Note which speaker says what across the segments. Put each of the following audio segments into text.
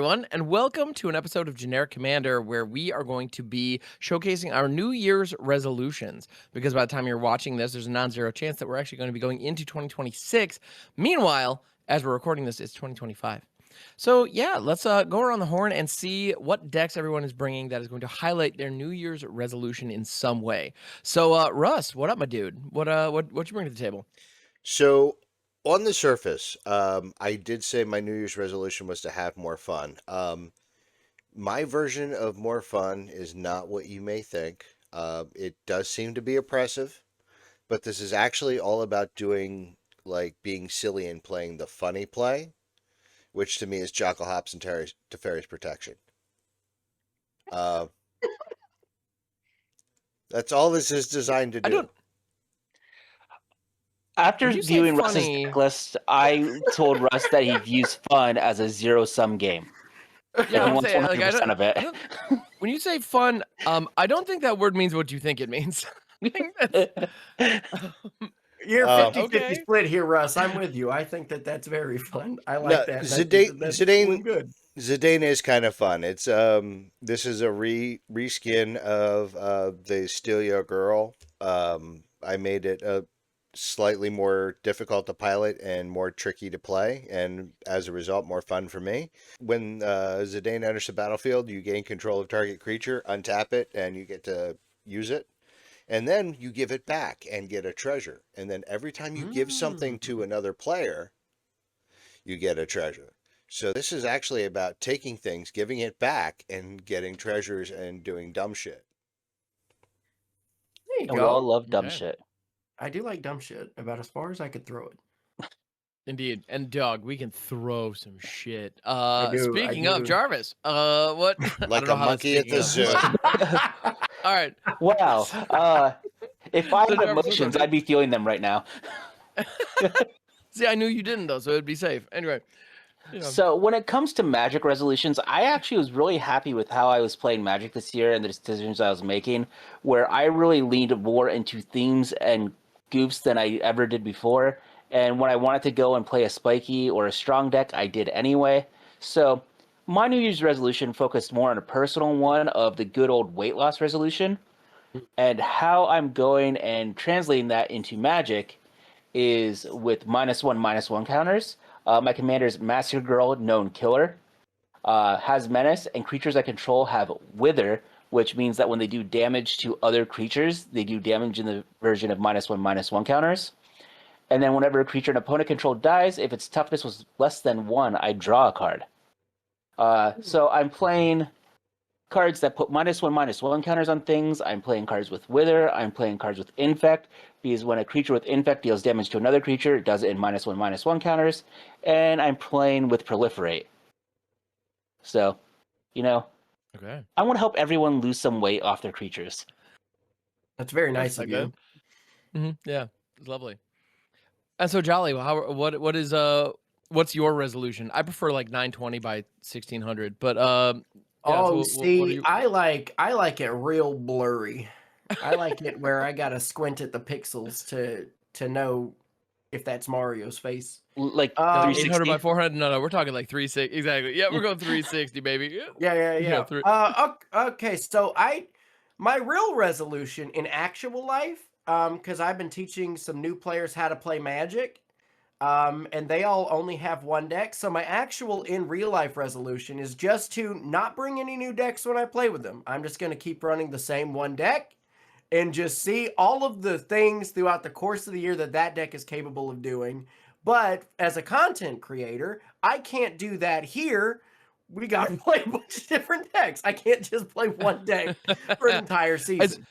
Speaker 1: everyone, and welcome to an episode of Generic Commander where we are going to be showcasing our New Year's resolutions. Because by the time you're watching this, there's a non-zero chance that we're actually going to be going into 2026. Meanwhile, as we're recording this, it's 2025. So yeah, let's go around the horn and see what decks everyone is bringing that is going to highlight their New Year's resolution in some way. So Russ, what up, my dude? What you bring to the table?
Speaker 2: So, on the surface, I did say my New Year's resolution was to have more fun. My version of more fun is not what you may think. It does seem to be oppressive, but this is actually all about doing, like, being silly and playing the funny play, which to me is Jackal Hops and Teferi's Protection. Uh, that's all this is designed to do.
Speaker 3: After
Speaker 1: Would you say
Speaker 3: viewing Russ's
Speaker 1: funny-
Speaker 3: Decklist, I told Russ that he views fun as a zero-sum game.
Speaker 1: Yeah,
Speaker 3: He
Speaker 1: I would
Speaker 3: wants
Speaker 1: say, like,
Speaker 3: 100% of it.
Speaker 1: When you say fun, I don't think that word means what you think it means. I think that's,
Speaker 4: You're 50-50
Speaker 1: okay.
Speaker 4: split here, Russ. I'm with you. I think that's very fun. I like
Speaker 2: No,
Speaker 4: that. That's
Speaker 2: Zidane-
Speaker 4: good.
Speaker 2: Zidane is kind of fun. It's this is a reskin of the Steal Your Girl. I made it slightly more difficult to pilot and more tricky to play, and as a result, more fun for me. When Zidane enters the battlefield, you gain control of target creature, untap it, and you get to use it. And then you give it back and get a treasure. And then every time you give something to another player, you get a treasure. So this is actually about taking things, giving it back, and getting treasures and doing dumb shit.
Speaker 4: There you
Speaker 3: And we all
Speaker 4: go.
Speaker 3: love dumb
Speaker 1: Okay.
Speaker 3: shit.
Speaker 4: I do like dumb shit about as far as I could throw it.
Speaker 1: Indeed. And dog, we can throw some shit.
Speaker 4: I
Speaker 1: Speaking of
Speaker 4: do.
Speaker 1: Jarvis, what? I
Speaker 2: Like
Speaker 1: don't know
Speaker 2: a
Speaker 1: how that's
Speaker 2: monkey at the
Speaker 1: speaking
Speaker 2: zoo.
Speaker 1: of. All right.
Speaker 3: Wow. If I
Speaker 1: So
Speaker 3: had
Speaker 1: Jarvis, what's
Speaker 3: emotions,
Speaker 1: up,
Speaker 3: I'd be feeling them right now.
Speaker 1: See, I knew you didn't though, so it'd be safe. Anyway. You know.
Speaker 3: So when it comes to Magic resolutions, I actually was really happy with how I was playing Magic this year and the decisions I was making, where I really leaned more into themes and goofs than I ever did before. And when I wanted to go and play a spiky or a strong deck, I did anyway. So my New Year's resolution focused more on a personal one of the good old weight loss resolution. And how I'm going and translating that into Magic is with -1/-1 counters. My commander's Massacre Girl, known killer, has menace, and creatures I control have wither, which means that when they do damage to other creatures, they do damage in the version of -1/-1 counters. And then whenever a creature an opponent controlled dies, if its toughness was less than 1, I draw a card. So I'm playing cards that put -1/-1 counters on things. I'm playing cards with Wither. I'm playing cards with Infect, because when a creature with Infect deals damage to another creature, it does it in -1/-1 counters. And I'm playing with Proliferate. So,
Speaker 1: Okay.
Speaker 3: I want to help everyone lose some weight off their creatures.
Speaker 4: That's very nice of you.
Speaker 1: Yeah, it's lovely. And so Jolly, what's your resolution? I prefer like 920 by 1600, but yeah,
Speaker 4: Oh,
Speaker 1: so what are you...
Speaker 4: I like it real blurry. I like it where I gotta squint at the pixels to know if that's Mario's face.
Speaker 3: Like
Speaker 1: 800
Speaker 3: 360?
Speaker 1: by 400? No, we're talking like 360. Exactly. Yeah, we're going 360, baby.
Speaker 4: Yeah.
Speaker 1: Yeah,
Speaker 4: Okay, so my real resolution in actual life, because I've been teaching some new players how to play Magic, and they all only have one deck. So my actual in real life resolution is just to not bring any new decks when I play with them. I'm just going to keep running the same one deck and just see all of the things throughout the course of the year that deck is capable of doing. But as a content creator, I can't do that here. We got to play a bunch of different decks. I can't just play one deck for an entire season.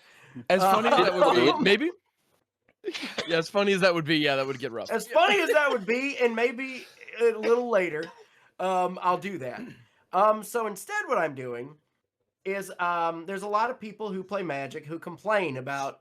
Speaker 1: As funny as that would be, maybe. Yeah, as funny as that would be, yeah, that would get rough.
Speaker 4: As funny as that would be, and maybe a little later, I'll do that. So instead what I'm doing is there's a lot of people who play Magic who complain about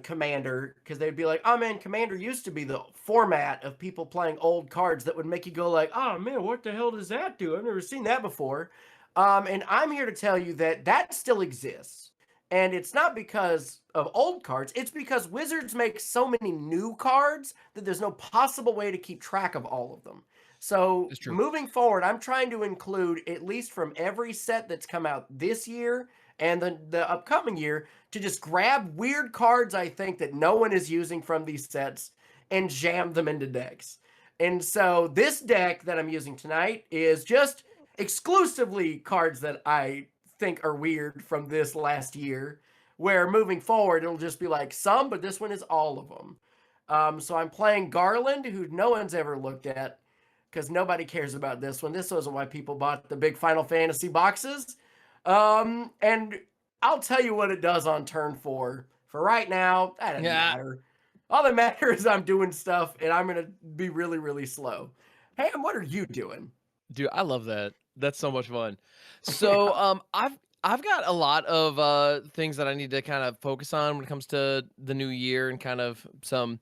Speaker 4: Commander, because they'd be like, oh man, Commander used to be the format of people playing old cards that would make you go like, oh man, what the hell does that do? I've never seen that before. And I'm here to tell you that still exists. And it's not because of old cards. It's because Wizards make so many new cards that there's no possible way to keep track of all of them. So
Speaker 1: It's true.
Speaker 4: moving forward, I'm trying to include, at least from every set that's come out this year and the upcoming year, to just grab weird cards I think that no one is using from these sets and jam them into decks. And so this deck that I'm using tonight is just exclusively cards that I think are weird from this last year, where moving forward it'll just be like some, but this one is all of them. So I'm playing Garland, who no one's ever looked at because nobody cares about this one. This wasn't why people bought the big Final Fantasy boxes. And I'll tell you what it does on turn 4. For right now, that doesn't matter. All that matters is I'm doing stuff, and I'm going to be really, really slow. Ham, what are you doing?
Speaker 1: Dude, I love that. That's so much fun. So I've got a lot of things that I need to kind of focus on when it comes to the new year, and kind of some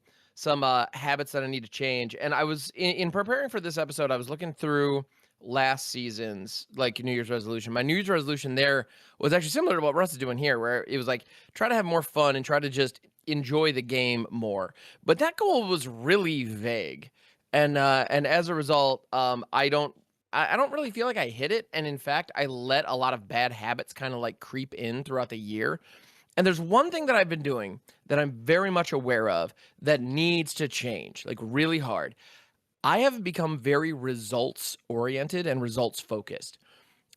Speaker 1: habits that I need to change. And I was in preparing for this episode, I was looking through last season's like New Year's resolution. My New Year's resolution there was actually similar to what Russ is doing here, where it was like try to have more fun and try to just enjoy the game more. But that goal was really vague. And as a result, I don't really feel like I hit it. And in fact, I let a lot of bad habits kind of like creep in throughout the year. And there's one thing that I've been doing that I'm very much aware of that needs to change, like really hard. I have become very results oriented and results focused.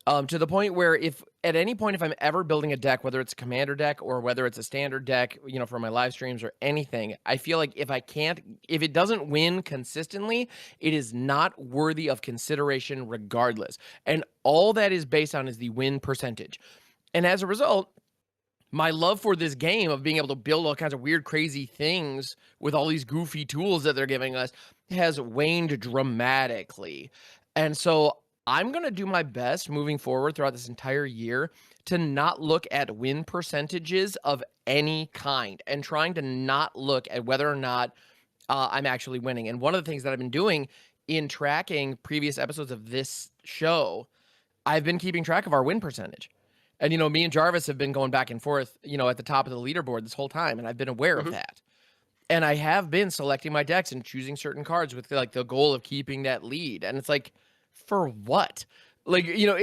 Speaker 1: To the point where if at any point, if I'm ever building a deck, whether it's a commander deck or whether it's a standard deck, you know, for my live streams or anything, I feel like if it doesn't win consistently, it is not worthy of consideration regardless. And all that is based on is the win percentage. And as a result, my love for this game of being able to build all kinds of weird, crazy things with all these goofy tools that they're giving us has waned dramatically. And so I'm going to do my best moving forward throughout this entire year to not look at win percentages of any kind, and trying to not look at whether or not I'm actually winning. And one of the things that I've been doing in tracking previous episodes of this show, I've been keeping track of our win percentage. And, you know, me and Jarvis have been going back and forth, you know, at the top of the leaderboard this whole time, and I've been aware of that. And I have been selecting my decks and choosing certain cards with like the goal of keeping that lead. And it's like, for what? Like, you know,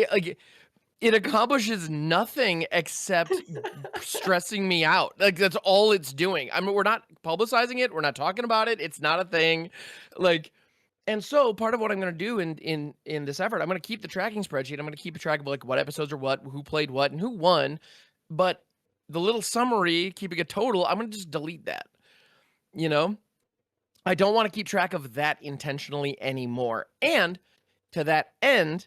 Speaker 1: it accomplishes nothing except stressing me out. Like, that's all it's doing. I mean, we're not publicizing it. We're not talking about it. It's not a thing. Like, and so part of what I'm going to do in this effort, I'm going to keep the tracking spreadsheet. I'm going to keep a track of like what episodes are what, who played what, and who won. But the little summary, keeping a total, I'm going to just delete that. You know, I don't want to keep track of that intentionally anymore. And to that end,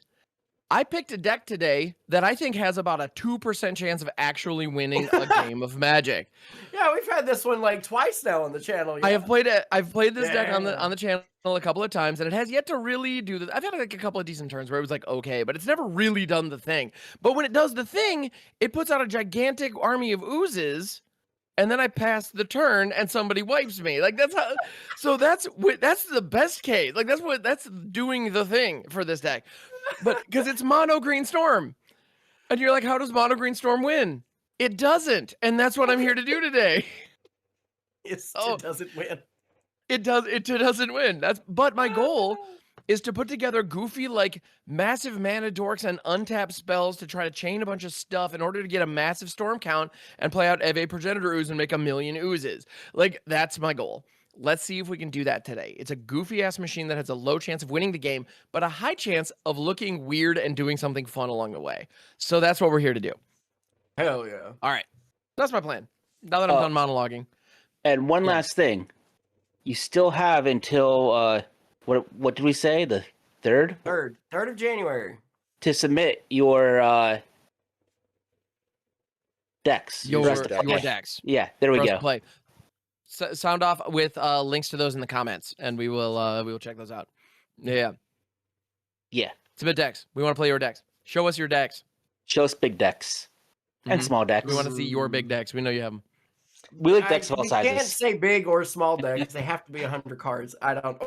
Speaker 1: I picked a deck today that I think has about a 2% chance of actually winning a game of Magic.
Speaker 4: Yeah, we've had this one like twice now on the channel. Yeah.
Speaker 1: I've played this deck on the channel a couple of times, and it has yet to really do the. I've had like a couple of decent turns where it was like okay, but it's never really done the thing. But when it does the thing, it puts out a gigantic army of oozes, and then I pass the turn and somebody wipes me. Like that's how. So that's the best case. Like that's doing the thing for this deck. But because it's mono green storm, and you're like, how does mono green storm win? It doesn't, and that's what I'm here to do today.
Speaker 4: It doesn't win.
Speaker 1: It doesn't win. But my goal is to put together goofy, like massive mana dorks and untap spells to try to chain a bunch of stuff in order to get a massive storm count and play out Aeve Progenitor Ooze and make 1,000,000 oozes. Like that's my goal. Let's see if we can do that today. It's a goofy-ass machine that has a low chance of winning the game, but a high chance of looking weird and doing something fun along the way. So that's what we're here to do.
Speaker 4: Hell yeah.
Speaker 1: All right. That's my plan. Now that I'm done monologuing.
Speaker 3: And one last thing. You still have until, what did we say? The 3rd?
Speaker 4: 3rd of January.
Speaker 3: To submit your decks.
Speaker 1: Your
Speaker 3: Okay.
Speaker 1: decks.
Speaker 3: Yeah, there we go.
Speaker 1: Play. Sound off with links to those in the comments, and we will check those out. Yeah. Submit decks. We want to play your decks. Show us your decks.
Speaker 3: Show us big decks and small decks.
Speaker 1: We want to see your big decks. We know you have them.
Speaker 3: We like decks of all sizes.
Speaker 4: You can't say big or small decks. They have to be 100 cards.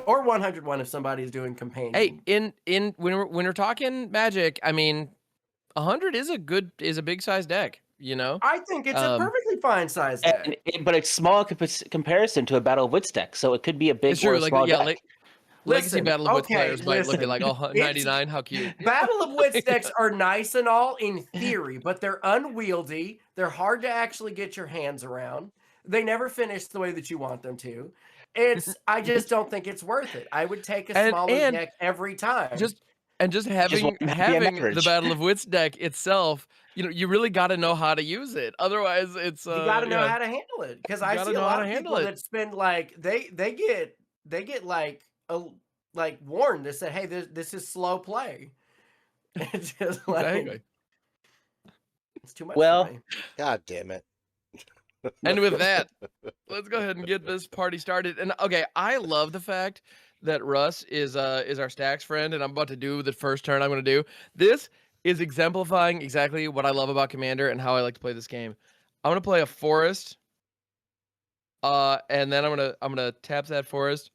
Speaker 4: Or 101 if somebody's doing companion.
Speaker 1: Hey, when we're talking Magic, I mean, 100 is a big size deck. You know,
Speaker 4: I think it's a perfectly fine size deck.
Speaker 3: But it's small comparison to a Battle of Wits deck, so it could be a big or a small deck.
Speaker 1: Legacy
Speaker 4: Listen,
Speaker 1: Battle of Wits
Speaker 4: okay,
Speaker 1: players might look at
Speaker 4: listen.
Speaker 1: like, oh,
Speaker 4: It's
Speaker 1: 99, how cute.
Speaker 4: Battle of Wits decks are nice and all in theory, but they're unwieldy. They're hard to actually get your hands around. They never finish the way that you want them to. I just don't think it's worth it. I would take a smaller
Speaker 1: And
Speaker 4: deck every time.
Speaker 1: just
Speaker 3: Just
Speaker 1: having
Speaker 3: want them to be an
Speaker 1: having the
Speaker 3: average.
Speaker 1: Battle of Wits deck itself, you really got to know how to use it. Otherwise, it's
Speaker 4: you got to know how to handle it, because I
Speaker 1: gotta
Speaker 4: see a
Speaker 1: know how
Speaker 4: lot
Speaker 1: to
Speaker 4: of
Speaker 1: handle
Speaker 4: people
Speaker 1: it.
Speaker 4: that spend like they get like warned. They say, hey, this is slow play. It's just like
Speaker 1: Exactly.
Speaker 4: it's too much
Speaker 3: Well,
Speaker 4: for me.
Speaker 2: God damn it.
Speaker 1: And with that, let's go ahead and get this party started. And okay, I love the fact that Russ is our stacks friend, and I'm about to do the first turn I'm going to do. This is exemplifying exactly what I love about Commander and how I like to play this game. I'm going to play a forest, and then I'm gonna tap that forest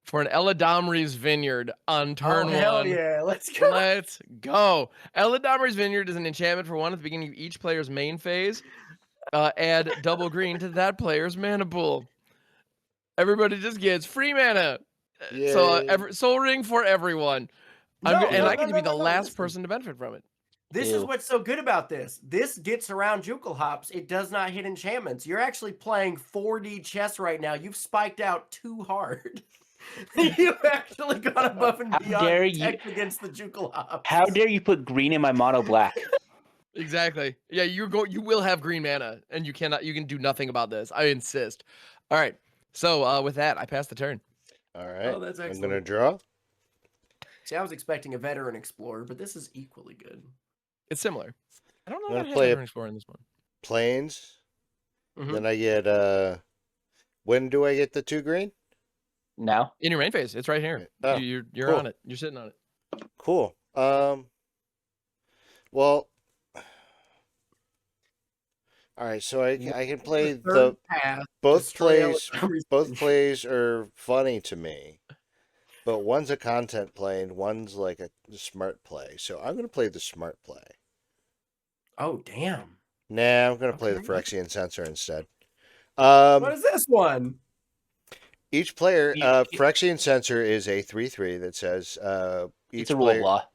Speaker 1: for an Eladamri's Vineyard on turn
Speaker 4: Oh, hell
Speaker 1: one.
Speaker 4: yeah, let's go.
Speaker 1: Let's go. Eladamri's Vineyard is an enchantment for 1 at the beginning of each player's main phase. Add double green to that player's mana pool. Everybody just gets free mana. So
Speaker 2: Yay.
Speaker 1: Soul Ring for everyone.
Speaker 4: No,
Speaker 1: and
Speaker 4: no,
Speaker 1: I get
Speaker 4: no,
Speaker 1: to
Speaker 4: no,
Speaker 1: be the
Speaker 4: no,
Speaker 1: last
Speaker 4: listen.
Speaker 1: person to benefit from it.
Speaker 4: This is
Speaker 3: Ew.
Speaker 4: what's so good about this. This gets around Jukel Hops. It does not hit enchantments. You're actually playing 4D chess right now. You've spiked out too hard. You've actually gone above and
Speaker 3: How
Speaker 4: beyond
Speaker 3: dare
Speaker 4: protect against the Jukel Hops.
Speaker 3: How dare you put green in my mono black?
Speaker 1: Exactly. Yeah, you will have green mana, and you can do nothing about this. I insist. All right. So with that, I pass the turn.
Speaker 2: All right.
Speaker 4: Oh, that's
Speaker 2: I'm
Speaker 4: excellent.
Speaker 2: going to draw.
Speaker 4: See, I was expecting a Veteran Explorer, but this is equally good.
Speaker 1: It's similar. I don't know
Speaker 2: I'm
Speaker 1: if I
Speaker 2: gonna
Speaker 1: have
Speaker 2: play a-
Speaker 1: Veteran Explorer in this one.
Speaker 2: Plains.
Speaker 4: Mhm.
Speaker 2: Then I get, when do I get the 2 green?
Speaker 3: Now?
Speaker 1: In your main phase, it's right here.
Speaker 2: Oh,
Speaker 1: You're
Speaker 2: cool.
Speaker 1: on it. You're sitting on it.
Speaker 2: Cool. Well, all right. So I can play
Speaker 4: Third
Speaker 2: the
Speaker 4: path,
Speaker 2: both
Speaker 4: destroy
Speaker 2: plays.
Speaker 4: Eladamri's
Speaker 2: Both
Speaker 4: Vineyard.
Speaker 2: plays are funny to me, but one's a content play and one's like a smart play. So I'm gonna play the smart play.
Speaker 4: Oh, damn.
Speaker 2: Nah, I'm gonna play the
Speaker 4: Okay.
Speaker 2: Phyrexian Censor instead.
Speaker 4: What is this one?
Speaker 2: Each player,
Speaker 3: You-
Speaker 2: Phyrexian Censor is a 3/3 that says each
Speaker 3: It's a rule of
Speaker 2: player.
Speaker 3: law.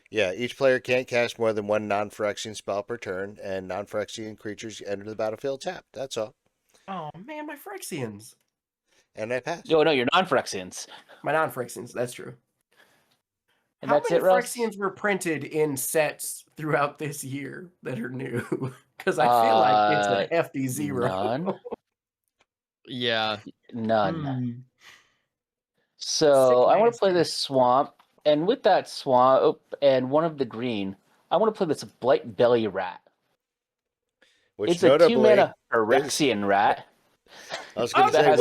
Speaker 2: Yeah, each player can't cast more than 1 non-Phyrexian spell per turn, and non-Phyrexian creatures enter the battlefield tapped. That's all.
Speaker 4: Oh, man, my Phyrexians.
Speaker 2: And I pass.
Speaker 3: No, you're non-Phyrexians.
Speaker 4: My non-Phyrexians, that's true.
Speaker 3: And
Speaker 4: How
Speaker 3: that's
Speaker 4: many
Speaker 3: it, Russ?
Speaker 4: Phyrexians were printed in sets throughout this year that are new? Because I feel like it's a hefty 0.
Speaker 3: None.
Speaker 1: Yeah.
Speaker 3: None.
Speaker 4: Hmm.
Speaker 3: So I want to
Speaker 4: Sick
Speaker 3: play
Speaker 4: man.
Speaker 3: this swamp, and with that swamp and one of the green, I want to play this Blight Belly Rat.
Speaker 2: Which
Speaker 3: It's a
Speaker 2: notably,
Speaker 3: 2-mana Phyrexian rat.
Speaker 2: I was going to
Speaker 3: that
Speaker 2: say,
Speaker 3: has-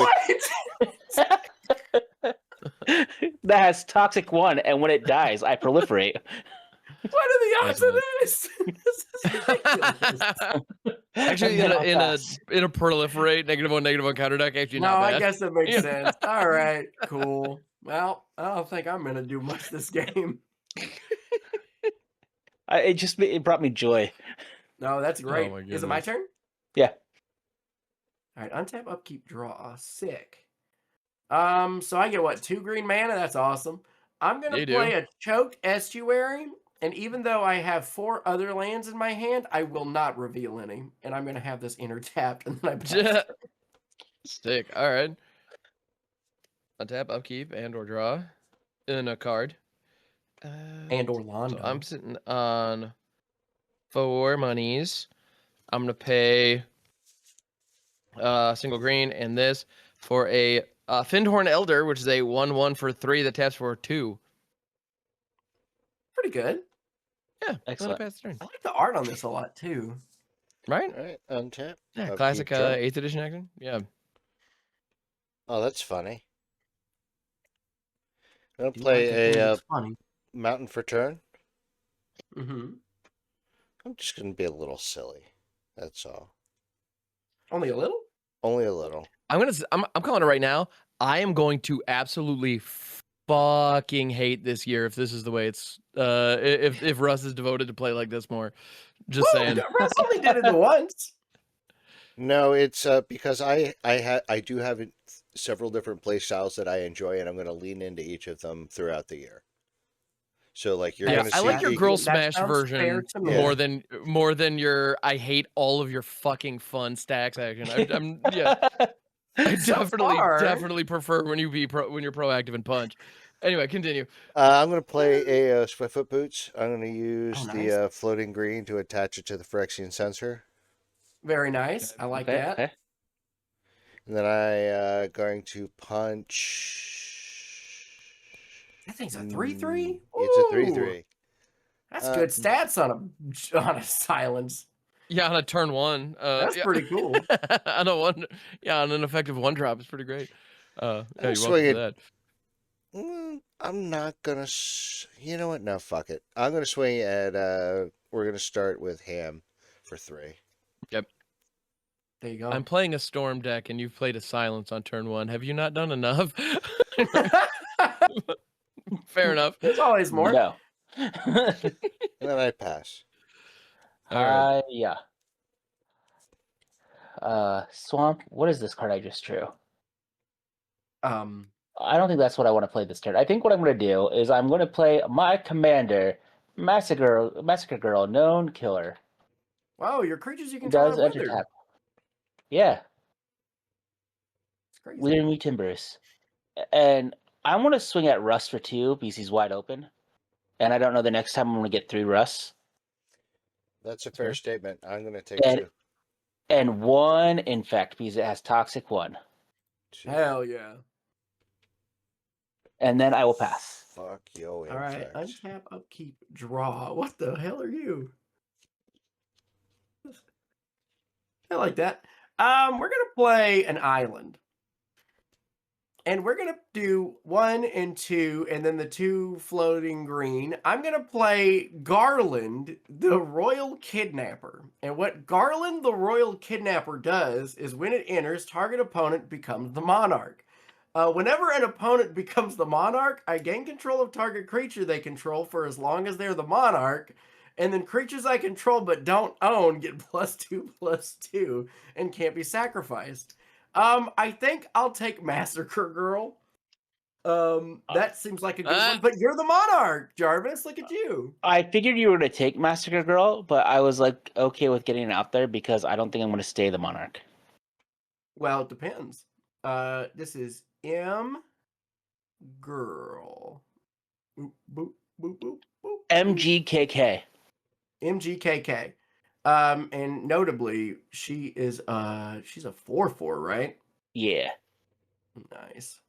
Speaker 4: What?
Speaker 3: that has Toxic 1, and when it dies, I proliferate.
Speaker 4: What are the odds of
Speaker 1: Excellent.
Speaker 4: this? This is ridiculous.
Speaker 1: Actually,
Speaker 3: And then I'll
Speaker 1: in
Speaker 3: pass.
Speaker 1: a proliferate -1/-1 counter deck, actually
Speaker 4: No,
Speaker 1: not
Speaker 4: I
Speaker 1: bad.
Speaker 4: guess that makes
Speaker 1: Yeah.
Speaker 4: sense. All right, cool. Well, I don't think I'm gonna do much this game.
Speaker 3: It brought me joy.
Speaker 4: No, that's great.
Speaker 1: my
Speaker 4: Is it my
Speaker 1: goodness.
Speaker 4: turn?
Speaker 3: Yeah.
Speaker 4: All right, untap, upkeep, draw. Sick. So I get what, 2 green mana? That's awesome. I'm gonna
Speaker 1: You do.
Speaker 4: play a choked estuary, and even though I have 4 other lands in my hand, I will not reveal any, and I'm gonna have this inner tapped, and then I pass.
Speaker 1: Stick. All right. Untap, upkeep, and/or draw in a card.
Speaker 4: And Orlando.
Speaker 1: So I'm sitting on 4 monies. I'm gonna pay single green and this for a Findhorn Elder, which is a 1/1 for 3 that taps for 2.
Speaker 4: Pretty good.
Speaker 1: Yeah,
Speaker 3: Excellent.
Speaker 1: Pass the turn.
Speaker 4: I like the art on this a lot too.
Speaker 1: Right?
Speaker 2: all right, untap.
Speaker 1: Yeah,
Speaker 2: Upkeep,
Speaker 1: classic
Speaker 2: draw.
Speaker 1: 8th edition action. Yeah.
Speaker 2: Oh, that's funny. I'm going to
Speaker 4: Do you like
Speaker 2: play
Speaker 4: it?
Speaker 2: a
Speaker 4: It's funny.
Speaker 2: Mountain for turn.
Speaker 4: Mm-hmm.
Speaker 2: I'm just going to be a little silly. That's all.
Speaker 4: Only a little?
Speaker 2: Only a little.
Speaker 1: I'm calling it right now. I am going to absolutely fucking hate this year if this is the way it's if Russ is devoted to play like this more. Just saying.
Speaker 4: Russ only did it once.
Speaker 2: No, it's because I do have several different play styles that I enjoy, and I'm going to lean into each of them throughout the year. So like you're
Speaker 1: Yeah,
Speaker 2: going to
Speaker 1: I
Speaker 2: see
Speaker 1: like your
Speaker 2: me-
Speaker 1: girl
Speaker 4: that
Speaker 1: smash
Speaker 4: sounds fair
Speaker 1: version
Speaker 4: to me.
Speaker 1: more than your I hate all of your fucking fun stacks action. Yeah. I
Speaker 4: So
Speaker 1: definitely prefer when when you're proactive and punch. Anyway, continue.
Speaker 2: I'm going to play a Swiftfoot Boots. I'm going to use
Speaker 4: Oh,
Speaker 2: the
Speaker 4: nice.
Speaker 2: floating green to attach it to the Phyrexian sensor.
Speaker 4: Very nice. I like that.
Speaker 3: Okay.
Speaker 2: And then I going to punch.
Speaker 4: That thing's a 3/3.
Speaker 2: It's a
Speaker 4: Ooh,
Speaker 2: 3/3.
Speaker 4: That's good stats on a silence.
Speaker 1: Yeah, on a turn 1.
Speaker 4: That's
Speaker 1: yeah.
Speaker 4: pretty cool.
Speaker 1: on a one, yeah, on an effective 1-drop, it's pretty great. Yeah, you're
Speaker 2: swing
Speaker 1: welcome for
Speaker 2: it.
Speaker 1: that.
Speaker 2: I'm not gonna. You know what? No, fuck it. I'm gonna swing at. We're gonna start with Ham for 3.
Speaker 1: Yep.
Speaker 4: There you go.
Speaker 1: I'm playing a storm deck, and you've played a silence on turn 1. Have you not done enough? Fair enough.
Speaker 4: There's always more.
Speaker 3: No.
Speaker 2: And then I pass.
Speaker 1: All right.
Speaker 3: Yeah. Swamp. What is this card I just drew? I don't think that's what I want to play this turn. I think what I'm going to do is I'm going to play my commander, Massacre Girl, known killer.
Speaker 4: Wow, your creatures you can
Speaker 3: Does
Speaker 4: draw
Speaker 3: enter
Speaker 4: withered.
Speaker 3: tap. Yeah,
Speaker 4: It's crazy.
Speaker 3: Wither Me Timbers. And I want to swing at Russ for 2 because he's wide open. And I don't know the next time I'm going to get 3 Russ.
Speaker 2: That's a fair statement. I'm gonna take
Speaker 3: And-
Speaker 2: 2.
Speaker 3: And 1 Infect because it has Toxic 1.
Speaker 4: Hell yeah.
Speaker 3: And then I will pass.
Speaker 2: Fuck yo.
Speaker 4: All right,
Speaker 2: Infect.
Speaker 4: untap, upkeep, draw. What the hell are you? I like that. We're gonna play an island, and we're gonna do 1 and 2, and then the 2 floating green. I'm gonna play Garland, the Royal Kidnapper, and what Garland, the Royal Kidnapper, does is when it enters, target opponent becomes the monarch. Whenever an opponent becomes the monarch, I gain control of target creature they control for as long as they're the monarch. And then creatures I control but don't own get +2/+2 and can't be sacrificed. I think I'll take Massacre Girl. That seems like a good one. But you're the monarch, Jarvis. Look at you.
Speaker 3: I figured you were going to take Massacre Girl, but I was like okay with getting it out there because I don't think I'm going to stay the monarch.
Speaker 4: Well, it depends. This is M Girl. Boop, boop, boop, boop, boop.
Speaker 3: MGKK.
Speaker 4: MGKK. And notably, she is she's a 4/4, right?
Speaker 3: Yeah.
Speaker 4: Nice.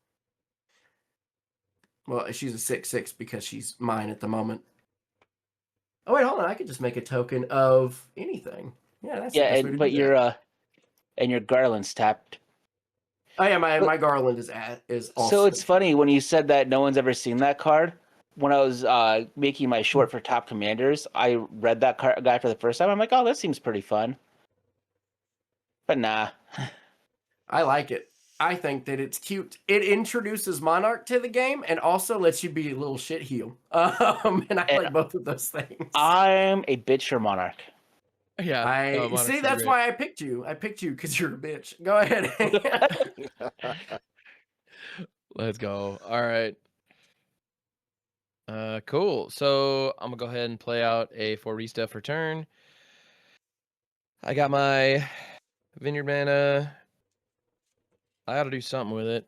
Speaker 4: Well, she's a 6/6 because she's mine at the moment. Oh wait, hold on. I could just make a token of anything. Yeah, that's the best way to
Speaker 3: but
Speaker 4: do
Speaker 3: your
Speaker 4: that.
Speaker 3: and your Garland's tapped.
Speaker 4: Oh yeah, my Garland is also.
Speaker 3: So it's funny when you said that no one's ever seen that card. When I was making my short for top commanders, I read that guy for the first time. I'm like, oh, that seems pretty fun. But nah.
Speaker 4: I like it. I think that it's cute. It introduces Monarch to the game and also lets you be a little shit heel. And I like both of those things.
Speaker 3: I'm a bitch for Monarch.
Speaker 1: Yeah.
Speaker 4: I see. That's why I picked you. I picked you because you're a bitch. Go ahead.
Speaker 1: Let's go. All right. Cool. So I'm gonna go ahead and play out a Foresta for turn. I got my Vineyard mana. I ought to do something with it.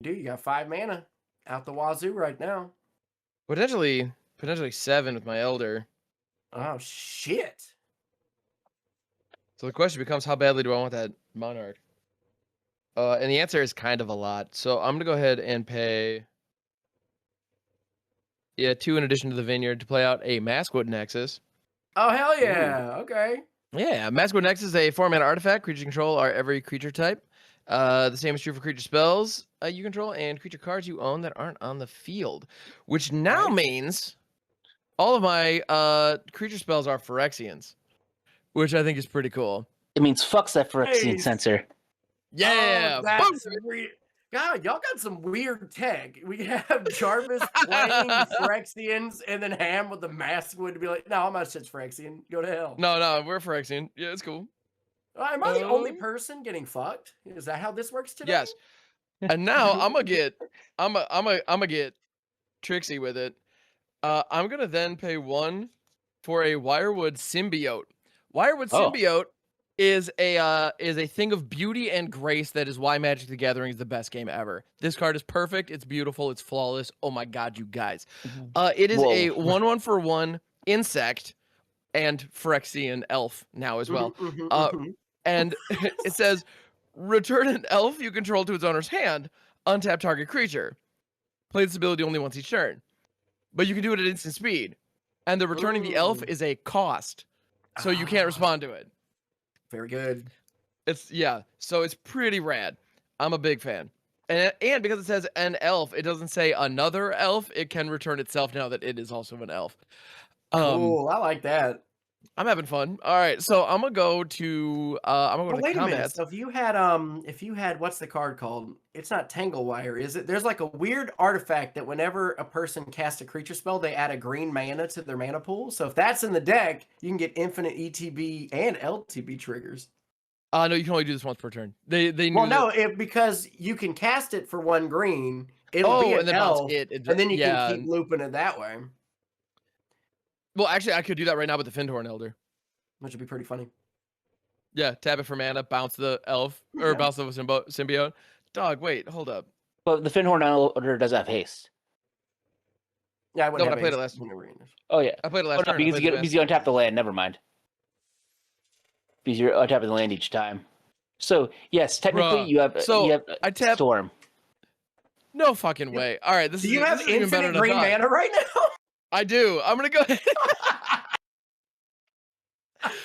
Speaker 4: Dude, you got 5 mana out the wazoo right now.
Speaker 1: Potentially 7 with my Elder.
Speaker 4: Oh shit.
Speaker 1: So the question becomes, how badly do I want that Monarch? And the answer is kind of a lot. So I'm gonna go ahead and pay 2 in addition to the Vineyard to play out a Maskwood Nexus.
Speaker 4: Oh hell yeah. Ooh. Okay.
Speaker 1: Yeah, Maskwood Nexus is a 4-mana artifact. Creatures you control are every creature type. The same is true for creature spells you control and creature cards you own that aren't on the field, which now means all of my creature spells are Phyrexians, which I think is pretty cool.
Speaker 3: It means fucks that Phyrexian sensor.
Speaker 1: Yeah,
Speaker 4: oh, that's weird. God, y'all got some weird tech. We have Jarvis playing Phyrexians and then Ham with the Maskwood to be like, no, I'm not shit's Phyrexian. Go to hell.
Speaker 1: No, we're Phyrexian. Yeah, it's cool.
Speaker 4: Am I the only person getting fucked? Is that how this works today?
Speaker 1: Yes. And now I'm gonna get tricksy with it. I'm gonna then pay 1 for a Wirewood Symbiote. Wirewood
Speaker 3: Oh.
Speaker 1: Symbiote is a thing of beauty and grace that is why Magic the Gathering is the best game ever. This card is perfect, it's beautiful, it's flawless. Oh my god, you guys. It is a 1/1 for 1 insect and Phyrexian elf now as well. And it says return an elf you control to its owner's hand, untap target creature. Play this ability only once each turn. But you can do it at instant speed. And the returning the elf is a cost. So you can't respond to it.
Speaker 4: Very good.
Speaker 1: So it's pretty rad. I'm a big fan. And because it says an elf, it doesn't say another elf. It can return itself now that it is also an elf.
Speaker 4: Cool. I like that.
Speaker 1: I'm having fun. All right, so I'm gonna go to
Speaker 4: Wait a minute.
Speaker 1: comments.
Speaker 4: So if you had what's the card called? It's not Tangle Wire, is it? There's like a weird artifact that whenever a person casts a creature spell, they add a green mana to their mana pool. So if that's in the deck, you can get infinite ETB and LTB triggers.
Speaker 1: No, you can only do this once per turn. They knew
Speaker 4: Well, no, because you can cast it for 1 green. It'll be an
Speaker 1: and then bounce
Speaker 4: elf,
Speaker 1: it.
Speaker 4: and then you can keep looping it that way.
Speaker 1: Well, actually, I could do that right now with the Findhorn Elder.
Speaker 4: Which would be pretty funny.
Speaker 1: Yeah, tap it for mana, bounce the elf, or bounce the symbiote. Dog, wait, hold up.
Speaker 3: But the Findhorn Elder does have haste.
Speaker 4: Yeah, I wouldn't
Speaker 1: No,
Speaker 4: have
Speaker 1: I played it
Speaker 4: haste
Speaker 1: last.
Speaker 3: Oh yeah,
Speaker 1: I played it last
Speaker 3: no,
Speaker 1: turn.
Speaker 3: because you untap the land. Never mind. Because you're untapping the land each time. So yes, technically you have
Speaker 1: I tap
Speaker 3: Storm.
Speaker 1: No fucking way. All right,
Speaker 4: Do you have infinite green mana right now?
Speaker 1: I do. I'm gonna go ahead.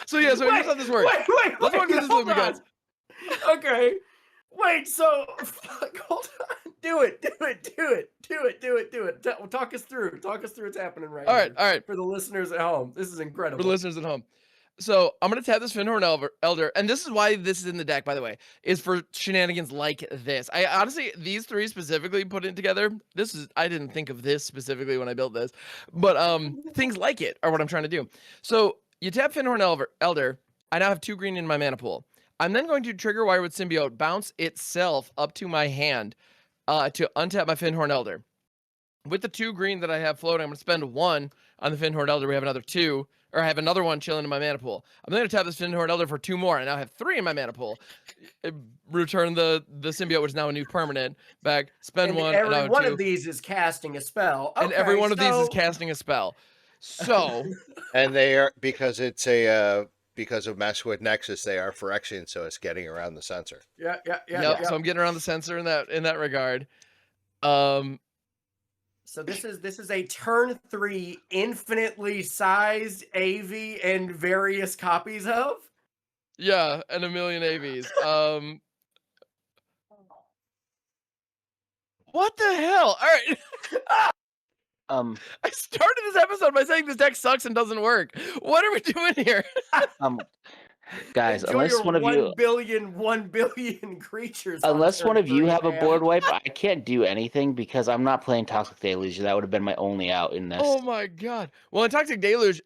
Speaker 1: So here's how this works.
Speaker 4: Wait,
Speaker 1: Let's walk through this with me, guys.
Speaker 4: Okay. Wait, so hold on. Do it. Talk us through what's happening right now.
Speaker 1: All right.
Speaker 4: For the listeners at home. This is incredible.
Speaker 1: For the listeners at home. So I'm gonna tap this Findhorn Elder, and this is why this is in the deck, by the way, is for shenanigans like this. I honestly, these 3 specifically put it together. I didn't think of this specifically when I built this, but things like it are what I'm trying to do. So you tap Findhorn Elder. I now have 2 green in my mana pool. I'm then going to trigger Wirewood Symbiote, bounce itself up to my hand to untap my Findhorn Elder. With the 2 green that I have floating, I'm going to spend 1 on the Findhorn Elder. We have another 2, or I have another 1 chilling in my mana pool. I'm then going to tap this Findhorn Elder for 2 more. I now have 3 in my mana pool. Return the symbiote, which is now a new permanent, back, spend
Speaker 4: and
Speaker 1: 1,
Speaker 4: every
Speaker 1: and
Speaker 4: one
Speaker 1: 2.
Speaker 4: of these is casting a spell.
Speaker 1: And every one of these is casting a spell. So...
Speaker 2: And they are, because it's because of Messwood Nexus, they are Phyrexian, so it's getting around the sensor.
Speaker 4: Yeah.
Speaker 1: So I'm getting around the sensor in that regard.
Speaker 4: So this is a turn 3 infinitely sized Aeve and various copies of.
Speaker 1: Yeah, and a million Aves. What the hell? All right. I started this episode by saying this deck sucks and doesn't work. What are we doing here?
Speaker 3: Guys,
Speaker 4: Enjoy
Speaker 3: unless one of you
Speaker 4: 1 billion creatures.
Speaker 3: Unless one of you have a board wipe, I can't do anything because I'm not playing Toxic Deluge. That would have been my only out in this.
Speaker 1: Oh my god. Well, in Toxic Deluge,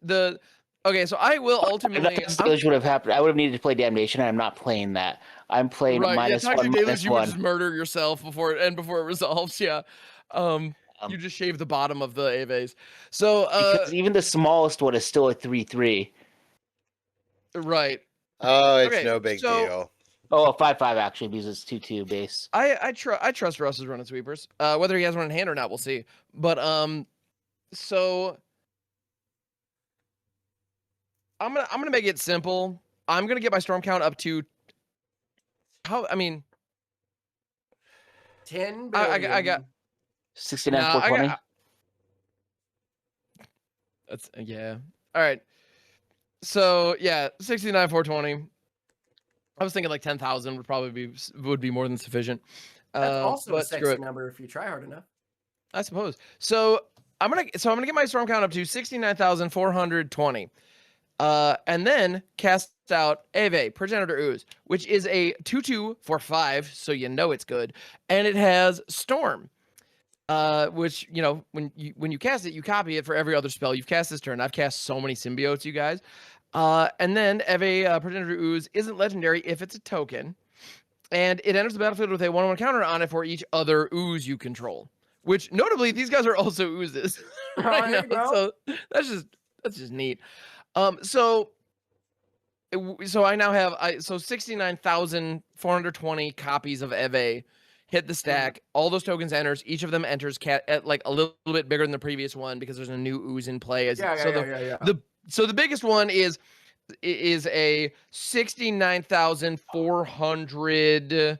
Speaker 1: okay, so I will ultimately.
Speaker 3: Toxic Deluge would have happened. I would have needed to play Damnation, and I'm not playing that. I'm playing minus
Speaker 1: Toxic
Speaker 3: 1,
Speaker 1: Deluge,
Speaker 3: minus
Speaker 1: you
Speaker 3: 1.
Speaker 1: would just murder yourself before it resolves. Yeah. You just shave the bottom of the Aves. So
Speaker 3: because even the smallest one is still a 3/3.
Speaker 1: Right.
Speaker 2: Oh, it's no big deal.
Speaker 3: Oh, a 5/5 actually, because it's 2/2 base.
Speaker 1: I trust Russ's running sweepers. Whether he has one in hand or not, we'll see. But so I'm gonna make it simple. I'm gonna get my storm count up to
Speaker 4: 10 billion.
Speaker 1: I got
Speaker 3: 69,420.
Speaker 1: That's yeah. All right. So yeah, 69,420. I was thinking like 10,000 would be more than sufficient.
Speaker 4: That's also a
Speaker 1: but
Speaker 4: sexy number if you try hard enough.
Speaker 1: I suppose. So I'm gonna get my storm count up to 69,420. And then cast out Aeve, Progenitor Ooze, which is a 2/2 for 5, so you know it's good. And it has Storm. Which, you know, when you cast it, you copy it for every other spell you've cast this turn. I've cast so many symbiotes, you guys. And then Aeve Progenitor Ooze isn't legendary if it's a token. And it enters the battlefield with a 1/1 counter on it for each other ooze you control. Which, notably, these guys are also oozes right
Speaker 4: There
Speaker 1: now.
Speaker 4: you go.
Speaker 1: So that's just neat. So I now have 69,420 copies of Aeve hit the stack. All those tokens enters. Each of them enters at like a little bit bigger than the previous one because there's a new ooze in play.
Speaker 4: Yeah.
Speaker 1: So the biggest one is a 69,400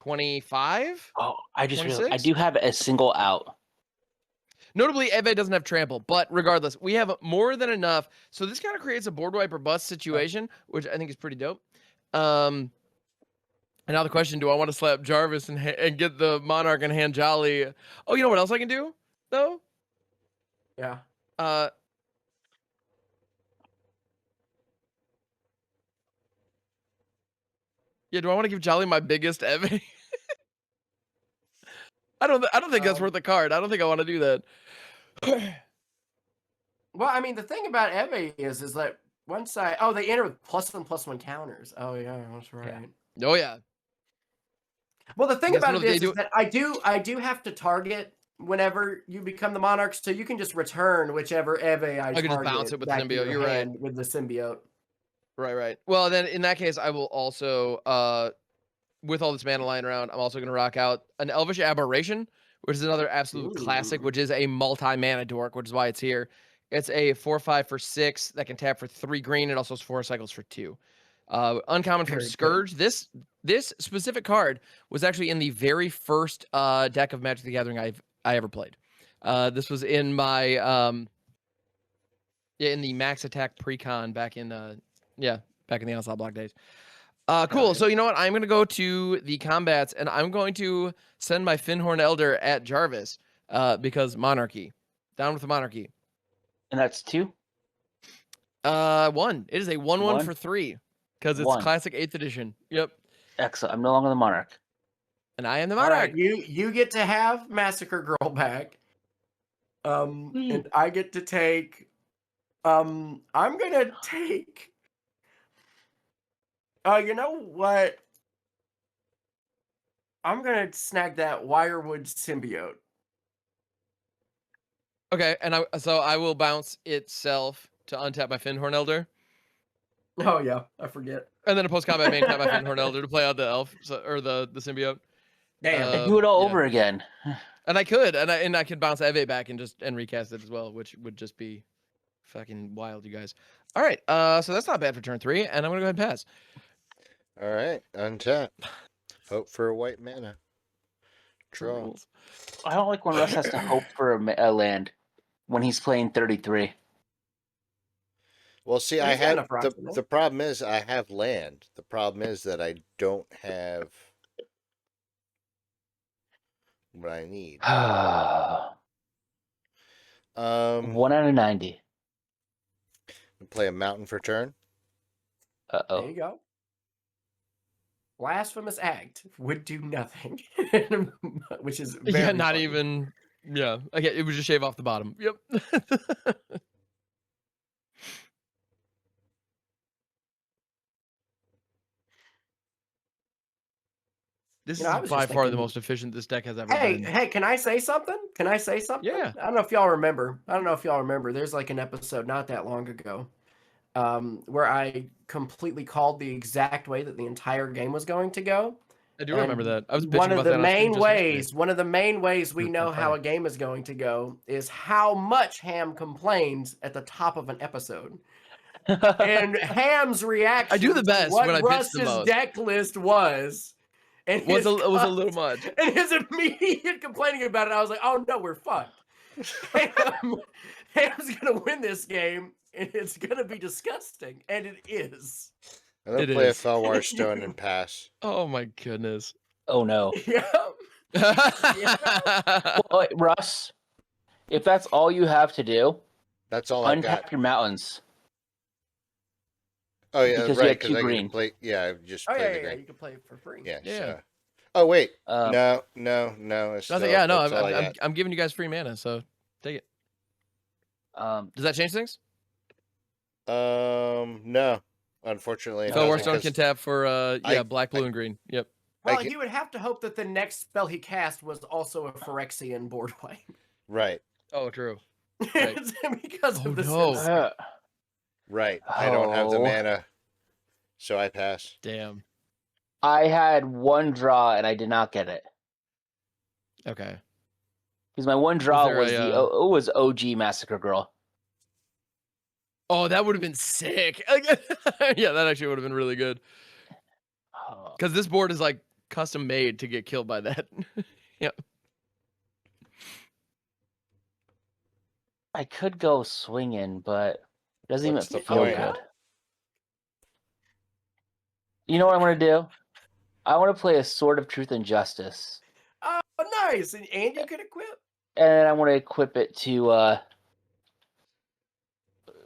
Speaker 1: 25.
Speaker 3: Oh, I just realized I
Speaker 1: 26?
Speaker 3: do have a single out.
Speaker 1: Notably, Aeve doesn't have trample, but regardless, we have more than enough. So this kind of creates a board wipe or bust situation, which I think is pretty dope. And now the question: do I want to slap Jarvis and get the Monarch and hand Jolly? Oh, you know what else I can do though?
Speaker 4: Yeah.
Speaker 1: Yeah. Do I want to give Jolly my biggest Aeve? I don't think that's worth a card. I don't think I want to do that.
Speaker 4: Well, I mean, the thing about Eve is that once they enter with +1/+1 counters. Oh yeah, that's right.
Speaker 1: Oh yeah.
Speaker 4: Well, the thing
Speaker 1: Guess
Speaker 4: about
Speaker 1: what
Speaker 4: it
Speaker 1: if they
Speaker 4: is that I do have to target whenever you become the monarch, so you can just return whichever Eve I
Speaker 1: can just
Speaker 4: target
Speaker 1: bounce it with the
Speaker 4: back to
Speaker 1: symbiote,
Speaker 4: your
Speaker 1: you're right.
Speaker 4: hand with the symbiote.
Speaker 1: Right. Well, then in that case, I will also, with all this mana lying around, I'm also going to rock out an Elvish Aberration, which is another absolute classic, which is a multi-mana dork, which is why it's here. It's a 4/5 for 6 that can tap for 3 green. It also has 4 cycles for 2. Uncommon from
Speaker 4: Very good.
Speaker 1: Scourge. This specific card was actually in the very first deck of Magic the Gathering I ever played. This was in my in the Max Attack Precon back in back in the Onslaught Block days. Cool. So you know what? I'm going to go to the combats, and I'm going to send my Finhorn Elder at Jarvis because Monarchy. Down with the Monarchy.
Speaker 3: And that's 2?
Speaker 1: 1. It is a 1/1
Speaker 3: One?
Speaker 1: for 3 because it's
Speaker 3: 1.
Speaker 1: classic 8th edition. Yep.
Speaker 3: Excellent. I'm no longer the monarch.
Speaker 1: And I am the
Speaker 4: All
Speaker 1: Monarch.
Speaker 4: right, you get to have Massacre Girl back. And I get to take. I'm gonna take. You know what? I'm gonna snag that Wirewood symbiote.
Speaker 1: Okay, and I will bounce itself to untap my Finhorn Elder,
Speaker 4: Oh yeah, I forget.
Speaker 1: and then a post combat main tap my Finhorn Elder to play out the elf or the symbiote.
Speaker 4: Damn.
Speaker 3: And do it all
Speaker 1: yeah.
Speaker 3: over again.
Speaker 1: And I could, and I could bounce Aeve back and recast it as well, which would just be fucking wild, you guys. All right, so that's not bad for turn 3, and I'm gonna go ahead and pass.
Speaker 2: All right, untap. Hope for a white mana. Draw.
Speaker 1: Rules.
Speaker 3: I don't like when Russ has to hope for a land when he's playing 33.
Speaker 2: Well, see,
Speaker 4: He's
Speaker 2: I
Speaker 4: got
Speaker 2: have
Speaker 4: enough rocks in there.
Speaker 2: the problem is I have land. The problem is that I don't have what I need.
Speaker 3: 1 out of 90.
Speaker 2: Play a mountain for turn.
Speaker 4: There
Speaker 3: Uh-oh.
Speaker 4: you go. Blasphemous act would do nothing, which is very
Speaker 1: not
Speaker 4: funny.
Speaker 1: even. Yeah, okay, it would just shave off the bottom. Yep. This
Speaker 4: You know, I
Speaker 1: is
Speaker 4: was
Speaker 1: by
Speaker 4: just
Speaker 1: far the
Speaker 4: thinking-
Speaker 1: most efficient this deck has ever
Speaker 4: Hey,
Speaker 1: been.
Speaker 4: hey, can I say something? Can I say something?
Speaker 1: Yeah.
Speaker 4: I don't know if y'all remember. There's like an episode not that long ago where I completely called the exact way that the entire game was going to go.
Speaker 1: I do remember
Speaker 4: And
Speaker 1: that. I was bitching
Speaker 4: one of
Speaker 1: about
Speaker 4: the
Speaker 1: that on stream
Speaker 4: main
Speaker 1: just yesterday.
Speaker 4: ways, one of the main ways we know how a
Speaker 1: Fire.
Speaker 4: game is going to go is how much Ham complains at the top of an episode. And Ham's reaction
Speaker 1: I do the best
Speaker 4: to what
Speaker 1: when I bitch the
Speaker 4: Russ's
Speaker 1: most.
Speaker 4: deck list was. And
Speaker 1: Was
Speaker 4: his
Speaker 1: a
Speaker 4: cut-
Speaker 1: little much.
Speaker 4: And his immediate complaining about it, I was like, oh no, we're fucked. Ham's gonna win this game, and it's gonna be disgusting. And it is.
Speaker 2: I'm gonna
Speaker 1: It
Speaker 2: play
Speaker 1: is.
Speaker 2: a Felwar Stone and pass.
Speaker 1: Oh my goodness.
Speaker 3: Oh, no.
Speaker 4: Yeah.
Speaker 3: Well, wait, Russ, if that's all you have to do,
Speaker 2: That's all I
Speaker 3: untap
Speaker 2: got.
Speaker 3: your mountains.
Speaker 2: Oh yeah,
Speaker 3: because you
Speaker 2: right.
Speaker 3: had
Speaker 2: Because
Speaker 3: 2
Speaker 2: I can
Speaker 3: green.
Speaker 2: play. Yeah, I just
Speaker 4: Oh
Speaker 2: play
Speaker 4: yeah,
Speaker 2: the
Speaker 4: yeah,
Speaker 2: green.
Speaker 4: you can play it for free.
Speaker 2: Yeah.
Speaker 1: Yeah.
Speaker 2: So. Oh wait.
Speaker 3: Um,
Speaker 2: No. It's
Speaker 1: Nothing.
Speaker 2: still,
Speaker 1: Yeah, no.
Speaker 2: that's all I got.
Speaker 1: I'm giving you guys free mana, so take it. Does that change things?
Speaker 2: No, unfortunately, it
Speaker 1: Spell
Speaker 2: doesn't.
Speaker 1: Warstone can tap for
Speaker 2: I-
Speaker 1: black, blue, and green. Yep.
Speaker 4: Well,
Speaker 2: get-
Speaker 4: he would have to hope that the next spell he cast was also a Phyrexian board wipe.
Speaker 2: Right,
Speaker 1: Oh, true. Right.
Speaker 4: Because
Speaker 1: Oh,
Speaker 4: of the
Speaker 1: no.
Speaker 4: Simpson.
Speaker 2: right. I don't have the
Speaker 3: Oh.
Speaker 2: mana, so I pass.
Speaker 1: Damn.
Speaker 3: I had one draw and I did not get it.
Speaker 1: Okay.
Speaker 3: Because my one draw
Speaker 1: there
Speaker 3: was
Speaker 1: a,
Speaker 3: was OG Massacre Girl.
Speaker 1: Oh, that would have been sick. Yeah, that actually would have been really good.
Speaker 3: Oh.
Speaker 1: Because this board is like custom made to get killed by that. Yep.
Speaker 3: I could go swinging, but it doesn't
Speaker 2: What's
Speaker 3: even
Speaker 2: the
Speaker 3: feel
Speaker 2: point?
Speaker 3: good. You know what I'm going to do? I want to play a Sword of Truth and Justice.
Speaker 4: Oh, nice. And you could equip.
Speaker 3: And then I want to equip it to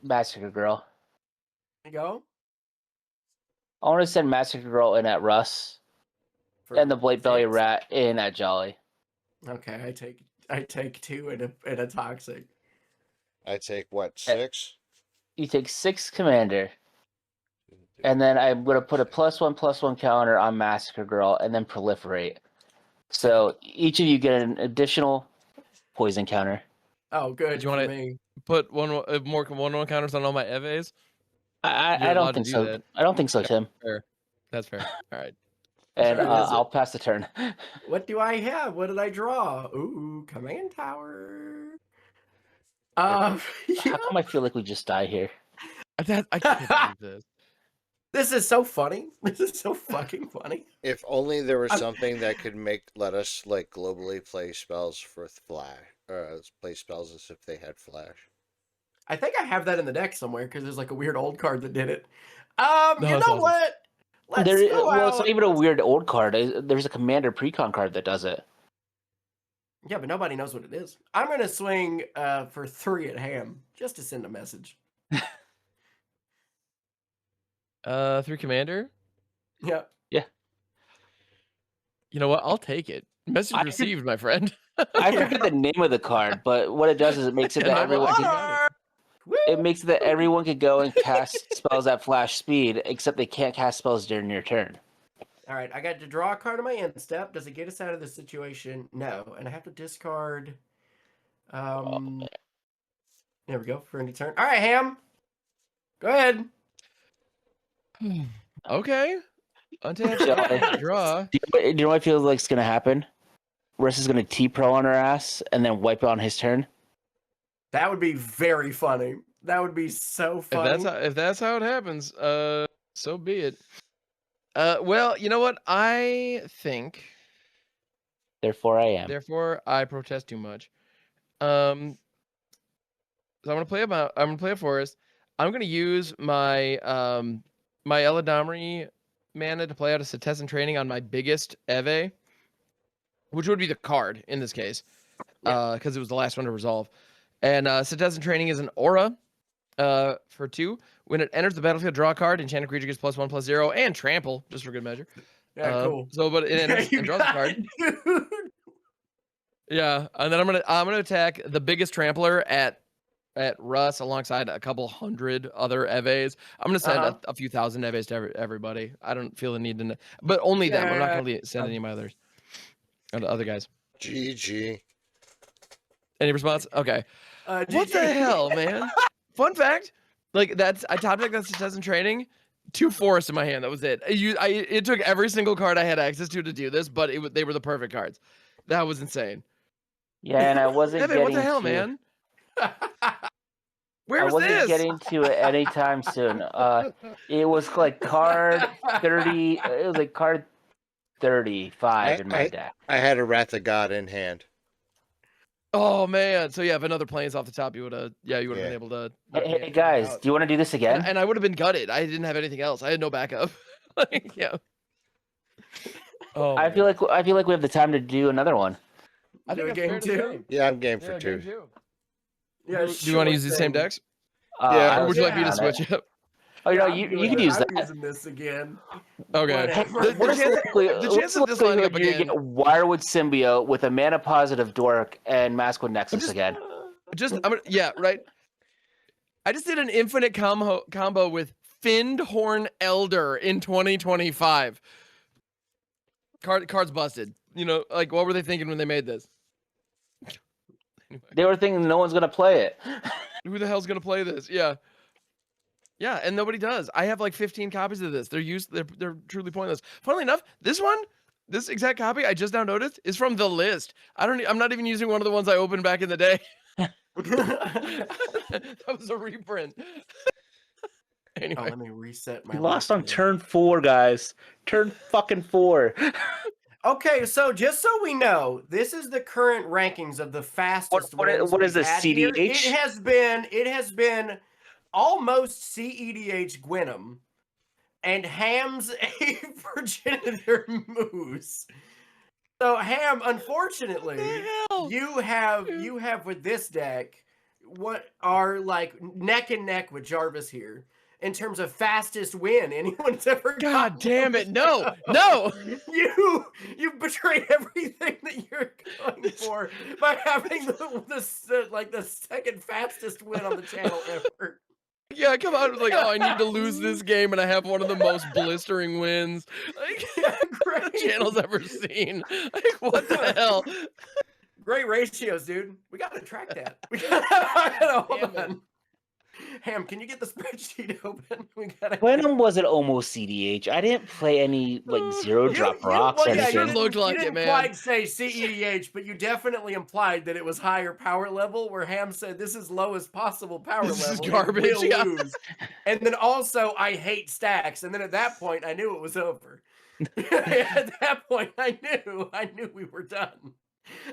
Speaker 3: Massacre Girl.
Speaker 4: There you go.
Speaker 3: I want to send Massacre Girl in at Russ
Speaker 4: For
Speaker 3: and the Blight Belly
Speaker 4: six.
Speaker 3: Rat in at Jolly.
Speaker 4: Okay, I take 2 in a toxic.
Speaker 2: I take what, 6?
Speaker 3: You take 6 Commander, and then I'm going to put a +1/+1 counter on Massacre Girl and then proliferate. So each of you get an additional poison counter.
Speaker 4: Oh, good
Speaker 1: Did you
Speaker 4: for
Speaker 1: wanna-
Speaker 4: me.
Speaker 1: Put one more 1/1 counters on all my Eves.
Speaker 3: I
Speaker 1: You're allowed
Speaker 3: don't
Speaker 1: to
Speaker 3: think
Speaker 1: do
Speaker 3: so.
Speaker 1: that.
Speaker 3: I don't think so, Tim.
Speaker 1: Fair. That's fair. All right.
Speaker 3: And
Speaker 4: Sure, is it?
Speaker 3: I'll pass the turn.
Speaker 4: What do I have? What did I draw? Ooh, command tower. Yeah.
Speaker 3: How come I feel like we just die here?
Speaker 1: I can't believe this.
Speaker 4: This is so funny. This is so fucking funny.
Speaker 2: If only there was
Speaker 4: I'm-
Speaker 2: something that could let us like globally play spells for flash, play spells as if they had flash.
Speaker 4: I think I have that in the deck somewhere because there's like a weird old card that did it. You
Speaker 1: that's
Speaker 4: know
Speaker 1: awesome.
Speaker 4: what? Let's go
Speaker 3: Well, it's
Speaker 4: out.
Speaker 3: not even a weird old card. There's a Commander Precon card that does it.
Speaker 4: Yeah, but nobody knows what it is. I'm gonna swing for 3 at Ham just to send a message.
Speaker 1: 3 commander.
Speaker 4: Yeah.
Speaker 1: You know what? I'll take it. Message
Speaker 3: I-
Speaker 1: received, my friend.
Speaker 3: I forget the name of the card, but what it does is it makes it
Speaker 1: And
Speaker 3: that
Speaker 1: I will
Speaker 3: everyone can,
Speaker 1: honor.
Speaker 3: it makes it that everyone can go and cast spells at flash speed, except they can't cast spells during your turn.
Speaker 4: All right, I got to draw a card on my end step. Does it get us out of this situation? No, and I have to discard.
Speaker 3: man.
Speaker 4: There we go for any turn. All right, Ham. Go ahead.
Speaker 1: Okay. Untap,
Speaker 3: Sorry.
Speaker 1: draw.
Speaker 3: Do you know what I feel like is going to happen? Russ is going to T-Pro on her ass and then wipe it on his turn.
Speaker 4: That would be very funny. That would be so funny.
Speaker 1: If that's how it happens, so be it. Well, you know what? I think.
Speaker 3: Therefore, I am.
Speaker 1: Therefore, I protest too much. So I'm gonna play a forest. I'm gonna use my my Eladamri mana to play out a Citizen Training on my biggest Eve, which would be the card in this case, because it was the last one to resolve. And Citizen Training is an aura for 2. When it enters the battlefield, draw a card. Enchanted creature gets +1/+0 and trample, just for good measure.
Speaker 4: Yeah, cool.
Speaker 1: So, but it enters
Speaker 4: You
Speaker 1: and draws a
Speaker 4: got
Speaker 1: card.
Speaker 4: it, dude.
Speaker 1: Yeah, and then I'm gonna attack the biggest trampler at Russ alongside a couple hundred other Eves. I'm gonna send a few thousand Eves to everybody. I don't feel the need to, but only them. I'm not gonna send any of my others, other guys.
Speaker 2: GG.
Speaker 1: Any response? Okay. What
Speaker 4: GG.
Speaker 1: the hell, man? Fun fact, like I top deck that Citizen Training, 2 forests in my hand. That was it. It took every single card I had access to do this, but they were the perfect cards. That was insane.
Speaker 3: Yeah, and I wasn't
Speaker 1: Evan,
Speaker 3: getting
Speaker 1: what the hell,
Speaker 3: to,
Speaker 1: man?
Speaker 3: I
Speaker 1: Where was
Speaker 3: wasn't
Speaker 1: this?
Speaker 3: getting to it anytime soon. It was like card 30. It was like card 35 in my deck.
Speaker 2: I had a Wrath of God in hand.
Speaker 1: Oh man! So yeah, if another plane's off the top, you would have been able to.
Speaker 3: Hey guys, do you want to do this again?
Speaker 1: And I would have been gutted. I didn't have anything else. I had no backup. Like, yeah. Oh,
Speaker 3: I feel like we have the time to do another one.
Speaker 1: I think
Speaker 4: Do a
Speaker 1: that's
Speaker 4: game
Speaker 1: fair to
Speaker 4: 2?
Speaker 1: say.
Speaker 2: Yeah, I'm game for
Speaker 1: Yeah,
Speaker 2: 2.
Speaker 1: game 2.
Speaker 4: Yeah,
Speaker 1: Do you want to use the same
Speaker 4: thing.
Speaker 1: decks?
Speaker 2: Yeah,
Speaker 1: Or would you like me to
Speaker 3: on it.
Speaker 1: switch up?
Speaker 3: Oh,
Speaker 4: I'm
Speaker 3: you
Speaker 4: doing
Speaker 3: could
Speaker 4: it.
Speaker 3: use
Speaker 4: I'm
Speaker 3: that.
Speaker 4: using this again.
Speaker 1: Okay.
Speaker 4: Whatever.
Speaker 1: The
Speaker 3: What is
Speaker 1: chance-
Speaker 3: the
Speaker 1: chance of this lining up
Speaker 3: you
Speaker 1: again-
Speaker 3: get Wirewood Symbiote with a mana positive Dork and Masquerade Nexus
Speaker 1: just-
Speaker 3: again?
Speaker 1: Yeah, right. I just did an infinite combo with Finned Horn Elder in 2025. Cards busted. You know, like what were they thinking when they made this? Anyway,
Speaker 3: They were thinking no one's gonna play it.
Speaker 1: who the hell's gonna play this? Yeah. Yeah, and nobody does. I have like 15 copies of this. They're truly pointless. Funnily enough, this exact copy I just now noticed is from the list. I'm not even using one of the ones I opened back in the day. That was a reprint. Anyway.
Speaker 4: Oh, let me reset my.
Speaker 3: We lost on turn 4, guys. Turn fucking 4.
Speaker 4: Okay, so just so we know, this is the current rankings of the fastest.
Speaker 3: What is this,
Speaker 4: CDH?
Speaker 3: CDH?
Speaker 4: It has been almost CEDH Gwenum and Ham's a progenitor Moose. So Ham, unfortunately, you have with this deck what are like neck and neck with Jarvis here in terms of fastest win anyone's ever got.
Speaker 1: God damn it! No.
Speaker 4: You betrayed everything that you're going for by having the second fastest win on the channel ever.
Speaker 1: Yeah, come on. Like, I need to lose this game, and I have one of the most blistering wins like the channel's ever seen. Like, what the hell?
Speaker 4: Great ratios, dude. We gotta track that. We gotta hold on. Ham, can you get the spreadsheet open?
Speaker 3: When was it almost CDH? I didn't play any zero drop rocks.
Speaker 1: Well, yeah, it looked like it, man.
Speaker 4: You didn't quite say CEDH, but you definitely implied that it was higher power level. Where Ham said this is lowest possible power level.
Speaker 1: This is garbage.
Speaker 4: We'll lose. And then also I hate stacks. And then at that point I knew it was over. At that point I knew we were done.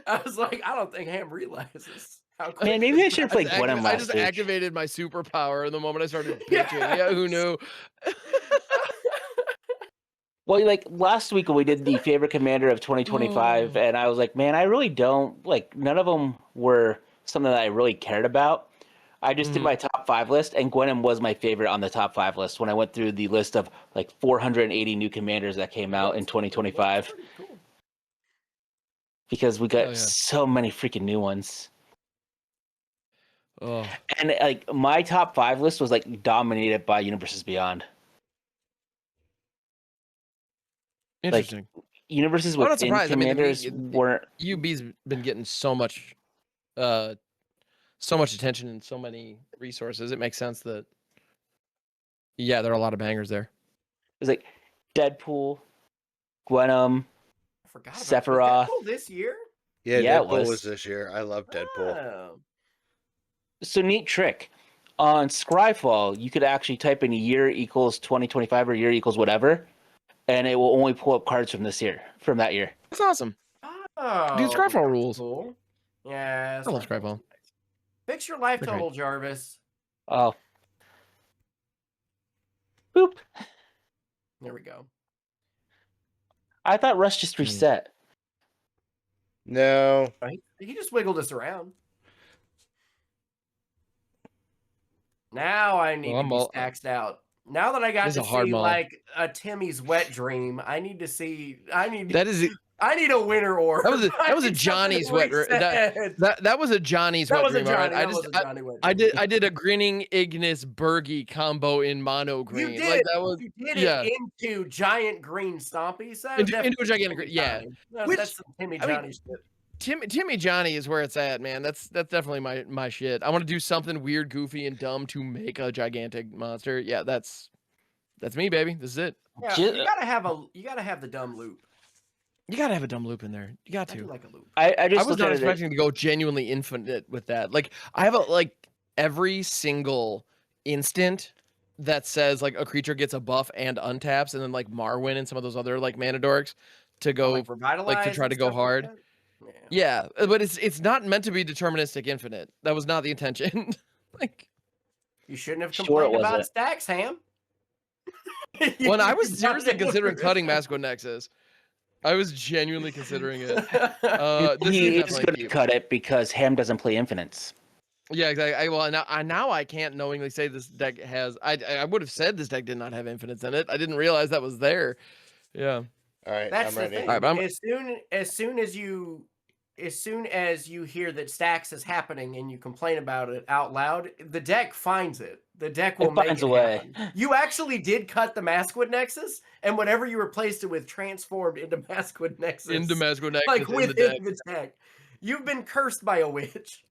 Speaker 4: I was like, I don't think Ham realizes.
Speaker 3: Man, maybe I should have played Gwenum last
Speaker 1: I just
Speaker 3: week.
Speaker 1: activated my superpower the moment I started pitching. Yeah, who knew?
Speaker 3: Well, like last week when we did the favorite commander of 2025, and I was like, man, I really don't like. None of them were something that I really cared about. I just did my top 5 list, and Gwenum was my favorite on the top 5 list when I went through the list of like 480 new commanders that came out in 2025. Because we got so many freaking new ones.
Speaker 1: Oh.
Speaker 3: And like my top 5 list was like dominated by Universes Beyond.
Speaker 1: Interesting.
Speaker 3: Like, Universes within commanders weren't.
Speaker 1: UB's been getting so much attention and so many resources. It makes sense that there are a lot of bangers there.
Speaker 3: It was like Deadpool, Gwenum,
Speaker 4: I forgot about
Speaker 3: Sephiroth.
Speaker 4: Deadpool this year?
Speaker 2: Yeah,
Speaker 3: Yeah,
Speaker 2: Deadpool was this year. I love Deadpool.
Speaker 4: Oh.
Speaker 3: So neat trick. On Scryfall, you could actually type in year equals 2025 or year equals whatever, and it will only pull up cards from that year.
Speaker 1: That's awesome.
Speaker 4: Oh,
Speaker 1: Dude, Scryfall rules.
Speaker 4: Cool. Yeah,
Speaker 1: I love Scryfall.
Speaker 4: Fix your life
Speaker 1: They're
Speaker 4: total, Jarvis.
Speaker 3: Oh. Boop.
Speaker 4: There we go.
Speaker 3: I thought Russ just reset.
Speaker 2: No.
Speaker 4: He just wiggled us around. Now I need to be staxed out. Now that I got to see like a Timmy's wet dream, I need to see. I need a winter orb.
Speaker 1: That was a Johnny's wet dream. That was a Johnny's wet dream. I did a grinning Ignis Bergie combo in mono green.
Speaker 4: You did.
Speaker 1: Like that was,
Speaker 4: you did it into giant green stompies.
Speaker 1: Into a gigantic green. Yeah.
Speaker 4: That's some Timmy Johnny shit.
Speaker 1: Timmy Johnny is where it's at, man. That's definitely my shit. I want to do something weird, goofy, and dumb to make a gigantic monster. Yeah, that's me, baby. This is it.
Speaker 4: Yeah, you gotta have the dumb loop.
Speaker 1: You gotta have a dumb loop in there. You got to.
Speaker 4: I do like a loop.
Speaker 3: I
Speaker 1: was not expecting to go genuinely infinite with that. Like I have every single instant that says like a creature gets a buff and untaps, and then like Marwyn and some of those other like mana dorks to go like to try to go hard. Like yeah, but it's not meant to be deterministic infinite. That was not the intention. Like
Speaker 4: you shouldn't have complained about stacks, Ham.
Speaker 1: When I was seriously considering cutting Massacre Nexus, I was genuinely considering it.
Speaker 3: He is going to cut it because Ham doesn't play infinites.
Speaker 1: Yeah, exactly. Now I can't knowingly say this deck has. I would have said this deck did not have infinites in it. I didn't realize that was there. Yeah.
Speaker 2: All right,
Speaker 4: that's
Speaker 2: I'm ready.
Speaker 4: the thing.
Speaker 1: All right,
Speaker 4: as soon as you as soon as you hear that stacks is happening and you complain about it out loud, the deck finds it. The deck will
Speaker 3: It
Speaker 4: make
Speaker 3: finds
Speaker 4: it
Speaker 3: a way.
Speaker 4: happen. You actually did cut the Maskwood Nexus, and whatever you replaced it with transformed into Maskwood Nexus.
Speaker 1: In Damasco Nexus
Speaker 4: like
Speaker 1: in the
Speaker 4: within
Speaker 1: deck.
Speaker 4: the deck. You've been cursed by a witch.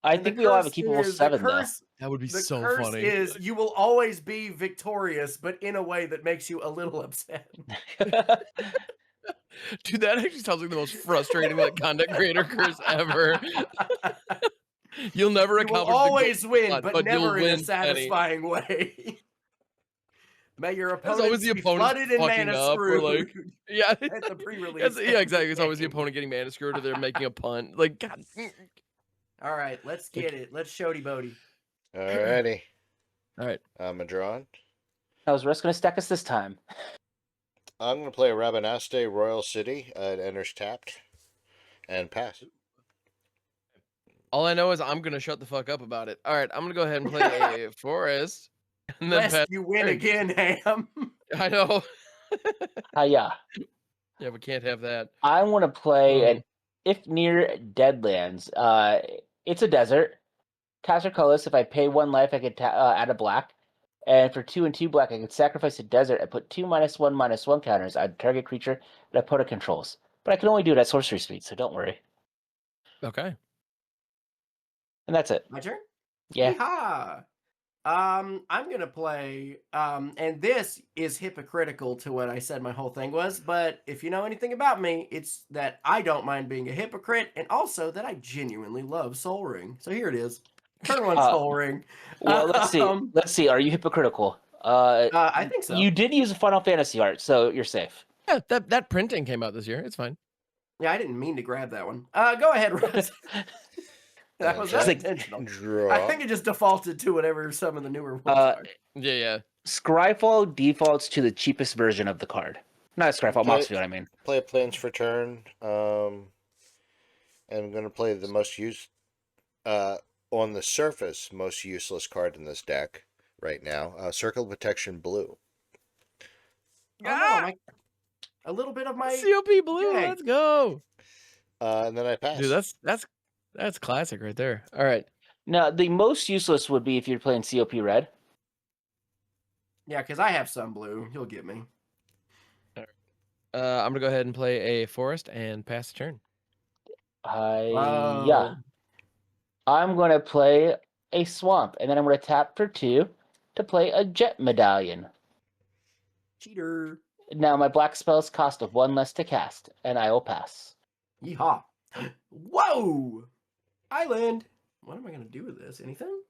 Speaker 3: I
Speaker 4: And the
Speaker 3: think we all have a
Speaker 4: curse
Speaker 3: keepable
Speaker 4: is- the
Speaker 3: 7, though.
Speaker 4: curse,
Speaker 1: That would be
Speaker 4: The
Speaker 1: so
Speaker 4: curse
Speaker 1: funny.
Speaker 4: is you will always be victorious, but in a way that makes you a little upset.
Speaker 1: Dude, that actually sounds like the most frustrating like content creator curse ever. You'll never
Speaker 4: You will
Speaker 1: accomplish
Speaker 4: always
Speaker 1: the
Speaker 4: win,
Speaker 1: goal,
Speaker 4: but
Speaker 1: you'll
Speaker 4: never in a
Speaker 1: win, Penny.
Speaker 4: satisfying way. May your
Speaker 1: It's always
Speaker 4: opponents
Speaker 1: the
Speaker 4: be
Speaker 1: opponent's
Speaker 4: flooded in
Speaker 1: fucking
Speaker 4: mana
Speaker 1: up, or like,
Speaker 4: screwed
Speaker 1: yeah,
Speaker 4: at the pre-release.
Speaker 1: yeah, exactly. It's always the
Speaker 4: game.
Speaker 1: opponent getting mana screwed, or they're making a punt. Like, God.
Speaker 4: All right, let's get it. Let's shody bodie.
Speaker 2: Alrighty.
Speaker 1: All right.
Speaker 2: I'm a drawn.
Speaker 3: How's Russ going to stack us this time?
Speaker 2: I'm going to play Rabanaste Royal City. It enters tapped. And pass.
Speaker 1: All I know is I'm gonna shut the fuck up about it. All right, I'm gonna go ahead and play a forest, and then
Speaker 4: Lest
Speaker 1: pass
Speaker 4: you win
Speaker 1: turn.
Speaker 4: again, Ham.
Speaker 1: I know.
Speaker 3: Yeah.
Speaker 1: Yeah, we can't have that.
Speaker 3: I want to play an if near Deadlands. It's a desert. Taps are colorless. If I pay 1 life, I could add a black. And for 2 and 2 black, I could sacrifice a desert and put 2 -1/-1 counters on target creature that opponent controls. But I can only do it at sorcery speed, so don't worry.
Speaker 1: Okay.
Speaker 3: And that's it.
Speaker 4: My turn?
Speaker 3: Yeah.
Speaker 4: Yeehaw! I'm gonna play, and this is hypocritical to what I said my whole thing was, but if you know anything about me, it's that I don't mind being a hypocrite, and also that I genuinely love Soul Ring. So here it is. Turn 1 Soul Ring.
Speaker 3: Well, let's see. Let's see. Are you hypocritical?
Speaker 4: I think so.
Speaker 3: You did use a Final Fantasy art, so you're safe.
Speaker 1: Yeah, that printing came out this year. It's fine.
Speaker 4: Yeah, I didn't mean to grab that one. Go ahead, Russ. That was
Speaker 2: Okay.
Speaker 4: unintentional.
Speaker 2: Draw.
Speaker 4: I think it just defaulted to whatever some of the newer ones are.
Speaker 1: Yeah.
Speaker 3: Scryfall defaults to the cheapest version of the card. Not Scryfall,
Speaker 2: Okay.
Speaker 3: Moxfield, I mean.
Speaker 2: Play Plains for turn. And I'm going to play the most on the surface, most useless card in this deck right now. Circle of Protection Blue.
Speaker 4: Oh, no, a little bit of my
Speaker 1: COP blue.
Speaker 4: Yay.
Speaker 1: Let's go.
Speaker 2: And then I pass.
Speaker 1: Dude, that's classic right there. All right.
Speaker 3: Now, the most useless would be if you're playing COP red.
Speaker 4: Yeah, because I have some blue. You'll get me.
Speaker 1: I'm gonna go ahead and play a forest and pass the turn.
Speaker 3: Yeah. I'm going to play a swamp, and then I'm going to tap for 2 to play a jet medallion.
Speaker 4: Cheater.
Speaker 3: Now, my black spells cost 1 less to cast, and I will pass.
Speaker 4: Yeehaw. Whoa! Island. What am I going to do with this? Anything?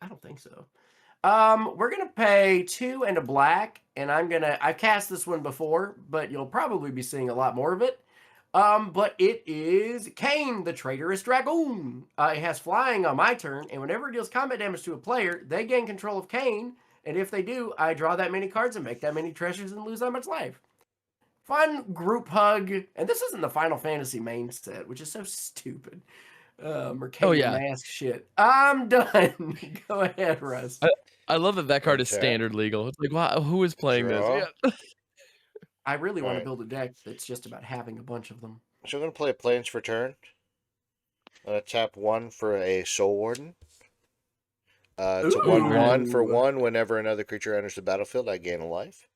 Speaker 4: I don't think so. We're going to pay 2 and a black, and I've cast this one before, but you'll probably be seeing a lot more of it. But it is Kane, the Traitorous Dragoon. It has flying on my turn, and whenever it deals combat damage to a player, they gain control of Kane, and if they do, I draw that many cards and make that many treasures and lose that much life. Fun group hug, and this isn't the Final Fantasy main set, which is so stupid. Mercadian Mask shit. I'm done. Go ahead, Russ.
Speaker 1: I love that card is standard legal. It's like, wow, who is playing this? Yeah.
Speaker 4: I really want to build a deck that's just about having a bunch of them.
Speaker 2: So I'm going to play Plains for turn. I'm going to tap 1 for a Soul Warden. It's a 1/1 for 1. Whenever another creature enters the battlefield, I gain a life.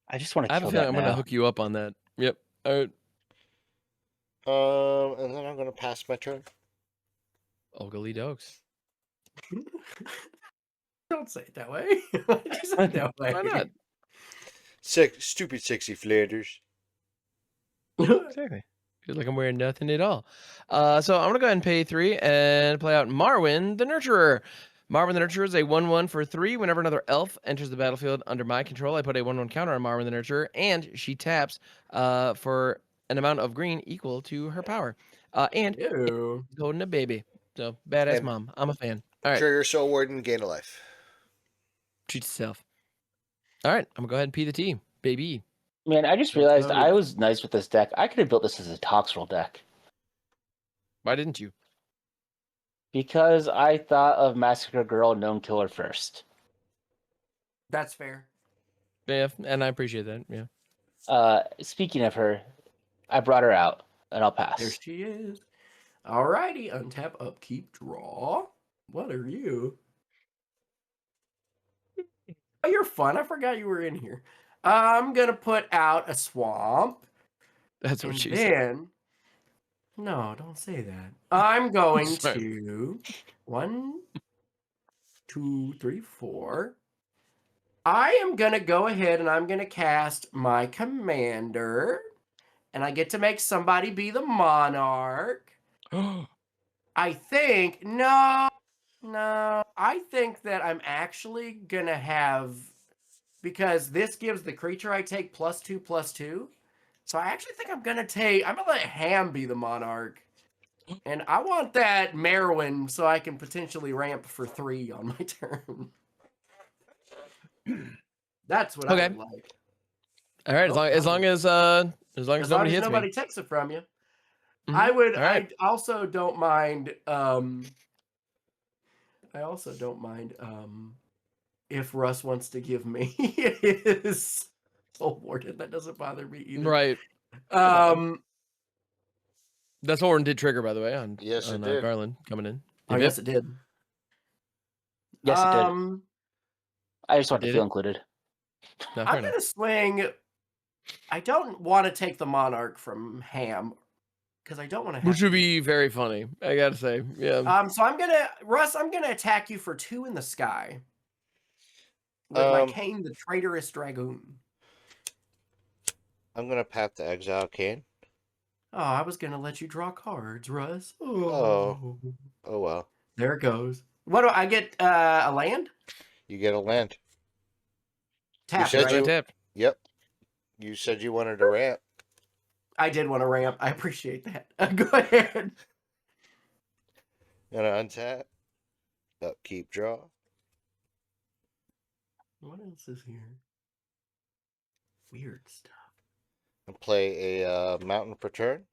Speaker 3: I just want to
Speaker 1: I have
Speaker 3: kill
Speaker 1: a feeling
Speaker 3: that
Speaker 1: I'm
Speaker 3: now.
Speaker 1: going to hook you up on that. Yep. All right.
Speaker 2: And then I'm going to pass my turn.
Speaker 1: Ogly dokes.
Speaker 4: Don't say it that way. Why did you say it that way?
Speaker 1: Why not?
Speaker 2: Stupid sexy Flanders.
Speaker 1: Exactly. Feels like I'm wearing nothing at all. So I'm going to go ahead and pay 3 and play out Marwyn the Nurturer. Marwyn the Nurturer is a 1/1 for 3. Whenever another elf enters the battlefield under my control, I put a 1/1 counter on Marwyn the Nurturer, and she taps for an amount of green equal to her power. And
Speaker 4: Ew.
Speaker 1: holding a baby. So, badass
Speaker 2: And
Speaker 1: mom. I'm a fan. All right.
Speaker 2: Trigger Soul Warden, gain a life.
Speaker 1: Treat yourself. All right. I'm going to go ahead and P the T, baby.
Speaker 3: Man, I just realized I was nice with this deck. I could have built this as a Toxrill deck.
Speaker 1: Why didn't you?
Speaker 3: Because I thought of Massacre Girl Gnome Killer first.
Speaker 4: That's fair.
Speaker 1: Yeah, and I appreciate that. Yeah.
Speaker 3: Speaking of her, I brought her out, and I'll
Speaker 4: There
Speaker 3: pass.
Speaker 4: she is. Alrighty, untap, upkeep, draw. What are you? Oh, you're fun. I forgot you were in here. I'm gonna put out a swamp.
Speaker 1: That's what
Speaker 4: And
Speaker 1: she said.
Speaker 4: then, no, don't say that. I'm going
Speaker 1: Sorry.
Speaker 4: to 1, 2, 3, 4. I am gonna go ahead and I'm gonna cast my commander, and I get to make somebody be the monarch. I think no. I think that I'm actually gonna have, because this gives the creature I take +2/+2. So I actually think I'm gonna let Ham be the monarch. And I want that Merwin so I can potentially ramp for 3 on my turn. That's what I
Speaker 1: Okay.
Speaker 4: would like.
Speaker 1: All right. As long as nobody hits
Speaker 4: nobody
Speaker 1: me.
Speaker 4: takes it from you.
Speaker 1: Mhm.
Speaker 4: I would.
Speaker 1: All right.
Speaker 4: I also don't mind. If Russ wants to give me his Soul Warden. That doesn't bother me either.
Speaker 1: Right. That's what Warden did trigger, by the way, on
Speaker 2: Yes, it did.
Speaker 1: Garland coming in.
Speaker 4: Oh, yes, it did.
Speaker 3: Yes, it did. I just want to
Speaker 1: Did
Speaker 3: feel
Speaker 1: it?
Speaker 3: included.
Speaker 1: No, fair
Speaker 4: I'm
Speaker 1: enough.
Speaker 4: gonna swing. I don't want to take the Monarch from Ham because I don't want to have.
Speaker 1: Which would be very funny, I gotta say. Yeah.
Speaker 4: So I'm gonna attack you for 2 in the sky with my Cane, the Traitorous Dragoon.
Speaker 2: I'm gonna pat the Exile Cane.
Speaker 4: Oh, I was gonna let you draw cards, Russ.
Speaker 2: Oh well.
Speaker 4: There it goes. What do I get? A land?
Speaker 2: You get a land.
Speaker 4: Tap,
Speaker 2: said
Speaker 4: right?
Speaker 1: Tap.
Speaker 2: Yep. You said you wanted a ramp.
Speaker 4: I did want to ramp. I appreciate that. Go ahead.
Speaker 2: Gonna untap. Upkeep, draw.
Speaker 4: What else is here? Weird stuff.
Speaker 2: And play a Mountain per turn.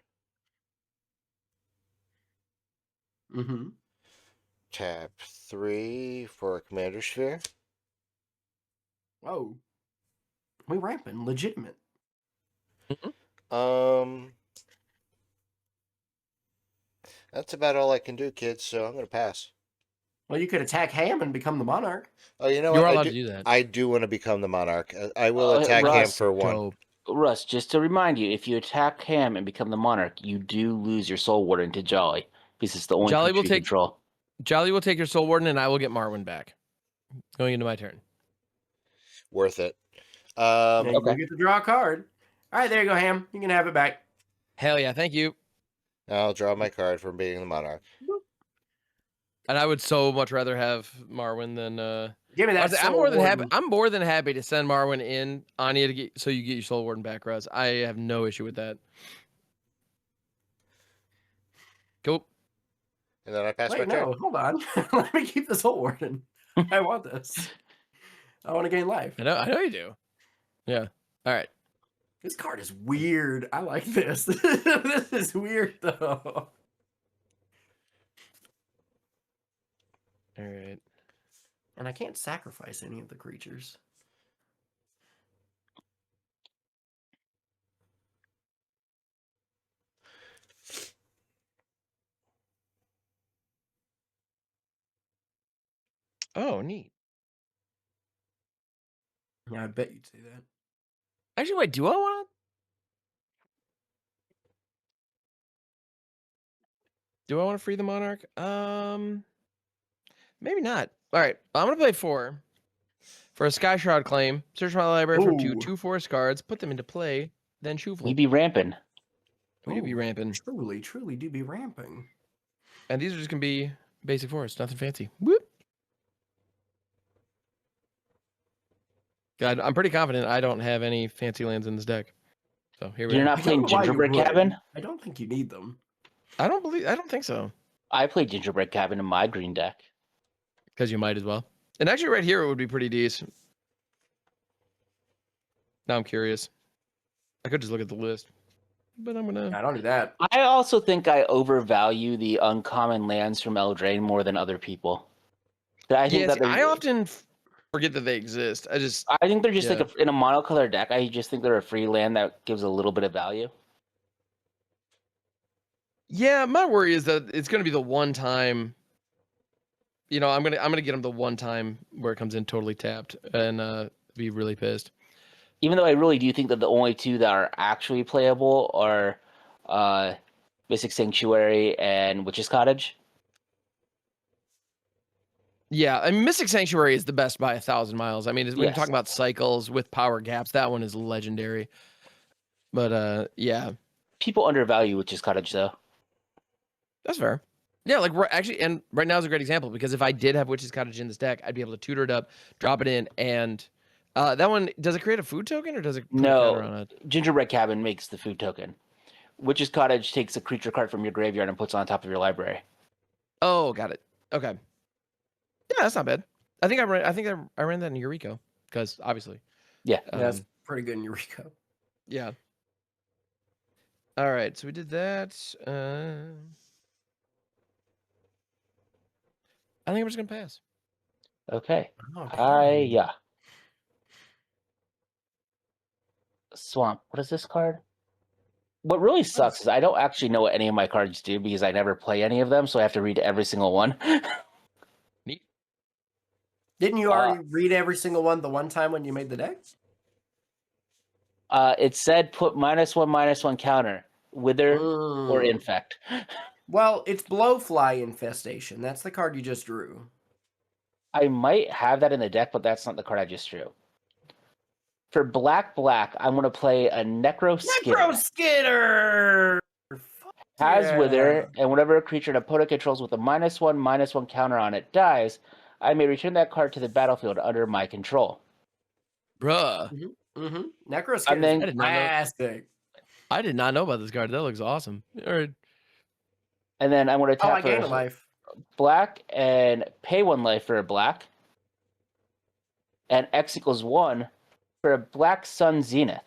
Speaker 4: Mm-hmm.
Speaker 2: Tap 3 for a Commander Sphere.
Speaker 4: Whoa. We ramping. Legitimate.
Speaker 2: That's about all I can do, kids, so I'm gonna pass.
Speaker 4: Well, you could attack Ham and become the Monarch.
Speaker 2: Oh, you know
Speaker 1: You're
Speaker 2: what?
Speaker 1: allowed to do that.
Speaker 2: I do want to become the Monarch. I will attack Ham
Speaker 3: Russ,
Speaker 2: for 1.
Speaker 1: Dope.
Speaker 3: Russ, just to remind you, if you attack Ham and become the Monarch, you do lose your Soul Warden to Jolly, because it's the only
Speaker 1: Jolly
Speaker 3: creature
Speaker 1: will
Speaker 3: you
Speaker 1: take-
Speaker 3: control.
Speaker 1: Jolly will take your Soul Warden, and I will get Marwyn back. Going into my turn.
Speaker 2: Worth it.
Speaker 4: Yeah, you
Speaker 3: Okay.
Speaker 4: do get to draw a card. All right, there you go, Ham. You can have it back.
Speaker 1: Hell yeah, thank you.
Speaker 2: I'll draw my card from being the Monarch.
Speaker 1: And I would so much rather have Marwyn than
Speaker 4: Give me that.
Speaker 1: I'm
Speaker 4: Soul
Speaker 1: more than happy.
Speaker 4: Warden.
Speaker 1: I'm more than happy to send Marwyn in on you to get so you get your Soul Warden back, Russ. I have no issue with that. Cool.
Speaker 2: And then I pass my
Speaker 4: Wait,
Speaker 2: turn.
Speaker 4: no, hold on. Let me keep this Soul Warden. I want this. I want to gain life.
Speaker 1: I know you do. Yeah. All right.
Speaker 4: This card is weird. I like this. This is weird, though.
Speaker 1: All right.
Speaker 4: And I can't sacrifice any of the creatures.
Speaker 1: Oh, neat.
Speaker 4: Yeah, I bet you'd say that.
Speaker 1: Actually, wait. Do I want to? Do I want to free the Monarch? Maybe not. All right. I'm gonna play 4 for a Sky Shroud claim. Search my library for 2
Speaker 4: Ooh.
Speaker 1: 2 forest cards, put them into play, then
Speaker 3: We
Speaker 1: shuffle.
Speaker 3: be ramping.
Speaker 1: We do be
Speaker 4: Ooh,
Speaker 1: ramping.
Speaker 4: Truly do be ramping.
Speaker 1: And these are just gonna be basic forest, nothing fancy. Whoop. God, I'm pretty confident I don't have any fancy lands in this deck. So here we
Speaker 3: You're
Speaker 1: are.
Speaker 3: not
Speaker 4: I don't
Speaker 3: playing
Speaker 4: know why you
Speaker 3: Gingerbread
Speaker 4: would.
Speaker 3: Cabin?
Speaker 4: I don't think you need them.
Speaker 1: I don't think so.
Speaker 3: I play Gingerbread Cabin in my green deck.
Speaker 1: Because you might as well. And actually right here it would be pretty decent. Now I'm curious. I could just look at the list. But I'm gonna
Speaker 4: I don't do that.
Speaker 3: I also think I overvalue the uncommon lands from Eldraine more than other people. I think
Speaker 1: yeah,
Speaker 3: that
Speaker 1: see, forget that they exist.
Speaker 3: I think they're just
Speaker 1: Yeah.
Speaker 3: in a monocolor deck. I just think they're a free land that gives a little bit of value.
Speaker 1: Yeah, my worry is that it's going to be the one time. I'm gonna get them the one time where it comes in totally tapped and be really pissed.
Speaker 3: Even though I really do think that the only two that are actually playable are Mystic Sanctuary and Witch's Cottage.
Speaker 1: Yeah, I mean, Mystic Sanctuary is the best by 1,000 miles. I mean, when you're
Speaker 3: Yes.
Speaker 1: talking about cycles with power gaps, that one is legendary. But yeah,
Speaker 3: People undervalue Witch's Cottage, though.
Speaker 1: that's fair. Yeah, like actually, and right now is a great example because if I did have Witch's Cottage in this deck, I'd be able to tutor it up, drop it in, and that one, does it create a food token or does it put a counter on
Speaker 3: No,
Speaker 1: it?
Speaker 3: Gingerbread Cabin makes the food token. Witch's Cottage takes a creature card from your graveyard and puts it on top of your library.
Speaker 1: Oh, got it. Okay. Yeah, that's not bad. I think I ran that in Eureka because obviously.
Speaker 3: Yeah.
Speaker 4: That's pretty good in Eureka.
Speaker 1: Yeah. All right, so we did that. I think I'm just gonna pass.
Speaker 3: Okay.
Speaker 4: Okay.
Speaker 3: Yeah. Swamp. What is this card? What really sucks is I don't actually know what any of my cards do because I never play any of them, so I have to read every single one.
Speaker 1: Neat.
Speaker 4: Didn't you already read every single one the one time when you made the deck?
Speaker 3: It said put -1/-1 counter, Wither or Infect.
Speaker 4: Well, it's Blowfly Infestation. That's the card you just drew.
Speaker 3: I might have that in the deck, but that's not the card I just drew. For black, I'm going to play a Necro Skidder.
Speaker 4: Necro Skidder!
Speaker 3: Has Wither, and whenever a creature an opponent controls with a -1/-1 counter on it dies, I may return that card to the battlefield under my control.
Speaker 1: Bruh.
Speaker 4: Necro Skidder is
Speaker 1: classic. I did not know about this card. That looks awesome. All right.
Speaker 3: And then I'm going to tap
Speaker 4: I gain a life.
Speaker 3: Black and pay 1 life for a black. And X = 1 for a Black Sun Zenith.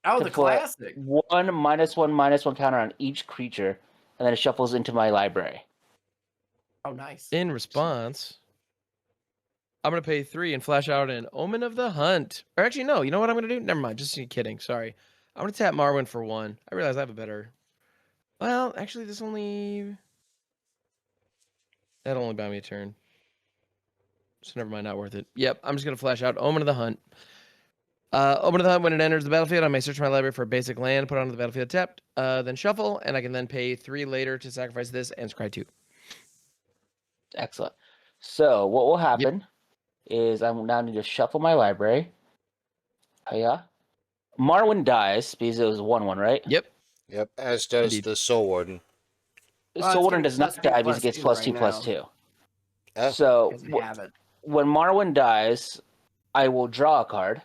Speaker 4: Oh, the classic.
Speaker 3: 1 -1/-1 counter on each creature, and then it shuffles into my library.
Speaker 4: Oh, nice.
Speaker 1: In response, I'm going to pay 3 and flash out an Omen of the Hunt. Or actually, no. You know what I'm going to do? Never mind. Just kidding. Sorry. I'm going to tap Marwyn for 1. I realize I have a better... Well, actually, that'll only buy me a turn. So never mind, not worth it. Yep, I'm just going to flash out Omen of the Hunt. Omen of the Hunt, when it enters the battlefield, I may search my library for a basic land, put it onto the battlefield tapped, then shuffle, and I can then pay 3 later to sacrifice this and scry 2.
Speaker 3: Excellent. So what will happen is I now need to shuffle my library. Oh, yeah. Marwyn dies because it was 1/1, right?
Speaker 1: Yep.
Speaker 2: Yep, as does the Soul Warden.
Speaker 3: Soul Warden does not die because it gets +2/+2.
Speaker 2: Oh.
Speaker 3: So
Speaker 4: have it.
Speaker 3: when Marwyn dies, I will draw a card.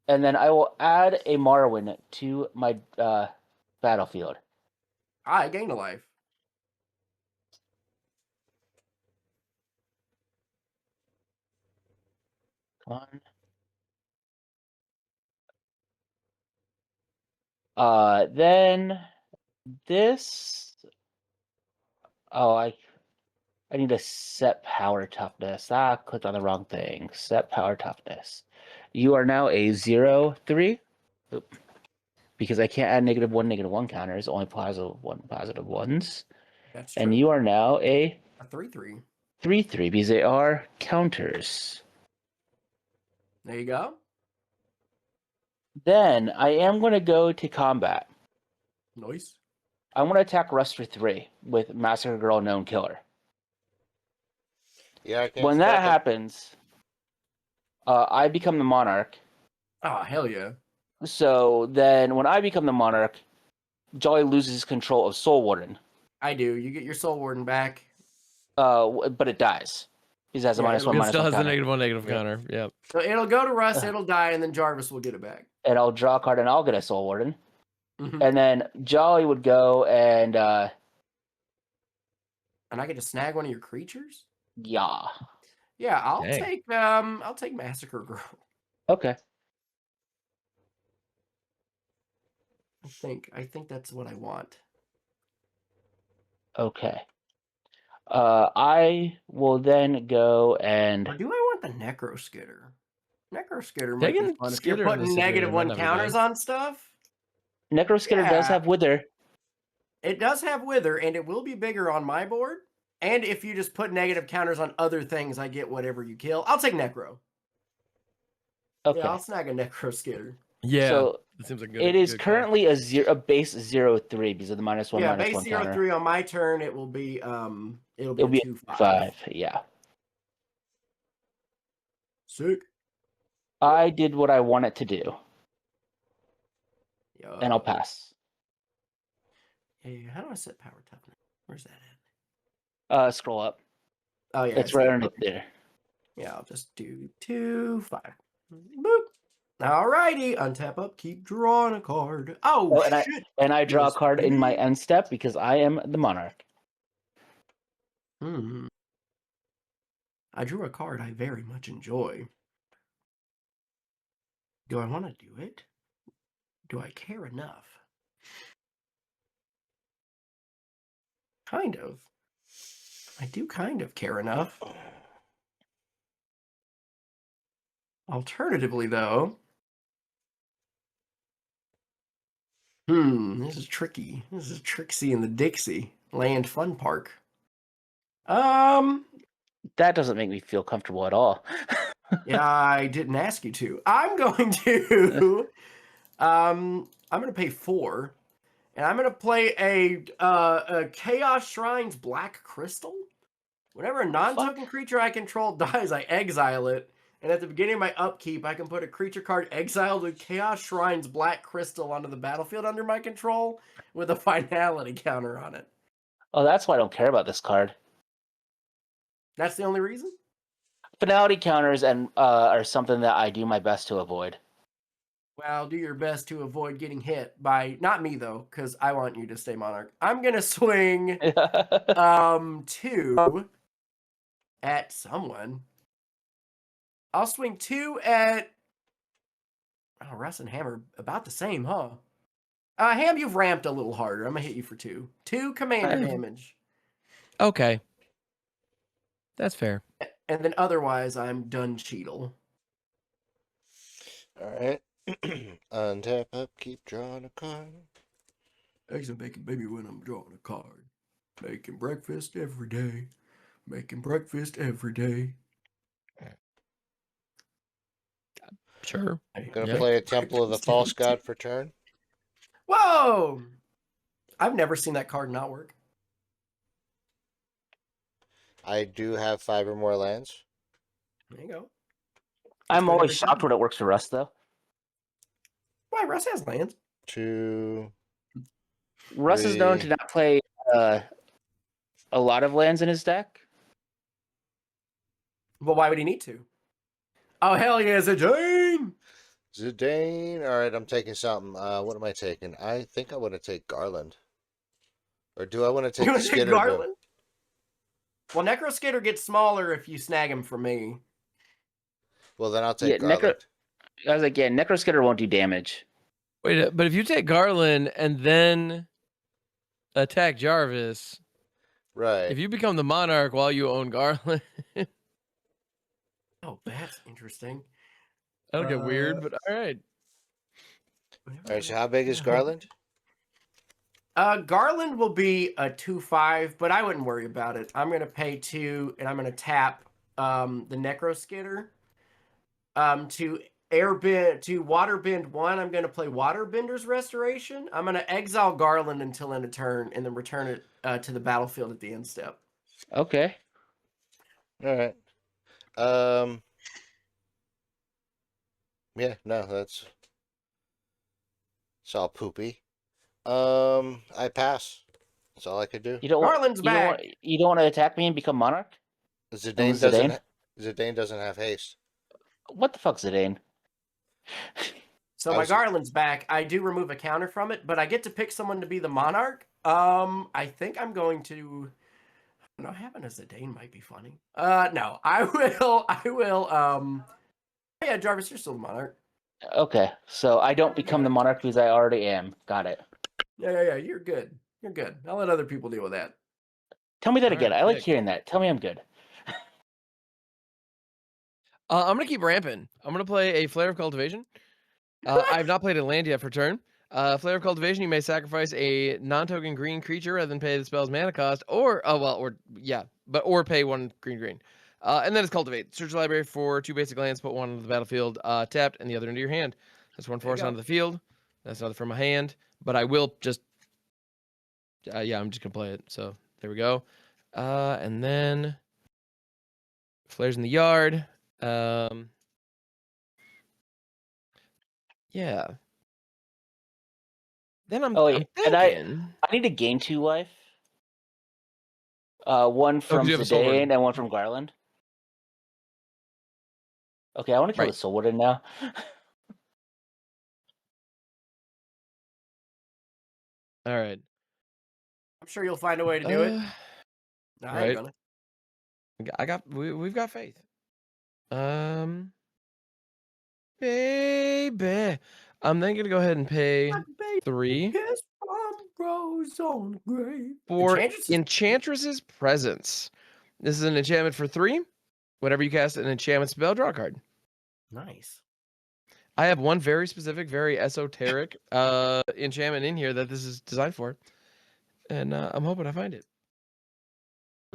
Speaker 3: And then I will add a Marwyn to my battlefield.
Speaker 4: I gain a life.
Speaker 3: Come on. Then this. Oh, I need to set power toughness. I clicked on the wrong thing. Set power toughness. You are now a 0/3. Oop. Because I can't add -1, -1 counters. Only positive ones.
Speaker 4: That's true.
Speaker 3: And you are now a
Speaker 4: 3/3.
Speaker 3: 3/3 because they are counters.
Speaker 4: There you go.
Speaker 3: Then I am going to go to combat.
Speaker 4: Nice.
Speaker 3: I want to attack Russ for 3 with Massacre Girl Known Killer.
Speaker 2: Yeah, I can't.
Speaker 3: When that happens, I become the Monarch.
Speaker 4: Oh, hell yeah.
Speaker 3: So then when I become the Monarch, Jolly loses control of Soul Warden.
Speaker 4: I do. You get your Soul Warden back.
Speaker 3: But it dies. Because it has a -1/-1
Speaker 1: It still has
Speaker 3: counter.
Speaker 1: a -1 counter. Yep.
Speaker 4: So it'll go to Russ, it'll die, and then Jarvis will get it back.
Speaker 3: And I'll draw a card and I'll get a Soul Warden.
Speaker 4: Mhm.
Speaker 3: And then Jolly would go and
Speaker 4: And I get to snag one of your creatures?
Speaker 3: yeah.
Speaker 4: Yeah, I'll
Speaker 1: Dang.
Speaker 4: take Massacre Girl.
Speaker 3: Okay.
Speaker 4: I think that's what I want.
Speaker 3: Okay. I will then go and
Speaker 4: Or do I want want the Necro Skitter. Necro Skitter might be
Speaker 1: Taking
Speaker 4: fun if you're
Speaker 1: Skitter in this
Speaker 4: putting negative
Speaker 1: situation might
Speaker 4: 1
Speaker 1: not be
Speaker 4: counters
Speaker 1: bad.
Speaker 4: on stuff.
Speaker 3: Necro Skitter does
Speaker 4: Yeah.
Speaker 3: have Wither.
Speaker 4: It does have Wither, and it will be bigger on my board. And if you just put negative counters on other things, I get whatever you kill. I'll take Necro.
Speaker 3: Okay.
Speaker 4: Yeah, I'll snag a Necro Skitter.
Speaker 1: Yeah,
Speaker 3: So
Speaker 1: it seems like good.
Speaker 3: it is
Speaker 1: good call.
Speaker 3: currently a base 0-3 because of the -1
Speaker 4: Yeah,
Speaker 3: -1
Speaker 4: base
Speaker 3: counter.
Speaker 4: 0-3 on my turn. It will be it'll be
Speaker 3: It'll
Speaker 4: a
Speaker 3: be
Speaker 4: 2-5.
Speaker 3: 5. Yeah.
Speaker 4: Sick.
Speaker 3: I did what I wanted to do,
Speaker 4: Yeah.
Speaker 3: and I'll pass.
Speaker 4: Hey, how do I set power toughness? Where's that at?
Speaker 3: Scroll up.
Speaker 4: Oh yeah,
Speaker 3: It's
Speaker 4: I see
Speaker 3: right
Speaker 4: it.
Speaker 3: underneath
Speaker 4: Okay.
Speaker 3: there.
Speaker 4: Yeah, I'll just do 2-5. Boop. Alrighty, untap up, keep drawing a card. Oh,
Speaker 3: Oh,
Speaker 4: shit.
Speaker 3: and I draw a
Speaker 4: Yes,
Speaker 3: card in my
Speaker 4: baby.
Speaker 3: end step because I am the monarch.
Speaker 4: I drew a card I very much enjoy. Do I want to do it? Do I care enough? Kind of. I do kind of care enough. Alternatively, though... this is tricky. This is Trixie and the Dixie Land Fun Park.
Speaker 3: That doesn't make me feel comfortable at all.
Speaker 4: Yeah, I didn't ask you to. I'm going to... I'm going to pay 4. And I'm going to play a Chaos Shrine's Black Crystal. Whenever a non-token creature I control dies, I exile it. And at the beginning of my upkeep, I can put a creature card exiled with Chaos Shrine's Black Crystal onto the battlefield under my control with a finality counter on it.
Speaker 3: Oh, that's why I don't care about this card.
Speaker 4: That's the only reason?
Speaker 3: Finality counters and are something that I do my best to avoid.
Speaker 4: Well, do your best to avoid getting hit by... Not me, though, because I want you to stay Monarch. I'm going to swing 2 at someone. I'll swing 2 at... Oh, Russ and Ham are about the same, huh? Ham, you've ramped a little harder. I'm going to hit you for 2. 2 commander damage.
Speaker 1: Okay. That's fair.
Speaker 4: And then otherwise, I'm done Cheadle.
Speaker 2: All right. Untap up, keep drawing a card.
Speaker 4: Eggs and bacon, baby, when I'm drawing a card. Making breakfast every day. Making breakfast every day.
Speaker 1: Sure.
Speaker 2: Gonna play a Temple of the False God for turn.
Speaker 4: Whoa! I've never seen that card not work.
Speaker 2: I do have 5 or more lands.
Speaker 4: There you go.
Speaker 3: I'm
Speaker 4: good
Speaker 3: always
Speaker 4: every
Speaker 3: shocked
Speaker 4: time.
Speaker 3: when it works for Russ, though.
Speaker 4: Why, Russ has lands.
Speaker 2: 2.
Speaker 3: Russ is known to not play a lot of lands in his deck.
Speaker 4: Well, why would he need to? Oh, hell yeah, Zidane!
Speaker 2: Zidane. All right, I'm taking something. What am I taking? I think I want to take Garland. Or do I want to take
Speaker 4: You
Speaker 2: the
Speaker 4: want to take
Speaker 2: Skitter?
Speaker 4: Garland? Well, Necro Skitter gets smaller if you snag him from me.
Speaker 2: Well, then I'll take
Speaker 3: Yeah,
Speaker 2: Garland.
Speaker 3: I was like, yeah, Necro Skitter won't do damage.
Speaker 1: Wait, but if you take Garland and then attack Jarvis,
Speaker 2: Right.
Speaker 1: if you become the Monarch while you own Garland,
Speaker 4: Oh, that's interesting.
Speaker 1: that'll get weird, but all right.
Speaker 2: All right, so how big is Garland?
Speaker 4: Garland will be a 2/5, but I wouldn't worry about it. I'm going to pay 2, and I'm going to tap the Necro Skitter. To Waterbend 1, I'm going to play Waterbender's Restoration. I'm going to exile Garland until end of turn, and then return it to the battlefield at the end step.
Speaker 3: Okay.
Speaker 2: All right. Yeah, no, that's all poopy. I pass. That's all I could do.
Speaker 3: You don't
Speaker 4: Garland's back.
Speaker 3: You don't want to attack me and become monarch?
Speaker 2: Zidane
Speaker 3: Zidane?
Speaker 2: doesn't have haste.
Speaker 3: What the fuck, Zidane?
Speaker 4: So my Garland's back. I do remove a counter from it, but I get to pick someone to be the Monarch. I think I'm going to... I don't know, having a Zidane might be funny. No, I will, yeah, Jarvis, you're still the Monarch.
Speaker 3: Okay, so I don't become the monarch because I already am. Got it.
Speaker 4: Yeah, you're good. You're good. I'll let other people deal with that.
Speaker 3: Tell me that
Speaker 1: All
Speaker 3: again.
Speaker 1: right,
Speaker 3: I like
Speaker 1: Nick.
Speaker 3: hearing that. Tell me I'm good.
Speaker 1: I'm gonna keep ramping. I'm gonna play a Flare of Cultivation. I have not played a land yet for turn. Flare of Cultivation, you may sacrifice a non-token green creature rather than pay the spell's mana cost, or pay 1 green. And then it's Cultivate. Search the library for 2 basic lands, put 1 onto the battlefield tapped, and the other into your hand. That's 1 force onto the field. That's another from my hand. But I will just, I'm just gonna play it. So there we go. And then Flares in the yard. Yeah. Then I'm
Speaker 3: and
Speaker 1: thinking.
Speaker 3: I need to gain 2 life. One from
Speaker 1: you have a Soul Warden.
Speaker 3: Zidane and one from Garland. Okay, I want to kill the Soul Warden now.
Speaker 1: All right.
Speaker 4: I'm sure you'll find a way to do it. No, I ain't gonna.
Speaker 1: We've got faith. Baby. I'm then gonna go ahead and pay 3 for Enchantress's Presence. This is an enchantment for 3. Whenever you cast an enchantment spell, draw a card.
Speaker 4: Nice.
Speaker 1: I have one very specific, very esoteric enchantment in here that this is designed for. And I'm hoping I find it.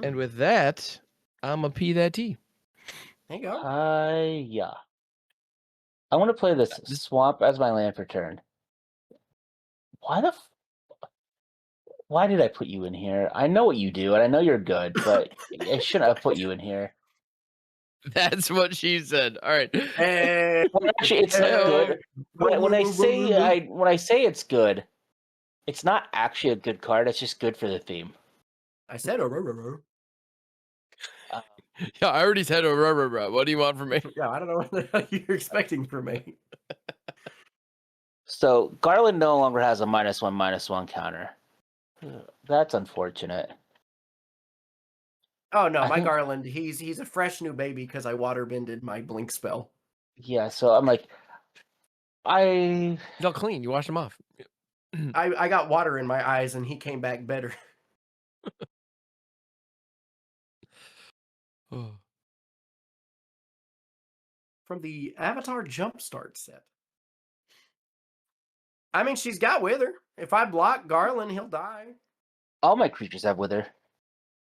Speaker 1: And with that, I'm gonna pee that tea.
Speaker 4: There you go.
Speaker 3: Yeah. I want to play this swamp as my land for turn. Why did I put you in here? I know what you do, and I know you're good, but I shouldn't have put you in here.
Speaker 1: That's what she said. All right.
Speaker 3: Well, actually, it's good. When I say it's good, it's not actually a good card. It's just good for the theme.
Speaker 4: I said
Speaker 1: Yeah, I already said what do you want from me?
Speaker 4: Yeah, I don't know what the hell you're expecting from me.
Speaker 3: So Garland no longer has a -1/-1 counter. That's unfortunate.
Speaker 4: Oh no, my Garland, he's a fresh new baby because I waterbended my blink spell.
Speaker 3: Yeah, so I'm like,
Speaker 1: He's all clean. You washed him off.
Speaker 4: I got water in my eyes and he came back better. From the Avatar Jumpstart set. I mean, she's got Wither. If I block Garland, he'll die.
Speaker 3: all my creatures have Wither.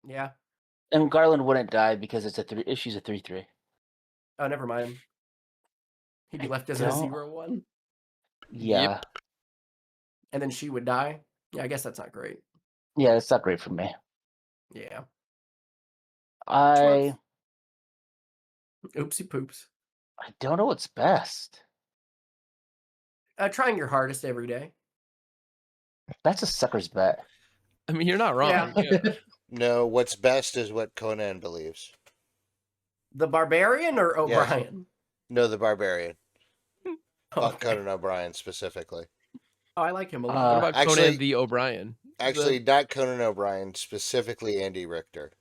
Speaker 4: Yeah.
Speaker 3: And Garland wouldn't die because she's a 3/3.
Speaker 4: Oh, never mind. He'd be left as a 0/1.
Speaker 3: Yeah.
Speaker 1: Yep.
Speaker 4: And then she would die. Yeah, I guess that's not great.
Speaker 3: Yeah, it's not great for me.
Speaker 4: Yeah.
Speaker 3: I
Speaker 4: Oopsie poops.
Speaker 3: I don't know what's best.
Speaker 4: Trying your hardest every day.
Speaker 3: That's a sucker's bet.
Speaker 1: I mean, you're not wrong.
Speaker 4: Yeah.
Speaker 2: No, what's best is what Conan believes.
Speaker 4: The Barbarian or O'Brien?
Speaker 2: No, the Barbarian.
Speaker 4: Okay.
Speaker 2: Conan O'Brien specifically.
Speaker 4: Oh, I like him a lot.
Speaker 1: What about Conan the O'Brien?
Speaker 2: Actually, not Conan O'Brien, specifically Andy Richter.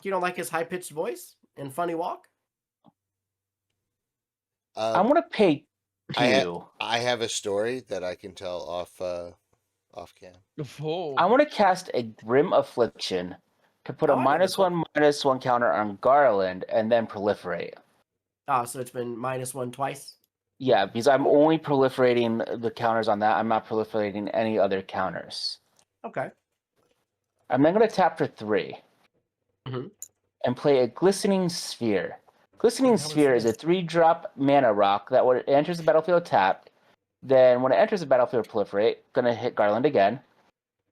Speaker 4: You don't like his high-pitched voice and funny walk?
Speaker 3: I'm gonna pay 2.
Speaker 2: I have a story that I can tell off cam.
Speaker 3: I want to cast a Grim Affliction to put a -1/-1 counter on Garland and then proliferate.
Speaker 4: Oh, so it's been -1 twice?
Speaker 3: Yeah, because I'm only proliferating the counters on that. I'm not proliferating any other counters.
Speaker 4: Okay.
Speaker 3: I'm then going to tap for 3
Speaker 4: Mhm.
Speaker 3: and play a Glistening Sphere. Glistening Sphere is a 3-drop mana rock that when it enters the battlefield tapped, then when it enters the battlefield proliferate, going to hit Garland again.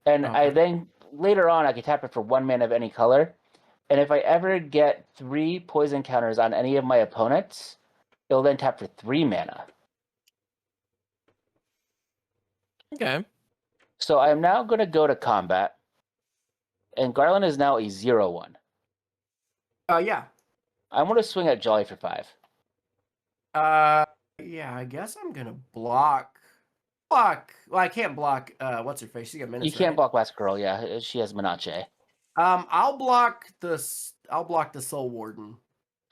Speaker 3: And I then, later on, I can tap it for 1 mana of any color. And if I ever get 3 poison counters on any of my opponents, it'll then tap for 3 mana.
Speaker 1: Okay.
Speaker 3: So I am now going to go to combat. And Garland is now a 0/1.
Speaker 4: Yeah.
Speaker 3: I want to swing at Jolly for 5.
Speaker 4: Yeah, I guess I'm gonna block. Well, I can't block. What's her face? She got minutes.
Speaker 3: You can't block West Girl. Yeah, she has Menache.
Speaker 4: I'll block the Soul Warden.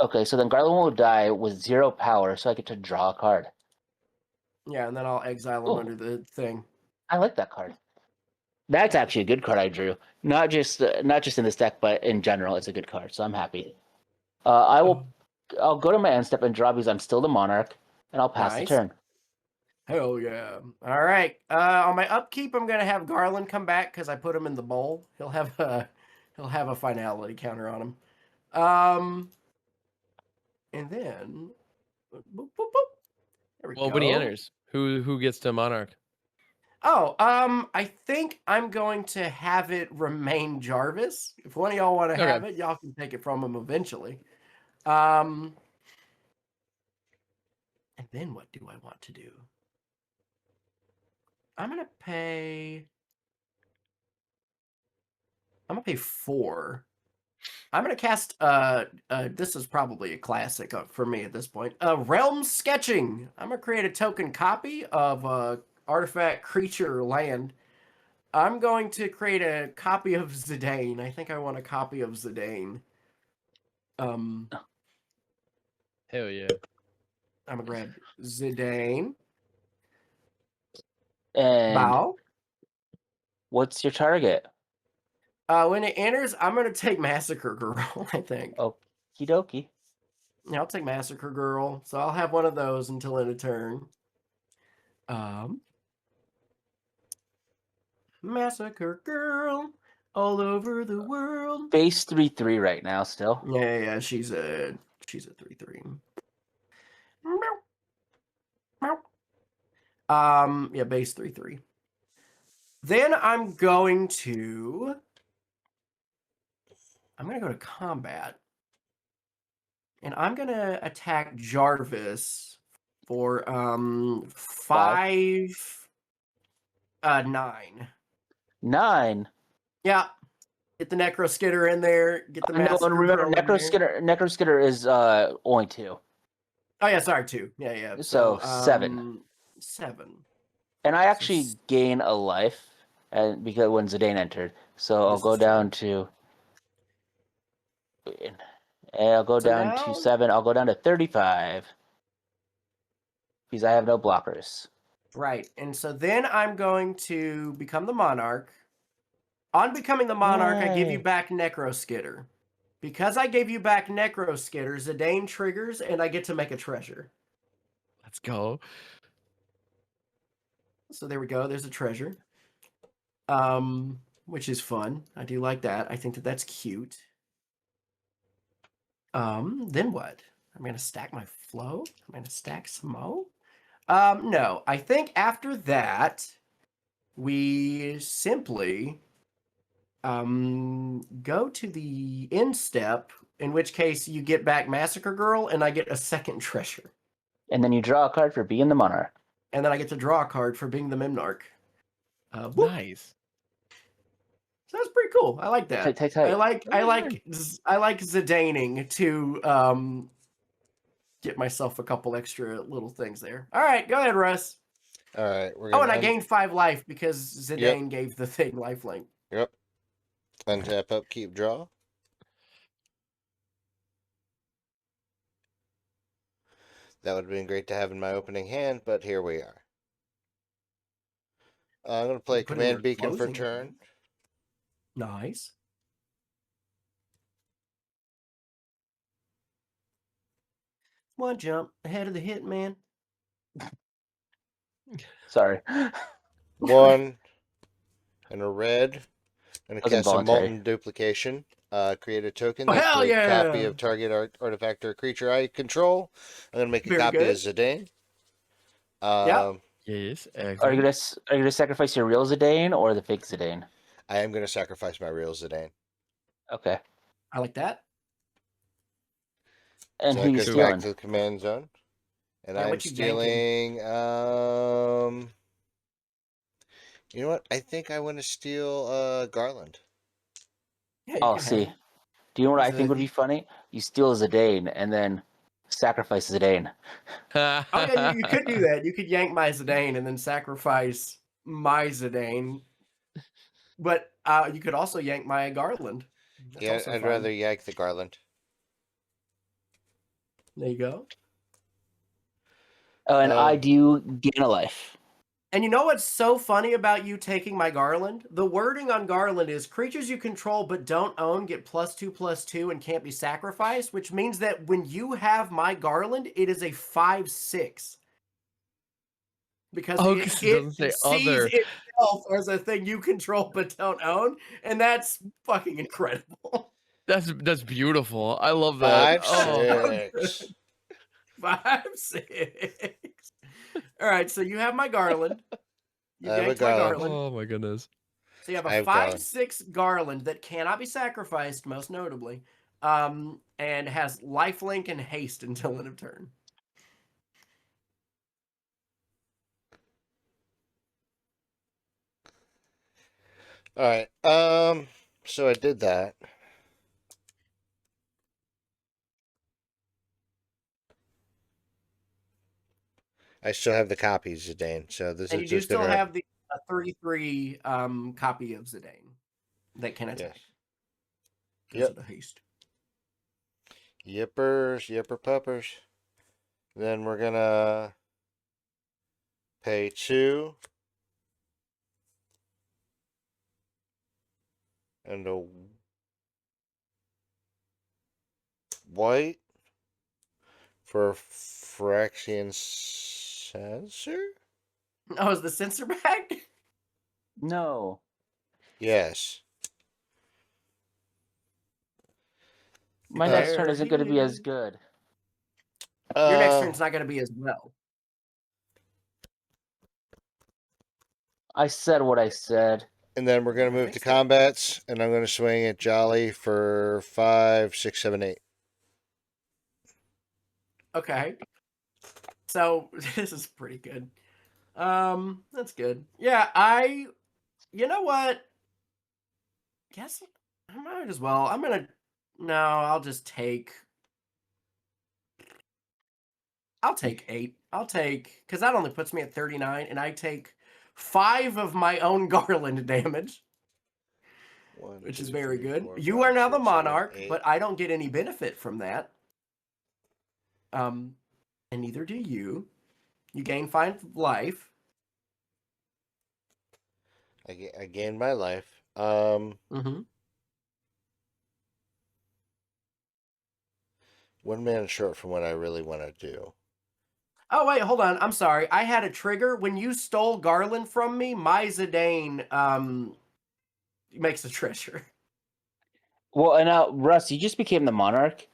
Speaker 3: Okay, so then Garland will die with 0 power, so I get to draw a card.
Speaker 4: Yeah, and then I'll exile him under the thing.
Speaker 3: I like that card. That's actually a good card I drew. Not just in this deck, but in general, it's a good card. So I'm happy. I'll go to my end step and draw because I'm still the monarch, and I'll pass the
Speaker 4: Nice.
Speaker 3: turn.
Speaker 4: Hell yeah. All right. On my upkeep, I'm gonna have Garland come back because I put him in the bowl. He'll have a finality counter on him. And then boop, boop, boop. There we
Speaker 1: Well,
Speaker 4: go.
Speaker 1: when he enters, who gets to monarch?
Speaker 4: Oh, I think I'm going to have it remain Jarvis. If one of y'all want to
Speaker 1: Okay.
Speaker 4: have it, y'all can take it from him eventually. And then what do I want to do? I'm gonna pay 4. I'm gonna cast this is probably a classic for me at this point. Realm Sketching. I'm gonna create a token copy of artifact creature land. I'm going to create a copy of Zidane. I think I want a copy of Zidane.
Speaker 1: Hell yeah.
Speaker 4: I'm gonna grab Zidane.
Speaker 3: And
Speaker 4: Bow.
Speaker 3: what's your target?
Speaker 4: When it enters, I'm gonna take Massacre Girl, I think.
Speaker 3: Okie dokie.
Speaker 4: Yeah, I'll take Massacre Girl. So I'll have one of those until end of turn. Massacre Girl all over the world.
Speaker 3: Base 3/3 right now still.
Speaker 4: Yeah, she's a 3/3. Yeah, base 3/3. Then I'm going to go to combat. And I'm gonna attack Jarvis for 5 9.
Speaker 3: 9.
Speaker 4: Yeah. Get the Necro Skitter in there. Get the
Speaker 3: No, and
Speaker 4: Massacre
Speaker 3: remember,
Speaker 4: Girl in there.
Speaker 3: Necro Skitter is only 2.
Speaker 4: Oh yeah, sorry, 2. Yeah.
Speaker 3: So 7.
Speaker 4: 7.
Speaker 3: And I actually gain a life, and because when Zidane entered, so I'll
Speaker 4: This
Speaker 3: go
Speaker 4: is true.
Speaker 3: down to, and I'll go
Speaker 4: So
Speaker 3: down
Speaker 4: now-
Speaker 3: to 7. I'll go down to 35 because I have no blockers.
Speaker 4: Right. And so then I'm going to become the Monarch. On becoming the Monarch, I give you
Speaker 3: Yay.
Speaker 4: back Necro Skitter. Because I gave you back Necro Skitter, Zidane triggers, and I get to make a treasure.
Speaker 1: Let's go.
Speaker 4: So there we go. There's a treasure. Which is fun. I do like that. I think that that's cute. Then what? I'm gonna stack my flow. I'm gonna stack some more. No. I think after that, we simply go to the end step, in which case you get back Massacre Girl, and I get a second treasure.
Speaker 3: And then you draw a card for being the monarch.
Speaker 4: And then I get to draw a card for being the Memnarch.
Speaker 1: Nice.
Speaker 4: So that's pretty cool. I like that.
Speaker 3: Tight.
Speaker 4: I like Zidaning to get myself a couple extra little things there. All right, go ahead, Russ.
Speaker 2: All right, we're
Speaker 4: Oh,
Speaker 2: gonna
Speaker 4: and I gained 5 life because Zidane gave the thing lifelink.
Speaker 2: Yep. Untap, upkeep, draw. That would have been great to have in my opening hand, but here we are. I'm going to play
Speaker 4: Put in your
Speaker 2: Command Beacon for
Speaker 4: closing
Speaker 2: turn.
Speaker 4: hand. Nice. One jump ahead of the hitman.
Speaker 3: Sorry.
Speaker 2: 1 and a red. I'm going to
Speaker 3: That was
Speaker 2: cast a
Speaker 3: involuntary.
Speaker 2: Molten Duplication. Create a token
Speaker 4: Oh,
Speaker 2: that's
Speaker 4: hell
Speaker 2: a
Speaker 4: yeah!
Speaker 2: copy of target artifact or creature I control. I'm going to make a
Speaker 4: Very
Speaker 2: copy
Speaker 4: good.
Speaker 2: of Zidane.
Speaker 1: Yes.
Speaker 3: Are you
Speaker 1: Excellent.
Speaker 3: gonna sacrifice your real Zidane or the fake Zidane?
Speaker 2: I am going to sacrifice my real Zidane.
Speaker 3: Okay.
Speaker 4: I like that.
Speaker 3: And
Speaker 2: So
Speaker 3: who
Speaker 2: it
Speaker 3: you
Speaker 2: goes back
Speaker 3: stealing?
Speaker 2: to the command zone. And
Speaker 4: Yeah,
Speaker 2: I'm
Speaker 4: what you
Speaker 2: stealing. You know what? I think I want to steal Garland.
Speaker 4: Yeah, you
Speaker 3: Oh,
Speaker 4: can
Speaker 3: see.
Speaker 4: have it.
Speaker 3: Do you know what I
Speaker 4: He's
Speaker 3: think would be funny? You steal Zidane and then sacrifice Zidane.
Speaker 4: Oh yeah, you could do that. You could yank my Zidane and then sacrifice my Zidane. But you could also yank my Garland. That's
Speaker 2: Yeah,
Speaker 4: also
Speaker 2: I'd
Speaker 4: fine.
Speaker 2: rather yank the Garland.
Speaker 4: There you go.
Speaker 3: Oh, and I do gain a life.
Speaker 4: And you know what's so funny about you taking my Garland? The wording on Garland is creatures you control but don't own get +2/+2 and can't be sacrificed, which means that when you have my Garland, it is a 5/6. Because
Speaker 1: Oh, 'cause it doesn't say
Speaker 4: sees
Speaker 1: other.
Speaker 4: itself as a thing you control but don't own, and that's fucking incredible.
Speaker 1: That's beautiful. I love that.
Speaker 2: 5/6.
Speaker 4: 5/6. All right, so you have my Garland. You
Speaker 2: I have a
Speaker 4: yanked my
Speaker 2: Garland.
Speaker 4: Garland.
Speaker 1: Oh my goodness.
Speaker 4: So you have
Speaker 2: I
Speaker 4: a
Speaker 2: have Garland.
Speaker 4: 5/6 Garland that cannot be sacrificed, most notably, and has lifelink and haste until end of turn.
Speaker 2: All right. So I did that. I still have the copies, Zidane. So this
Speaker 4: And
Speaker 2: is
Speaker 4: you do
Speaker 2: just
Speaker 4: still
Speaker 2: gonna.
Speaker 4: have the 33 copy of Zidane that can attack.
Speaker 2: Yes.
Speaker 4: Because
Speaker 2: Yep.
Speaker 4: of the haste.
Speaker 2: Yippers, yipper puppers. Then we're gonna pay 2 and a white for Phyrexian Sensor?
Speaker 4: Oh, is the sensor back?
Speaker 3: No.
Speaker 2: Yes.
Speaker 3: My next turn
Speaker 4: There
Speaker 3: isn't going to
Speaker 4: he
Speaker 3: be as
Speaker 4: is.
Speaker 3: good.
Speaker 4: Your next turn's not going to be as well.
Speaker 3: I said what I said.
Speaker 2: And then we're gonna move to
Speaker 4: Fixed it.
Speaker 2: combats, and I'm gonna swing at Jolly for 5, 6, 7, 8.
Speaker 4: Okay. So this is pretty good. That's good. Yeah, you know what? Guess I might as well. I'll just take. I'll take 8. Because that only puts me at 39, and I take 5 of my own Garland damage,
Speaker 2: 1,
Speaker 4: which
Speaker 2: 2,
Speaker 4: is very
Speaker 2: 3,
Speaker 4: good.
Speaker 2: 4,
Speaker 4: You
Speaker 2: 5,
Speaker 4: are now the
Speaker 2: 6, 7,
Speaker 4: monarch,
Speaker 2: 8.
Speaker 4: but I don't get any benefit from that. And neither do you. You gain 5 life.
Speaker 2: I gained my life.
Speaker 4: Mm-hmm.
Speaker 2: 1 mana short from what I really want to do.
Speaker 4: Oh, wait, hold on. I'm sorry. I had a trigger. When you stole Garland from me, my Zidane makes a treasure.
Speaker 3: Well, and now, Russ, you just became the monarch.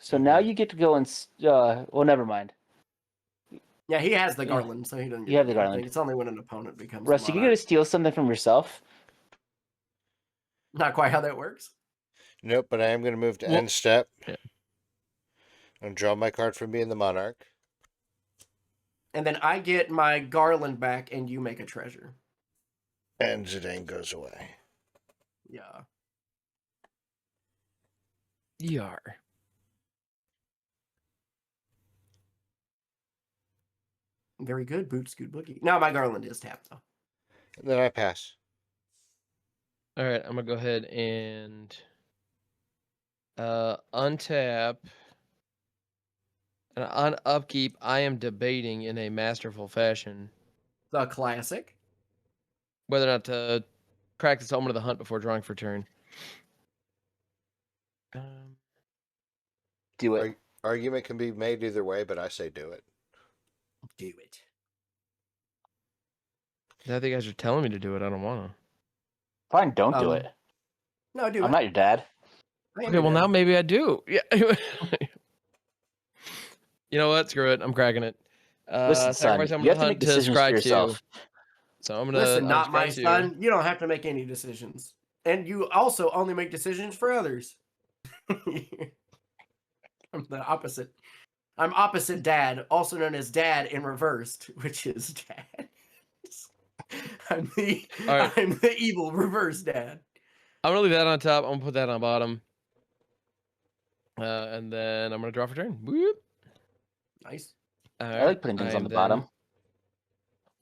Speaker 3: So now
Speaker 2: Mhm.
Speaker 3: you get to go and... well, never mind.
Speaker 4: Yeah, he has the
Speaker 3: Yeah.
Speaker 4: Garland, so he doesn't get
Speaker 3: You have
Speaker 4: to
Speaker 3: the
Speaker 4: do anything.
Speaker 3: Garland.
Speaker 4: It's only when an opponent becomes
Speaker 3: Russ,
Speaker 4: the
Speaker 3: you get
Speaker 4: monarch.
Speaker 3: to steal something from yourself.
Speaker 4: Not quite how that works.
Speaker 2: Nope, but I am going to move to
Speaker 1: Well-
Speaker 2: end step.
Speaker 1: Yeah.
Speaker 2: And draw my card from being the monarch.
Speaker 4: And then I get my Garland back, and you make a treasure.
Speaker 2: And Zidane goes away.
Speaker 4: Yeah.
Speaker 1: Yar.
Speaker 4: Very good, Boot Scoot Boogie. Now my Garland is tapped, though.
Speaker 2: And then I pass.
Speaker 1: All right, I'm gonna go ahead and untap. And on upkeep, I am debating in a masterful fashion
Speaker 4: The classic.
Speaker 1: whether or not to practice Omen of the Hunt before drawing for turn.
Speaker 3: Do it.
Speaker 2: Argument can be made either way, but I say do it.
Speaker 4: Do it.
Speaker 1: I think guys are telling me to do it. I don't want to.
Speaker 3: Fine, don't do it.
Speaker 4: No, do
Speaker 3: I'm
Speaker 4: it.
Speaker 3: not your dad.
Speaker 4: I am
Speaker 1: Okay,
Speaker 4: your
Speaker 1: well
Speaker 4: dad.
Speaker 1: now maybe I do. Yeah. You know what? Screw it. I'm cracking it.
Speaker 3: Listen, son,
Speaker 1: Sacrifice Omen
Speaker 3: you
Speaker 1: of
Speaker 3: have
Speaker 1: the
Speaker 3: to make
Speaker 1: Hunt to
Speaker 3: decisions for
Speaker 1: scry 2.
Speaker 3: yourself.
Speaker 1: So I'm gonna
Speaker 4: Listen, not my
Speaker 1: unscry 2.
Speaker 4: son. You don't have to make any decisions. And you also only make decisions for others. I'm the opposite. I'm opposite dad, also known as dad in reversed, which is dad. I'm the
Speaker 1: All right.
Speaker 4: I'm the evil reverse dad.
Speaker 1: I'm gonna leave that on top. I'm gonna put that on bottom. And then I'm gonna draw for turn. Whoop.
Speaker 4: Nice.
Speaker 3: I like putting things on the bottom.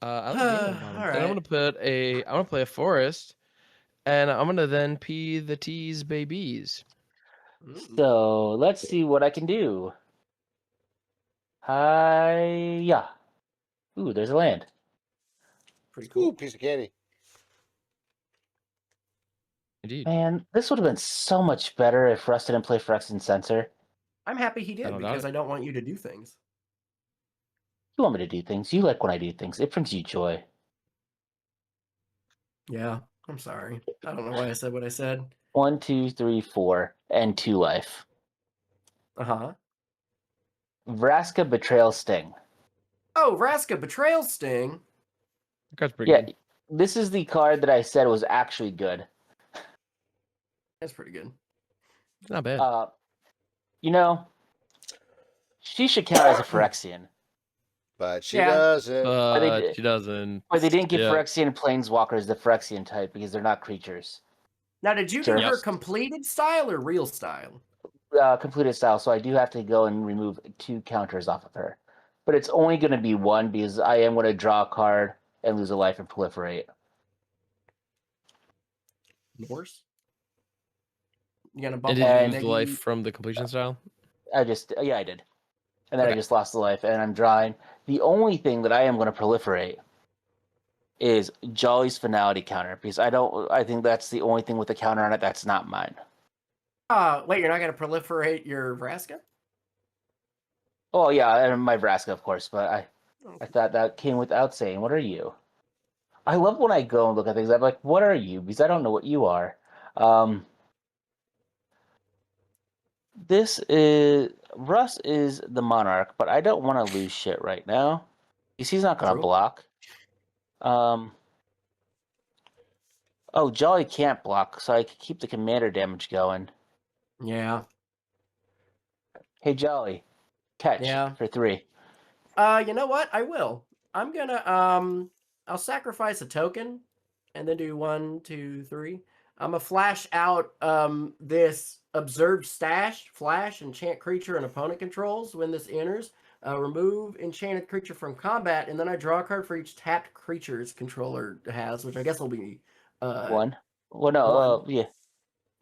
Speaker 1: I like being on the bottom.
Speaker 4: All
Speaker 1: Then I'm
Speaker 4: right.
Speaker 1: gonna play a forest, and I'm gonna then pee the teas babies.
Speaker 3: So let's see what I can do. Yeah. Ooh, there's a land.
Speaker 4: Pretty
Speaker 2: Ooh,
Speaker 4: cool.
Speaker 2: piece of candy.
Speaker 1: Indeed.
Speaker 3: Man, this would have been so much better if Russ didn't play Phyrexian Censor.
Speaker 4: I'm happy he did
Speaker 1: don't doubt
Speaker 4: because
Speaker 1: it.
Speaker 4: I don't want you to do things.
Speaker 3: You want me to do things. You like when I do things. It brings you joy.
Speaker 4: Yeah, I'm sorry. I don't know why I said what I said.
Speaker 3: 1, 2, 3, 4, and 2 life.
Speaker 4: Uh-huh.
Speaker 3: Vraska Betrayal Sting.
Speaker 4: Oh, Vraska Betrayal Sting.
Speaker 1: That card's pretty
Speaker 3: Yeah,
Speaker 1: good.
Speaker 3: this is the card that I said was actually good.
Speaker 4: That's pretty good.
Speaker 1: It's not bad.
Speaker 3: You know, she should count as a Phyrexian.
Speaker 2: But she
Speaker 4: Yeah.
Speaker 2: doesn't.
Speaker 1: But she doesn't.
Speaker 3: But they didn't give
Speaker 1: Yeah.
Speaker 3: Phyrexian Planeswalkers the Phyrexian type because they're not creatures.
Speaker 4: Now, did you do
Speaker 3: Sure.
Speaker 4: her
Speaker 1: Yes.
Speaker 4: completed style or real style?
Speaker 3: Completed style, so I do have to go and remove 2 counters off of her. But it's only going to be 1 because I am going to draw a card and lose a life and proliferate.
Speaker 4: Norse? You gonna
Speaker 1: And
Speaker 4: bump
Speaker 1: did
Speaker 4: up
Speaker 1: you
Speaker 4: the
Speaker 1: lose the
Speaker 4: Negi?
Speaker 1: life from the completion style?
Speaker 3: I did. And then I
Speaker 1: Okay.
Speaker 3: just lost the life, and I'm drawing. The only thing that I am going to proliferate is Jolly's finality counter because I think that's the only thing with the counter on it that's not mine.
Speaker 4: Wait, you're not gonna proliferate your Vraska?
Speaker 3: Oh yeah, and my Vraska, of course, but I thought that came without saying. What are you? I love when I go and look at things. I'm like, what are you? Because I don't know what you are. This is Russ is the monarch, but I don't want to lose shit right now because he's not going to
Speaker 4: True.
Speaker 3: block. Oh, Jolly can't block, so I can keep the commander damage going.
Speaker 4: Yeah.
Speaker 3: Hey, Jolly, catch
Speaker 4: Yeah.
Speaker 3: for 3.
Speaker 4: You know what? I will. I'm gonna I'll sacrifice a token and then do 1, 2, 3. I'm gonna flash out this observed stash, flash, enchant creature and opponent controls when this enters. Remove enchanted creature from combat, and then I draw a card for each tapped creature's controller has, which I guess will be
Speaker 3: 1. Well, no,
Speaker 4: 1.
Speaker 3: yeah.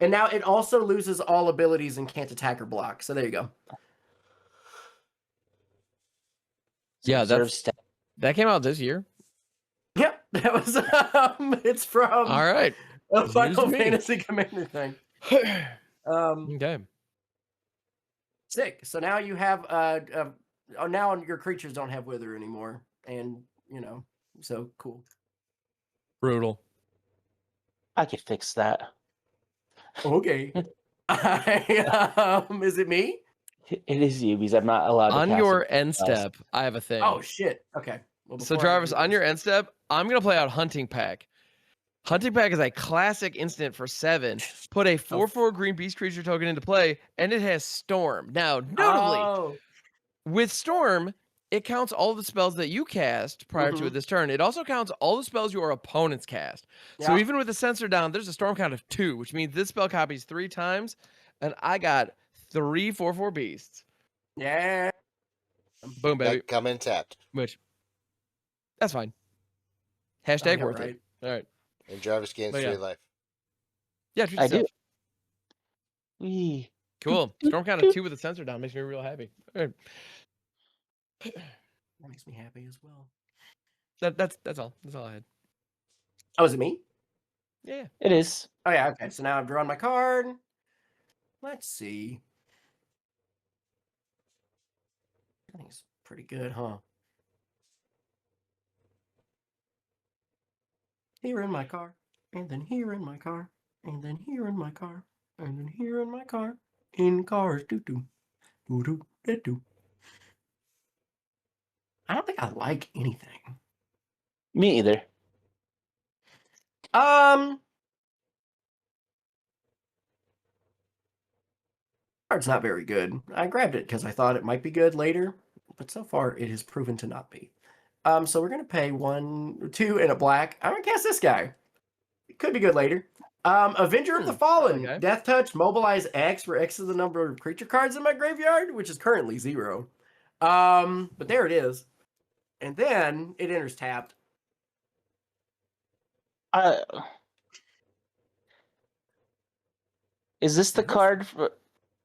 Speaker 4: And now it also loses all abilities and can't attack or block. So there you go.
Speaker 1: Yeah,
Speaker 3: Observe stat.
Speaker 1: that came out this year.
Speaker 4: Yep, that was it's from
Speaker 1: All right.
Speaker 4: a
Speaker 1: It's news to
Speaker 4: Final
Speaker 1: me.
Speaker 4: Fantasy Commander thing.
Speaker 1: Okay.
Speaker 4: Sick. So now you have now your creatures don't have wither anymore, and so cool.
Speaker 1: Brutal.
Speaker 3: I could fix that.
Speaker 4: Okay. Is it me?
Speaker 3: It is you because I'm not allowed to
Speaker 1: On
Speaker 3: cast
Speaker 1: your
Speaker 3: it.
Speaker 1: end step, I have a thing.
Speaker 4: Oh shit. Okay. Well,
Speaker 1: So
Speaker 4: before I
Speaker 1: Jarvis,
Speaker 4: do
Speaker 1: on
Speaker 4: this-
Speaker 1: your end step, I'm gonna play out Hunting Pack. Hunting Pack is a classic instant for 7. Put a 4/4 green beast creature token into play, and it has Storm. Now, notably,
Speaker 4: Oh.
Speaker 1: with Storm, it counts all the spells that you cast prior to
Speaker 4: Mhm.
Speaker 1: it this turn. It also counts all the spells your opponents cast. So
Speaker 4: Yeah.
Speaker 1: even with the sensor down, there's a Storm count of 2, which means this spell copies 3 times, and I got 3 4/4 beasts.
Speaker 4: Yeah.
Speaker 1: Boom, baby.
Speaker 2: That come in tapped.
Speaker 1: Which, that's fine.
Speaker 4: Oh,
Speaker 1: Hashtag
Speaker 4: yeah,
Speaker 1: worth
Speaker 4: right.
Speaker 1: it. All right.
Speaker 2: And Jarvis gains
Speaker 1: But yeah.
Speaker 2: 3 life.
Speaker 1: Yeah, treat
Speaker 3: I do.
Speaker 1: yourself.
Speaker 3: Wee.
Speaker 1: Cool. Storm count of 2 with the sensor down makes me real happy. All right.
Speaker 4: That makes me happy as well.
Speaker 1: That's all. That's all I had.
Speaker 4: Oh, is it me?
Speaker 1: Yeah.
Speaker 3: It is.
Speaker 4: Oh yeah. Okay. So now I've drawn my card. Let's see. I think it's pretty good, huh? Here in my car, and then here in my car, and then here in my car, and then here in my car. In cars, doo doo, doo doo, doo doo. I don't think I like anything.
Speaker 3: Me either.
Speaker 4: Card's not very good. I grabbed it because I thought it might be good later, but so far it has proven to not be. So we're gonna pay 1, 2, and a black. I'm gonna cast this guy. It could be good later. Avenger of the Fallen.
Speaker 1: okay.
Speaker 4: Death Touch, mobilize X, where X is the number of creature cards in my graveyard, which is currently 0. But there it is. And then it enters tapped.
Speaker 3: Is this the
Speaker 4: Yes.
Speaker 3: card?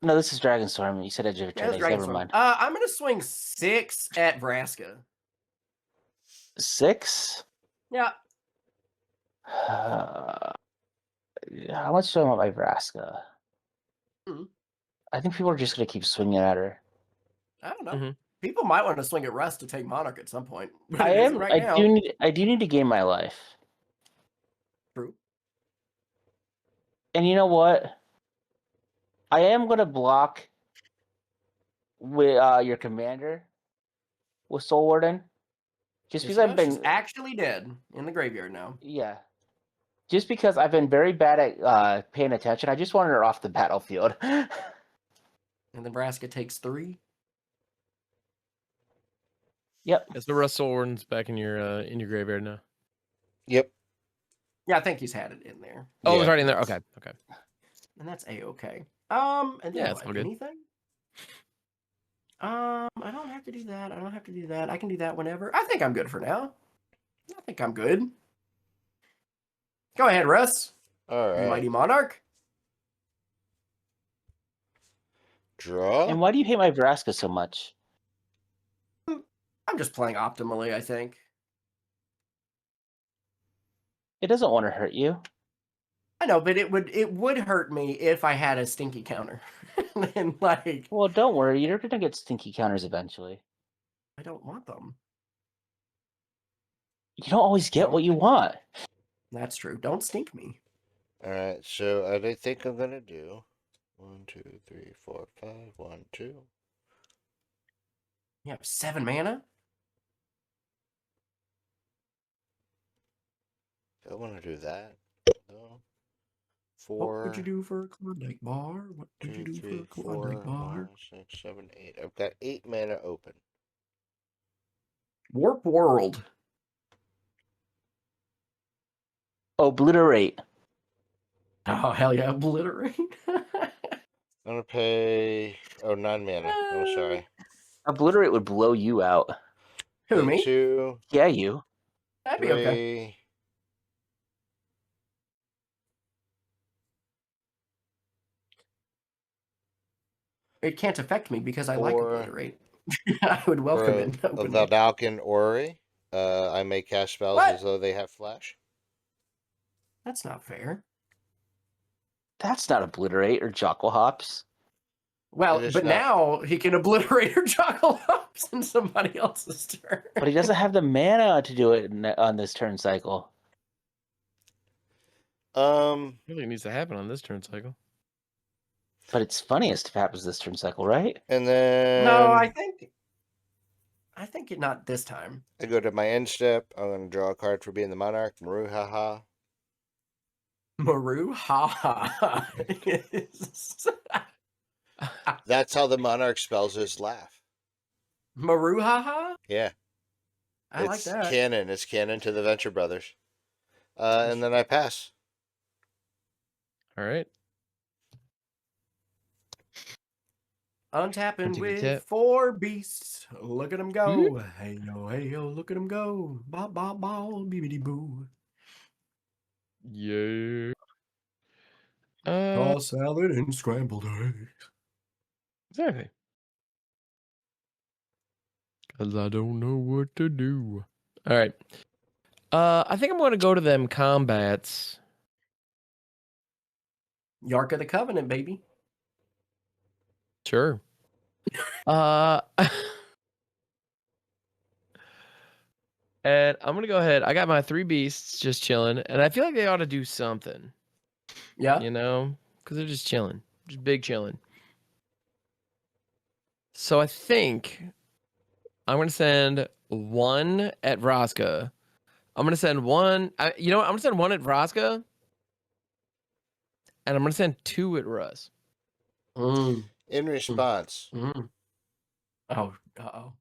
Speaker 3: No, this is Dragonstorm. You said Edge of
Speaker 4: Yeah, that's
Speaker 3: Eternity. Never
Speaker 4: Dragonstorm.
Speaker 3: mind.
Speaker 4: I'm gonna swing 6 at Vraska.
Speaker 3: 6?
Speaker 4: Yeah.
Speaker 3: How much do I want my Vraska?
Speaker 4: Mhm.
Speaker 3: I think people are just gonna keep swinging at her.
Speaker 4: I don't know.
Speaker 1: Mhm.
Speaker 4: People might want to swing at Russ to take Monarch at some point, but
Speaker 3: I
Speaker 4: it isn't
Speaker 3: am.
Speaker 4: right now.
Speaker 3: I do need to gain my life.
Speaker 4: True.
Speaker 3: And you know what? I am gonna block with your commander with Soul Warden. Just
Speaker 4: Yes,
Speaker 3: because I've
Speaker 4: she's
Speaker 3: been
Speaker 4: actually dead in the graveyard now.
Speaker 3: yeah. Just because I've been very bad at paying attention. I just wanted her off the battlefield.
Speaker 4: And Nebraska takes 3.
Speaker 3: Yep.
Speaker 1: It's the Russ Soulwarden's back in your graveyard now.
Speaker 2: Yep.
Speaker 4: Yeah, I think he's had it in there.
Speaker 1: Oh, it was
Speaker 2: Yeah.
Speaker 1: already in there. Okay. Okay.
Speaker 4: And that's A-okay. And then
Speaker 1: Yeah, it's all
Speaker 4: what?
Speaker 1: good.
Speaker 4: Anything? I don't have to do that. I don't have to do that. I can do that whenever. I think I'm good for now. I think I'm good. Go ahead, Russ.
Speaker 2: All right.
Speaker 4: Mighty Monarch.
Speaker 2: Draw.
Speaker 3: And why do you hate my Vraska so much?
Speaker 4: I'm just playing optimally, I think.
Speaker 3: It doesn't want to hurt you.
Speaker 4: I know, but it would hurt me if I had a stinky counter. And like,
Speaker 3: Well, don't worry. You're gonna get stinky counters eventually.
Speaker 4: I don't want them.
Speaker 3: You don't always get what you want.
Speaker 4: That's true. Don't stink me.
Speaker 2: All right. So I think I'm gonna do 1, 2, 3, 4, 5. 1, 2.
Speaker 4: You have 7 mana?
Speaker 2: I want to do that. No.
Speaker 4: What
Speaker 2: 4.
Speaker 4: would you do for a Klondike bar? What would you
Speaker 2: 2,
Speaker 4: do
Speaker 2: 3,
Speaker 4: for a Klondike
Speaker 2: 4,
Speaker 4: bar?
Speaker 2: 5, 6, 7, 8. I've got 8 mana open.
Speaker 4: Warp World.
Speaker 3: Obliterate.
Speaker 4: Oh, hell yeah. Obliterate.
Speaker 2: I'm gonna pay 9 mana. I'm sorry.
Speaker 3: Obliterate would blow you out.
Speaker 4: Who,
Speaker 2: Pay
Speaker 4: me?
Speaker 2: 2,
Speaker 3: Yeah, you.
Speaker 4: That'd
Speaker 2: 3.
Speaker 4: be okay. It can't affect me because I like
Speaker 2: 4
Speaker 4: Obliterate. I would
Speaker 2: For
Speaker 4: welcome
Speaker 2: a
Speaker 4: it. openly.
Speaker 2: Valdalkin Ori. I may cast spells
Speaker 4: What?
Speaker 2: as though they have flash.
Speaker 4: That's not fair.
Speaker 3: That's not obliterate or Jockle Hops.
Speaker 4: Well,
Speaker 2: It is
Speaker 4: but
Speaker 2: not.
Speaker 4: now he can obliterate her Jockle Hops in somebody else's turn.
Speaker 3: But he doesn't have the mana to do it on this turn cycle.
Speaker 1: Really needs to happen on this turn cycle.
Speaker 3: But it's funniest if it happens this turn cycle, right?
Speaker 2: And then
Speaker 4: No, I think it not this time.
Speaker 2: I go to my end step. I'm going to draw a card for being the Monarch. Maru, haha.
Speaker 4: Maru, ha ha.
Speaker 2: That's how the Monarch spells his laugh.
Speaker 4: Maru, ha ha.
Speaker 2: Yeah.
Speaker 4: I like
Speaker 2: It's
Speaker 4: that.
Speaker 2: canon. It's canon to the Venture Brothers. And then I pass.
Speaker 1: All right.
Speaker 4: Untapping
Speaker 1: Into the
Speaker 4: with
Speaker 1: tip.
Speaker 4: 4 beasts. Look at them go. Hey yo, look at them go. Ba ba ba, beebity boo.
Speaker 1: Yeah.
Speaker 4: Toss salad and scrambled eggs.
Speaker 1: Exactly. Because I don't know what to do. All right. I think I'm going to go to them combats.
Speaker 4: Yark of the Covenant, baby.
Speaker 1: Sure. And I'm going to go ahead. I got my 3 beasts just chilling. And I feel like they ought to do something.
Speaker 4: Yeah.
Speaker 1: You know? Because they're just chilling. Just big chilling. So I think I'm going to send 1 at Vraska. I'm going to send 1. You know what? I'm going to send 1 at Vraska. And I'm going to send 2 at Russ.
Speaker 2: In response,
Speaker 4: Oh, uh-oh.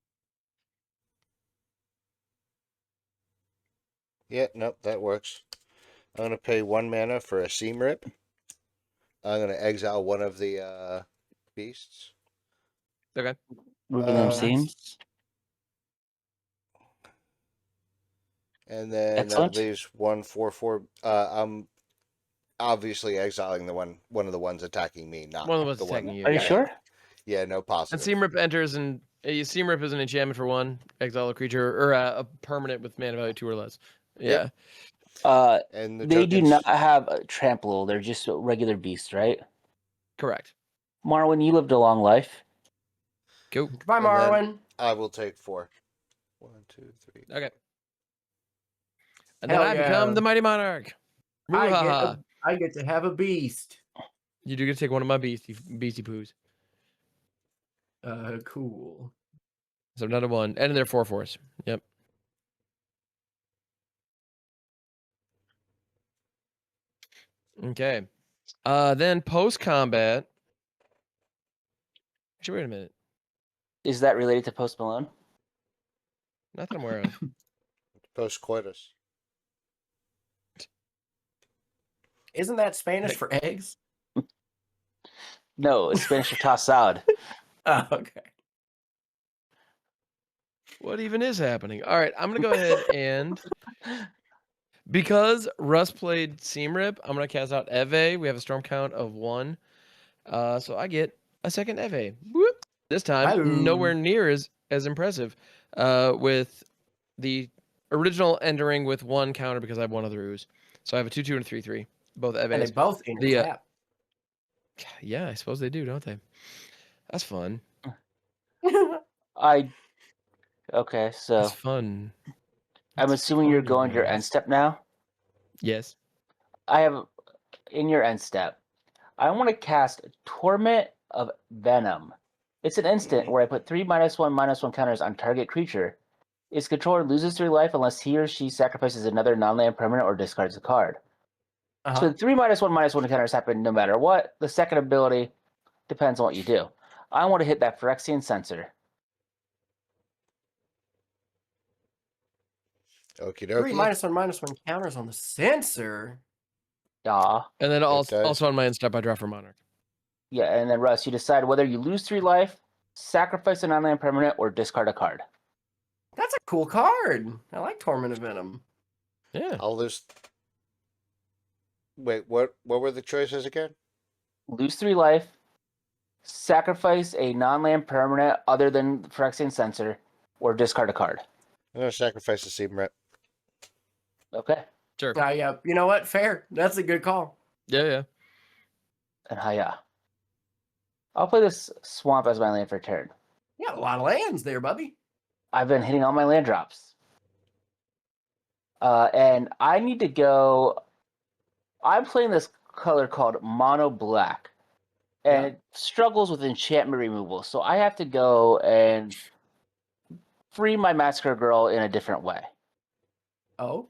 Speaker 2: yeah, nope, that works. I'm going to pay 1 mana for a Seam Rip. I'm going to exile one of the beasts.
Speaker 1: Okay.
Speaker 3: Moving them
Speaker 2: Nice.
Speaker 3: seams.
Speaker 2: And then
Speaker 3: Excellent.
Speaker 2: that leaves 1 4/4. I'm obviously exiling one of the ones attacking me, not
Speaker 1: One of the ones
Speaker 2: the
Speaker 1: attacking
Speaker 2: one.
Speaker 1: you.
Speaker 3: Are you
Speaker 1: yeah.
Speaker 3: sure?
Speaker 2: Yeah, no
Speaker 1: And
Speaker 2: positive.
Speaker 1: Seam Rip enters, and Seam Rip is an enchantment for 1. Exile a creature, or a permanent with mana value 2 or less. Yeah.
Speaker 2: And the
Speaker 3: They do
Speaker 2: tokens.
Speaker 3: not have a trample. They're just regular beasts, right?
Speaker 1: Correct.
Speaker 3: Marwin, you lived a long life.
Speaker 1: Cool.
Speaker 4: Goodbye,
Speaker 2: And then-
Speaker 4: Marwin.
Speaker 2: I will take 4. 1, 2, 3.
Speaker 1: Okay. And
Speaker 4: Hell
Speaker 1: then I become
Speaker 4: yeah.
Speaker 1: the Mighty Monarch.
Speaker 4: I get to have a beast.
Speaker 1: You do get to take one of my beastie poos.
Speaker 4: Cool.
Speaker 1: So another one. And they're 4/4s. Yep. Okay. Then post combat. Actually, wait a minute.
Speaker 3: Is that related to Post Malone?
Speaker 1: Not that I'm aware of.
Speaker 2: Post coitus.
Speaker 4: Isn't that Spanish for eggs?
Speaker 3: No, it's Spanish for tossed salad.
Speaker 4: Oh, okay.
Speaker 1: What even is happening? All right, I'm gonna go ahead and because Russ played Seam Rip, I'm gonna cast out Aeve. We have a storm count of 1. So I get a second Aeve. Whoop. This time,
Speaker 4: Boom.
Speaker 1: nowhere near as impressive. With the original entering with 1 counter because I have 1 other ooze. So I have a 2/2 and a 3/3. Both
Speaker 4: And they
Speaker 1: Aves.
Speaker 4: both in your tap.
Speaker 1: Yeah, I suppose they do, don't they? That's fun.
Speaker 3: Okay, so
Speaker 1: That's fun.
Speaker 3: I'm
Speaker 1: It's
Speaker 3: assuming you're
Speaker 1: funny,
Speaker 3: going to your
Speaker 1: guys.
Speaker 3: end step now.
Speaker 1: Yes.
Speaker 3: I have in your end step. I want to cast Torment of Venom. It's an instant where I put 3 -1/-1 counters on target creature. Its controller loses 3 life unless he or she sacrifices another non-land permanent or discards a card. So the 3 -1/-1 counters happen no matter what. The second ability depends on what you do. I want to hit that Phyrexian Censor.
Speaker 2: Okie
Speaker 4: 3
Speaker 2: dokie.
Speaker 4: -1/-1 counters on the sensor.
Speaker 3: Yeah.
Speaker 1: And then
Speaker 2: does.
Speaker 1: also on my end step, I draw for Monarch.
Speaker 3: Yeah, and then Russ, you decide whether you lose 3 life, sacrifice a non-land permanent, or discard a card.
Speaker 4: That's a cool card. I like Torment of Venom.
Speaker 1: Yeah.
Speaker 2: I'll lose. Wait, what were the choices again?
Speaker 3: Lose 3 life, sacrifice a non-land permanent other than Phyrexian Censor, or discard a card.
Speaker 2: I'm going to sacrifice the Seam Rep.
Speaker 3: Okay.
Speaker 1: Sure.
Speaker 4: Yeah, you know what? Fair. That's a good call.
Speaker 1: Yeah.
Speaker 3: And hiya. I'll play this swamp as my land for turn.
Speaker 4: You got a lot of lands there, Bubby.
Speaker 3: I've been hitting all my land drops. And I need to go. I'm playing this color called Mono Black. And
Speaker 4: Yeah.
Speaker 3: it struggles with enchantment removal. So I have to go and free my Massacre Girl in a different way.
Speaker 4: Oh.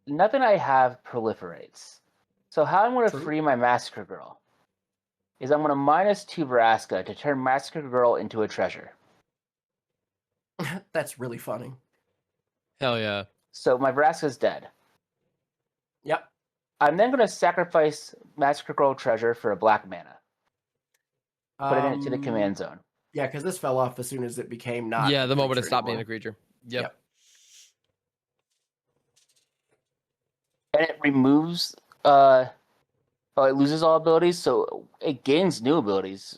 Speaker 3: Nothing I have proliferates. So how I'm going to
Speaker 4: True.
Speaker 3: free my Massacre Girl is I'm going to -2 Vraska to turn Massacre Girl into a treasure.
Speaker 4: That's really funny.
Speaker 1: Hell yeah.
Speaker 3: So my Vraska's dead.
Speaker 4: Yep.
Speaker 3: I'm then going to sacrifice Massacre Girl treasure for a black mana. Put it into the command zone.
Speaker 4: Yeah, because this fell off as soon as it became not.
Speaker 1: Yeah,
Speaker 4: a
Speaker 1: the moment it
Speaker 4: creature
Speaker 1: stopped being
Speaker 4: anymore.
Speaker 1: a creature. Yep.
Speaker 3: And it removes it loses all abilities, so it gains new abilities,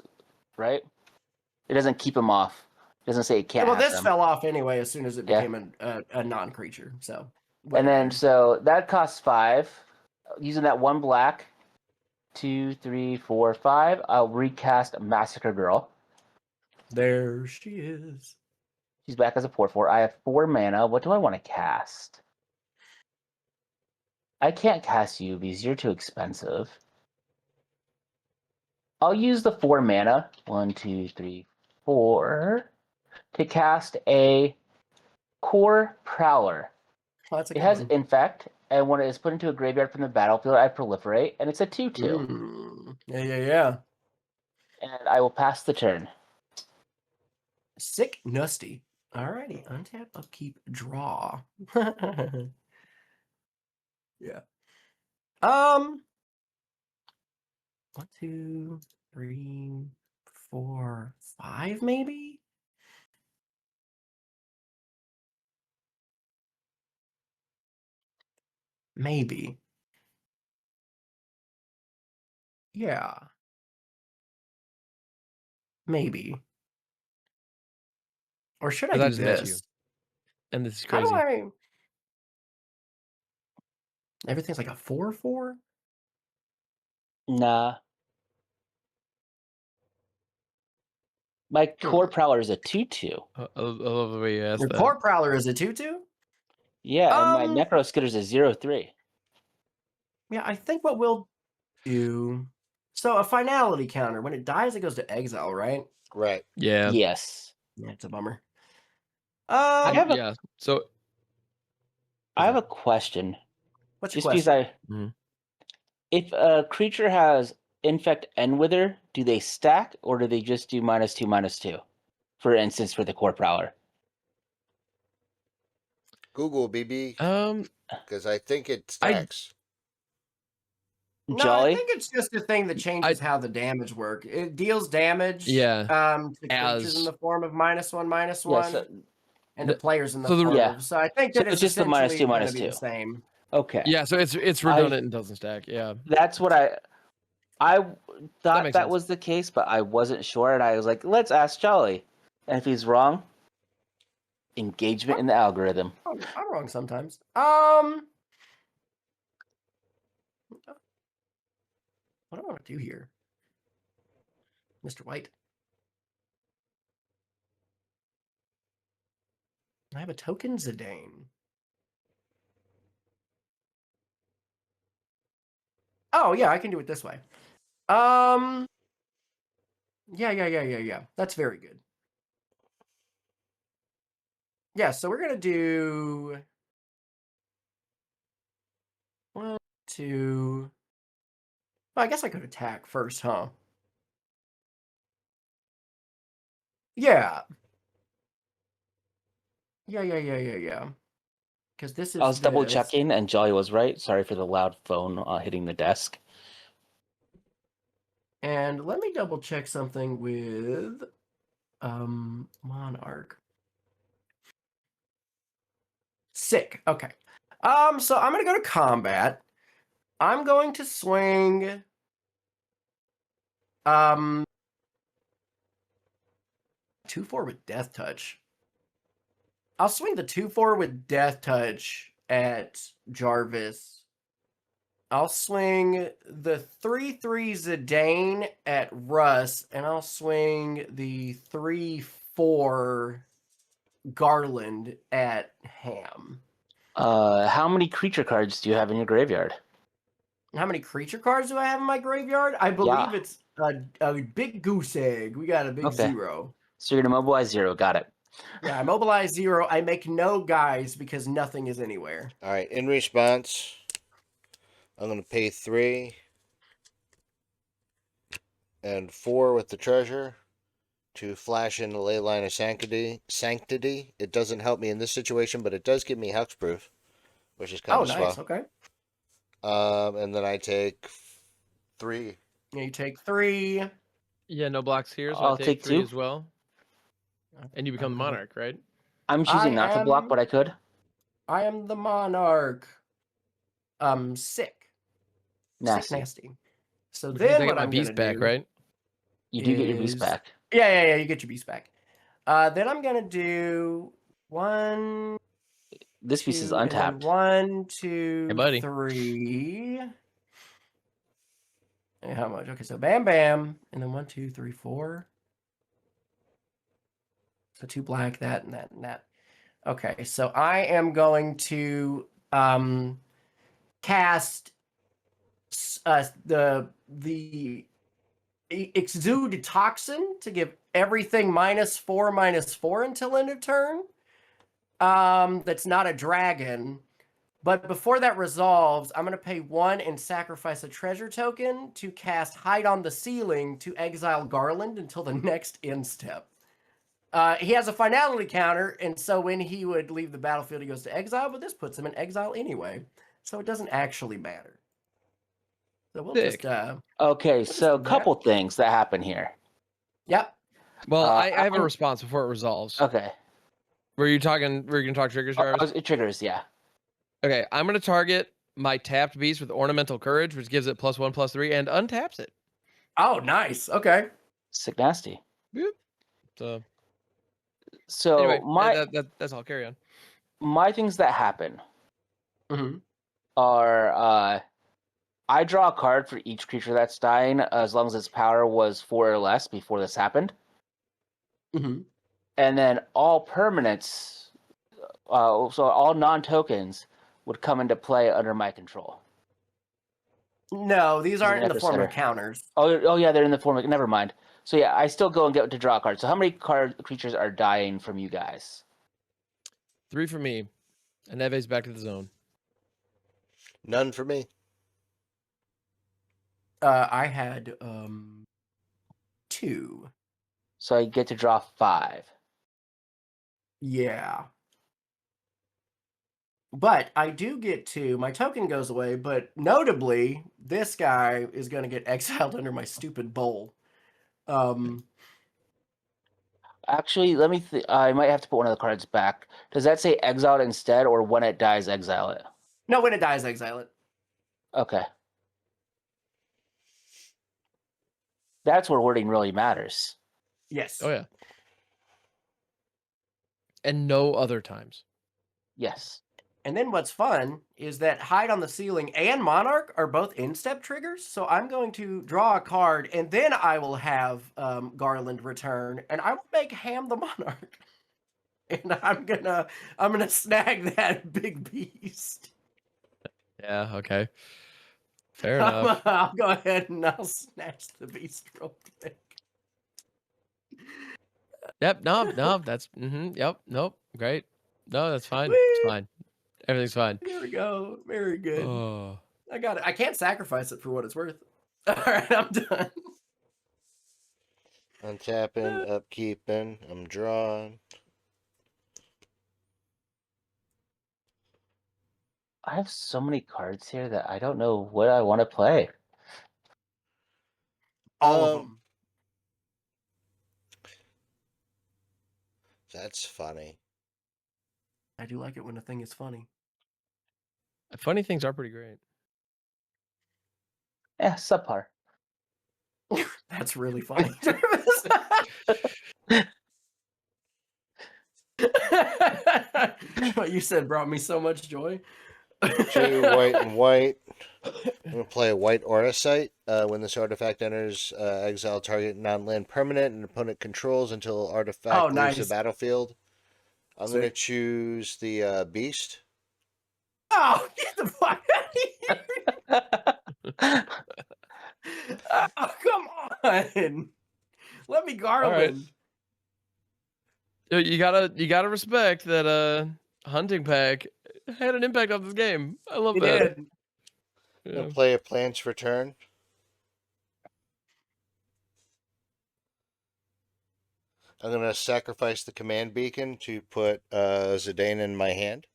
Speaker 3: right? It doesn't keep them off. It doesn't say it
Speaker 4: Yeah,
Speaker 3: can't
Speaker 4: well,
Speaker 3: have
Speaker 4: this
Speaker 3: them.
Speaker 4: fell off anyway as soon as it
Speaker 3: Yeah.
Speaker 4: became a non-creature. So.
Speaker 3: And then
Speaker 4: whatever.
Speaker 3: so that costs 5. Using that 1 black, 2, 3, 4, 5. I'll recast Massacre Girl.
Speaker 4: There she is.
Speaker 3: She's back as a 4/4. I have 4 mana. What do I want to cast? I can't cast you because you're too expensive. I'll use the 4 mana, 1, 2, 3, 4, to cast a Core Prowler.
Speaker 4: Oh, that's a
Speaker 3: It
Speaker 4: good
Speaker 3: has
Speaker 4: one.
Speaker 3: Infect, and when it is put into a graveyard from the battlefield, I proliferate, and it's a 2/2.
Speaker 4: Yeah.
Speaker 3: And I will pass the turn.
Speaker 4: Sick Nusty. Alrighty. Untap, upkeep, draw. Yeah. 1, 2, 3, 4, 5, maybe? Maybe. Yeah. Maybe. Or should I
Speaker 1: 'Cause I
Speaker 4: do
Speaker 1: just met you.
Speaker 4: this?
Speaker 1: And this is
Speaker 4: How do
Speaker 1: crazy.
Speaker 4: I? Everything's like a 4/4.
Speaker 3: Nah. My core prowler is a 2/2.
Speaker 1: I love the way you asked
Speaker 4: Your
Speaker 1: that.
Speaker 4: core prowler is a 2/2.
Speaker 3: Yeah, and my necro skitter's a 0/3.
Speaker 4: Yeah, I think what we'll do. So a finality counter. When it dies, it goes to exile, right?
Speaker 2: Right.
Speaker 1: Yeah.
Speaker 3: Yes.
Speaker 4: Yeah, it's a bummer.
Speaker 3: I have a
Speaker 1: Yeah. So
Speaker 3: I have a question.
Speaker 4: What's your
Speaker 3: Just because
Speaker 4: question?
Speaker 3: if a creature has infect and wither, do they stack or do they just do -2/-2? For instance, for the core prowler.
Speaker 2: Google BB,
Speaker 1: um
Speaker 2: because I think it stacks.
Speaker 4: No, I
Speaker 3: Jolly?
Speaker 4: think it's just a thing that changes how the damage work. It deals damage
Speaker 1: Yeah,
Speaker 4: to creatures in
Speaker 1: as-
Speaker 4: the form of -1/-1
Speaker 3: Yeah, so,
Speaker 4: and to players in the
Speaker 1: so the-
Speaker 4: form
Speaker 3: Yeah.
Speaker 4: of. So I think
Speaker 3: So
Speaker 4: that
Speaker 3: it's
Speaker 4: it's
Speaker 3: just the
Speaker 4: essentially going to be
Speaker 3: -2/-2.
Speaker 4: the same.
Speaker 3: Okay.
Speaker 1: yeah, so it's redundant and doesn't stack. Yeah.
Speaker 3: That's what I thought
Speaker 1: makes
Speaker 3: that
Speaker 1: sense.
Speaker 3: was the case, but I wasn't sure, and I was like, let's ask Jolly. And if he's wrong, engagement in the algorithm.
Speaker 4: I'm wrong sometimes. What do I want to do here, Mr. White? I have a token Zidane. Oh yeah, I can do it this way. Yeah. That's very good. Yeah, so we're gonna do 1, 2. Well, I guess I could attack first, huh? Yeah. Yeah. Because this is
Speaker 3: I was double
Speaker 4: this.
Speaker 3: checking, and Jolly was right. Sorry for the loud phone hitting the desk.
Speaker 4: And let me double check something with Monarch. Sick. Okay. So I'm gonna go to combat. I'm going to swing 2/4 with Death Touch. I'll swing the 2/4 with Death Touch at Jarvis. I'll swing the 3/3 Zidane at Russ, and I'll swing the 3/4 Garland at Ham.
Speaker 3: How many creature cards do you have in your graveyard?
Speaker 4: How many creature cards do I have in my graveyard? I believe
Speaker 3: Yeah.
Speaker 4: it's a big goose egg. We got a big
Speaker 3: Okay.
Speaker 4: 0.
Speaker 3: So you're gonna mobilize 0. Got it.
Speaker 4: Yeah, I mobilize 0. I make no guys because nothing is anywhere.
Speaker 2: All right. In response, I'm going to pay 3 and 4 with the treasure to flash in the Ley Line of Sanctity. It doesn't help me in this situation, but it does give me hexproof, which is kind of
Speaker 4: nice.
Speaker 2: swell.
Speaker 4: Okay.
Speaker 2: And then I take 3.
Speaker 4: Yeah, you take 3.
Speaker 1: Yeah, no blocks here, so
Speaker 3: I'll
Speaker 1: I take
Speaker 3: take
Speaker 1: 3
Speaker 3: 2.
Speaker 1: as well. And you become the monarch, right?
Speaker 3: I'm choosing not to block, but I could.
Speaker 4: I am the monarch. Sick.
Speaker 3: Nasty.
Speaker 4: Sick nasty. So
Speaker 1: Which means
Speaker 4: then
Speaker 1: I get
Speaker 4: what
Speaker 1: my
Speaker 4: I'm
Speaker 1: beast
Speaker 4: gonna
Speaker 1: back,
Speaker 4: do
Speaker 1: right?
Speaker 3: You do get your beast
Speaker 4: is-
Speaker 3: back.
Speaker 4: Yeah, you get your beast back. Then I'm gonna do 1,
Speaker 3: This beast is
Speaker 4: 2, and then
Speaker 3: untapped.
Speaker 4: 1, 2,
Speaker 1: Hey, buddy.
Speaker 4: 3. And how much? Okay, so bam, bam, and then 1, 2, 3, 4. So 2 black, that and that and that. Okay, so I am going to cast the exude toxin to give everything -4/-4 until end of turn. That's not a dragon. But before that resolves, I'm going to pay 1 and sacrifice a treasure token to cast Hide on the Ceiling to exile Garland until the next end step. He has a finality counter, and so when he would leave the battlefield, he goes to exile, but this puts him in exile anyway. So it doesn't actually matter. So we'll
Speaker 1: Sick.
Speaker 4: just...
Speaker 3: Okay,
Speaker 4: just
Speaker 3: so a
Speaker 4: do that.
Speaker 3: couple things that happen here.
Speaker 4: Yep.
Speaker 1: Well, I have a
Speaker 3: I'm-
Speaker 1: response before it resolves.
Speaker 3: Okay.
Speaker 1: Were you going to talk triggers, Jarvis?
Speaker 3: It triggers, yeah.
Speaker 1: Okay, I'm going to target my tapped beast with Ornamental Courage, which gives it +1/+3, and untaps it.
Speaker 4: Oh, nice. Okay.
Speaker 3: Sick nasty.
Speaker 1: Boop. So
Speaker 3: So
Speaker 1: anyway,
Speaker 3: my
Speaker 1: that's all. Carry on.
Speaker 3: my things that happen
Speaker 4: Mhm.
Speaker 3: are I draw a card for each creature that's dying as long as its power was 4 or less before this happened.
Speaker 4: Mhm.
Speaker 3: And then all permanents, so all non-tokens, would come into play under my control.
Speaker 4: No, these
Speaker 3: As an
Speaker 4: aren't in the form of
Speaker 3: Echo Setter.
Speaker 4: counters.
Speaker 3: Oh yeah, they're in the form of. Never mind. So yeah, I still go and get to draw a card. So how many creatures are dying from you guys?
Speaker 1: 3 for me. And Aeve's back to the zone.
Speaker 2: None for me.
Speaker 4: I had 2.
Speaker 3: So I get to draw 5.
Speaker 4: Yeah. But I do get to, my token goes away, but notably, this guy is going to get exiled under my stupid bowl.
Speaker 3: Actually, let me. I might have to put one of the cards back. Does that say exile it instead, or when it dies, exile it?
Speaker 4: No, when it dies, exile it.
Speaker 3: Okay. That's where wording really matters.
Speaker 4: Yes.
Speaker 1: Oh, yeah. And no other times.
Speaker 3: Yes.
Speaker 4: And then what's fun is that Hide on the Ceiling and Monarch are both instep triggers. So I'm going to draw a card, and then I will have Garland return, and I will make Ham the Monarch. And I'm gonna snag that big beast.
Speaker 1: Yeah, okay. Fair enough.
Speaker 4: I'll go ahead and I'll snatch the beast real quick.
Speaker 1: Yep, no, that's yep, nope, great. No, that's fine.
Speaker 4: Whee!
Speaker 1: It's fine. Everything's fine.
Speaker 4: There we go. Very good.
Speaker 1: Oh.
Speaker 4: I got it. I can't sacrifice it for what it's worth. All right, I'm done.
Speaker 2: Untapping, upkeeping, I'm drawing.
Speaker 3: I have so many cards here that I don't know what I want to play.
Speaker 4: All of them.
Speaker 2: That's funny.
Speaker 4: I do like it when a thing is funny.
Speaker 1: Funny things are pretty great.
Speaker 3: Yeah, subpar.
Speaker 4: That's really funny. What you said brought me so much joy.
Speaker 2: 2 white and white. I'm going to play a white Auracite. When this artifact enters, exile target non-land permanent and opponent controls until artifact leaves the battlefield. I'm going to choose the beast.
Speaker 4: Oh, get the fuck out of here. Oh, come on. Let me Garland.
Speaker 1: You gotta respect that hunting pack had an impact on this game. I love
Speaker 4: It
Speaker 1: that.
Speaker 4: did.
Speaker 2: I'm going to play a Plants Return. I'm going to sacrifice the command beacon to put Zidane in my hand.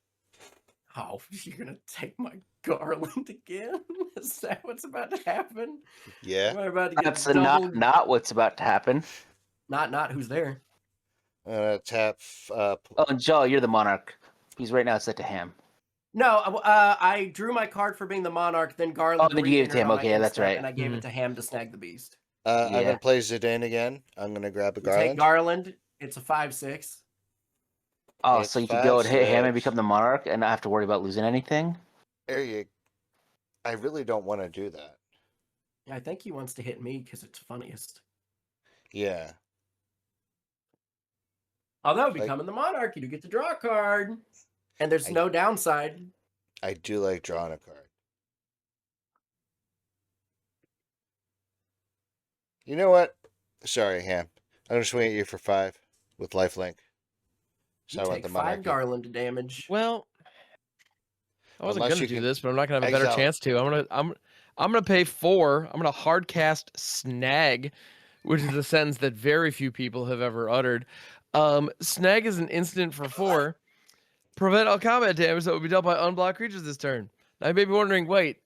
Speaker 4: Oh, you're going to take my Garland again? Is that what's about to happen?
Speaker 2: Yeah.
Speaker 4: Am I about to get
Speaker 3: That's
Speaker 4: double...
Speaker 3: not what's about to happen.
Speaker 4: Not who's there.
Speaker 2: I'm going to tap...
Speaker 3: Oh, and Joe, you're the Monarch. Because right now it's set to Ham.
Speaker 4: No, I drew my card for being the Monarch, then Garland...
Speaker 3: Oh, then you gave it to him.
Speaker 4: re-entered on my
Speaker 3: Okay, that's
Speaker 4: instep,
Speaker 3: right.
Speaker 4: And I gave it to Ham to snag the beast.
Speaker 2: I'm going to play Zidane again. I'm going to grab a
Speaker 4: You
Speaker 2: Garland.
Speaker 4: take Garland. It's a 5/6.
Speaker 3: Oh,
Speaker 2: It's
Speaker 3: so you could go and hit Ham and
Speaker 2: 5/6.
Speaker 3: become the Monarch and not have to worry about losing anything?
Speaker 2: I really don't want to do that.
Speaker 4: I think he wants to hit me because it's funniest.
Speaker 2: Yeah.
Speaker 4: Although, becoming the Monarch, you do get to draw a card. And there's no downside.
Speaker 2: I do like drawing a card. You know what? Sorry, Ham. I'm just swing at you for 5 with lifelink. So
Speaker 4: You
Speaker 2: I want
Speaker 4: take
Speaker 2: the
Speaker 4: 5
Speaker 2: Monarchy.
Speaker 4: Garland damage.
Speaker 1: Well, I wasn't
Speaker 2: Unless
Speaker 1: gonna
Speaker 2: you
Speaker 1: do
Speaker 2: can
Speaker 1: this, but I'm not gonna have a better
Speaker 2: exile.
Speaker 1: chance to. I'm gonna pay 4. I'm gonna hard cast Snag, which is a sentence that very few people have ever uttered. Snag is an instant for 4. Prevent all combat damage that would be dealt by unblocked creatures this turn. Now you may be wondering, wait,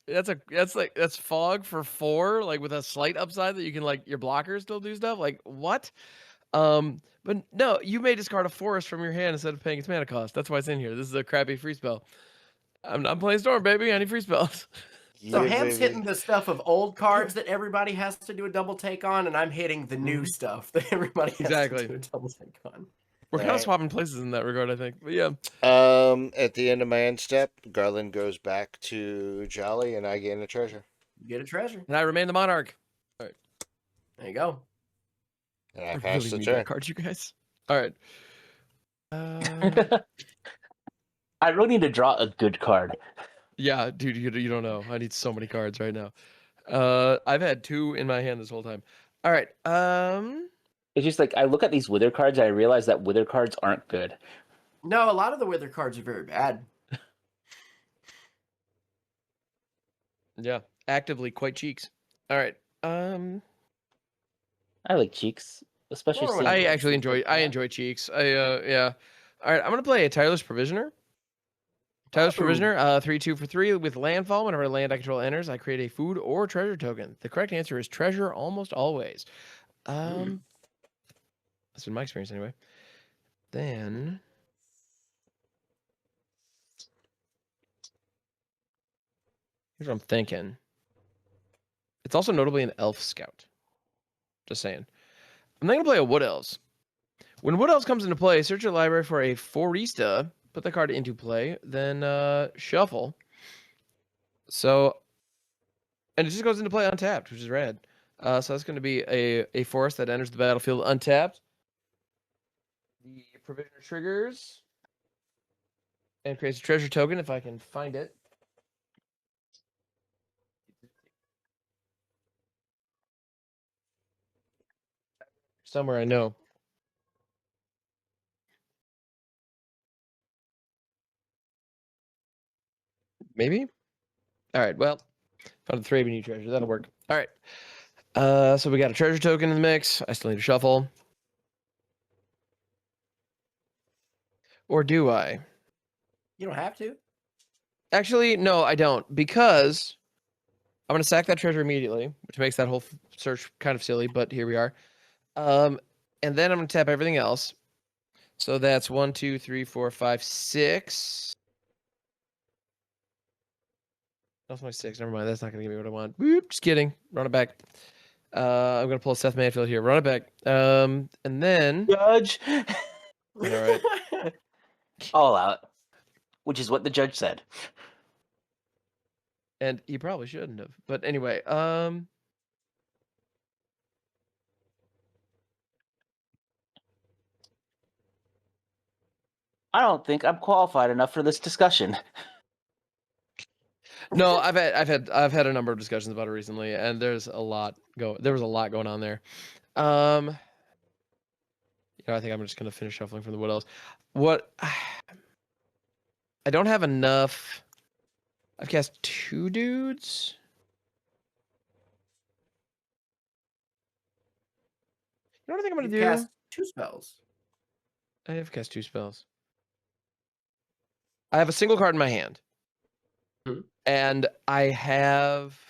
Speaker 1: that's fog for 4, like with a slight upside that you can like your blockers still do stuff. Like what? But no, you may discard a forest from your hand instead of paying its mana cost. That's why it's in here. This is a crappy free spell. I'm not playing Storm, baby. I need free spells.
Speaker 4: So
Speaker 2: Yeah,
Speaker 4: Ham's
Speaker 2: baby.
Speaker 4: hitting the stuff of old cards that everybody has to do a double take on, and I'm hitting the new stuff that everybody has to
Speaker 1: Exactly.
Speaker 4: do a double take on.
Speaker 1: We're kind of
Speaker 2: Alright.
Speaker 1: swapping places in that regard, I think. But yeah.
Speaker 2: At the end of my end step, Garland goes back to Jolly, and I gain a treasure.
Speaker 4: Get a treasure.
Speaker 1: And I remain the monarch.
Speaker 4: There you go.
Speaker 2: And I
Speaker 1: I
Speaker 2: pass
Speaker 1: really
Speaker 2: the
Speaker 1: need
Speaker 2: turn.
Speaker 1: that card, you guys. All right.
Speaker 3: I really need to draw a good card.
Speaker 1: Yeah, dude, you don't know. I need so many cards right now. I've had 2 in my hand this whole time. All right.
Speaker 3: It's just like I look at these wither cards, I realize that wither cards aren't good.
Speaker 4: No, a lot of the wither cards are very bad.
Speaker 1: Yeah, actively quite cheeks. All right.
Speaker 3: I like cheeks, especially.
Speaker 4: Or when
Speaker 1: I
Speaker 3: Silver.
Speaker 1: actually enjoy. I enjoy cheeks. Yeah. All right, I'm gonna play a Tireless Provisioner. Tireless
Speaker 4: Ooh.
Speaker 1: Provisioner, 3/2 for 3 with landfall. Whenever a land I control enters, I create a food or treasure token. The correct answer is treasure almost always. That's been my experience anyway. Then here's what I'm thinking. It's also notably an Elf Scout. Just saying. I'm not gonna play a Wood Elves. When Wood Elves comes into play, search your library for a Foresta, put the card into play, then shuffle. So, and it just goes into play untapped, which is rad. So that's going to be a forest that enters the battlefield untapped. The Provisioner triggers and creates a treasure token if I can find it. Somewhere I know. Maybe? All right, well, found a 3 new treasure. That'll work. All right. So we got a treasure token in the mix. I still need to shuffle. Or do I?
Speaker 4: You don't have to.
Speaker 1: Actually, no, I don't. Because I'm going to sack that treasure immediately, which makes that whole search kind of silly, but here we are. And then I'm going to tap everything else. So that's 1, 2, 3, 4, 5, 6. That's my 6. Never mind. That's not going to give me what I want. Whoop, just kidding. Run it back. I'm going to pull a Seth Manfield here. Run it back. And then...
Speaker 3: Judge.
Speaker 1: All right.
Speaker 3: All out, which is what the judge said.
Speaker 1: And he probably shouldn't have. But anyway,
Speaker 3: I don't think I'm qualified enough for this discussion.
Speaker 1: no, I've had a number of discussions about it recently, and there was a lot going on there. I think I'm just gonna finish shuffling from the Wood Elves. What I don't have enough. I've cast 2 dudes. You know what I think I'm gonna do?
Speaker 4: Cast 2 spells.
Speaker 1: I have cast 2 spells. I have a single card in my hand. And I have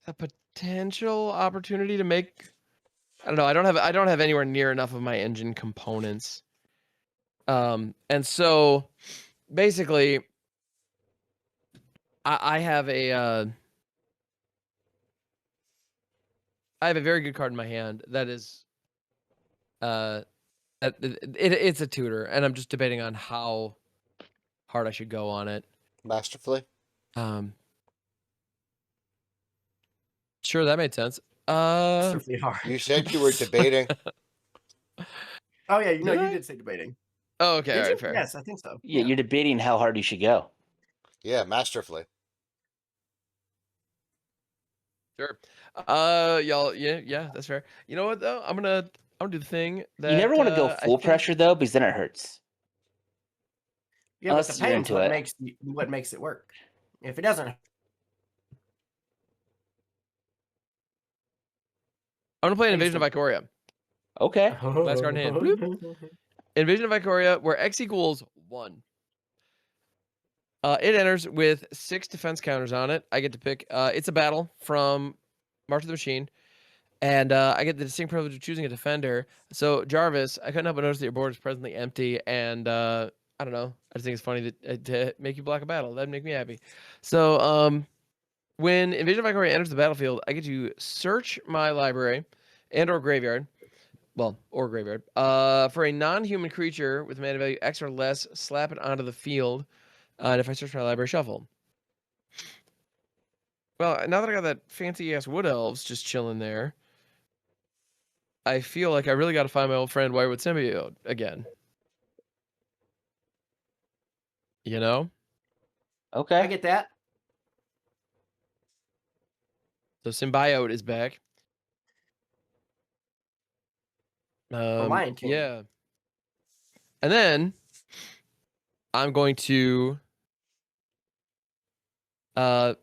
Speaker 1: a potential opportunity to make. I don't know. I don't have anywhere near enough of my engine components. And so basically, I have a very good card in my hand that is it's a tutor, and I'm just debating on how hard I should go on it.
Speaker 2: Masterfully.
Speaker 1: Sure, that made sense.
Speaker 4: It's really hard.
Speaker 2: You said you were debating.
Speaker 4: Oh yeah, you
Speaker 1: Did I?
Speaker 4: did say debating.
Speaker 1: Oh, okay,
Speaker 4: Did
Speaker 1: all
Speaker 4: you?
Speaker 1: right, fair.
Speaker 4: Yes, I think so.
Speaker 3: Yeah, you're debating how hard you should go.
Speaker 2: Yeah, masterfully.
Speaker 1: Sure. Y'all, yeah, that's fair. You know what though? I'm gonna do the thing that
Speaker 3: You never want to go
Speaker 1: I
Speaker 3: full
Speaker 1: think-
Speaker 3: pressure though, because then it hurts.
Speaker 4: Yeah, but
Speaker 3: Unless
Speaker 4: the
Speaker 3: you're
Speaker 4: pain's
Speaker 3: into
Speaker 4: what makes it work. If it doesn't,
Speaker 1: I'm gonna play an Invasion of Ikoria.
Speaker 3: Okay.
Speaker 1: Last card in hand. Bloop. Invasion of Ikoria, where X equals 1. It enters with 6 defense counters on it. I get to pick. It's a battle from March of the Machine, and I get the distinct privilege of choosing a defender. So Jarvis, I couldn't help but notice that your board is presently empty, and I don't know. I just think it's funny to make you block a battle. That'd make me happy. So when Invasion of Ikoria enters the battlefield, I get to search my library and/or graveyard. Well, or graveyard. For a non-human creature with mana value X or less, slap it onto the field. And if I search my library, shuffle. Well, now that I got that fancy ass wood elves just chilling there, I feel like I really got to find my old friend Wirewood Symbiote again. You know?
Speaker 3: Okay.
Speaker 4: I get that.
Speaker 1: So Symbiote is back.
Speaker 4: Lion King.
Speaker 1: Yeah. And then I'm going to
Speaker 4: Yeah,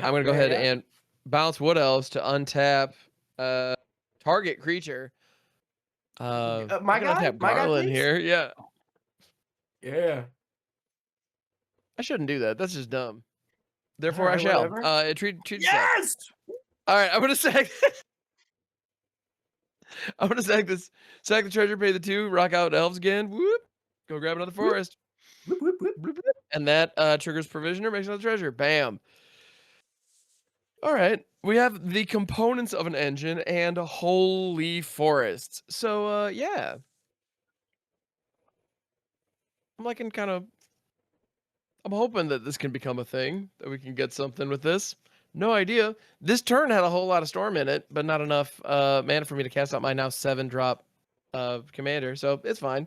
Speaker 1: I'm gonna go ahead and bounce Wood Elves to untap target creature.
Speaker 4: my
Speaker 1: I'm
Speaker 4: guy,
Speaker 1: gonna untap
Speaker 4: my guy,
Speaker 1: Garland
Speaker 4: please.
Speaker 1: here. Yeah.
Speaker 4: Yeah.
Speaker 1: I shouldn't do that. That's just dumb. Therefore, I
Speaker 4: Alright,
Speaker 1: shall.
Speaker 4: whatever.
Speaker 1: Treat yourself.
Speaker 4: Yes.
Speaker 1: All right, I'm gonna sack. I'm gonna sack this. Sack the treasure, pay the 2, rock out elves again. Whoop. Go grab another forest.
Speaker 4: Whoop, whoop, whoop.
Speaker 1: Bloop, bloop. And that triggers provisioner, makes another treasure. Bam. All right. We have the components of an engine and holy forests. So yeah. I'm liking I'm hoping that this can become a thing, that we can get something with this. No idea. This turn had a whole lot of storm in it, but not enough mana for me to cast out my now 7-drop commander, so it's fine.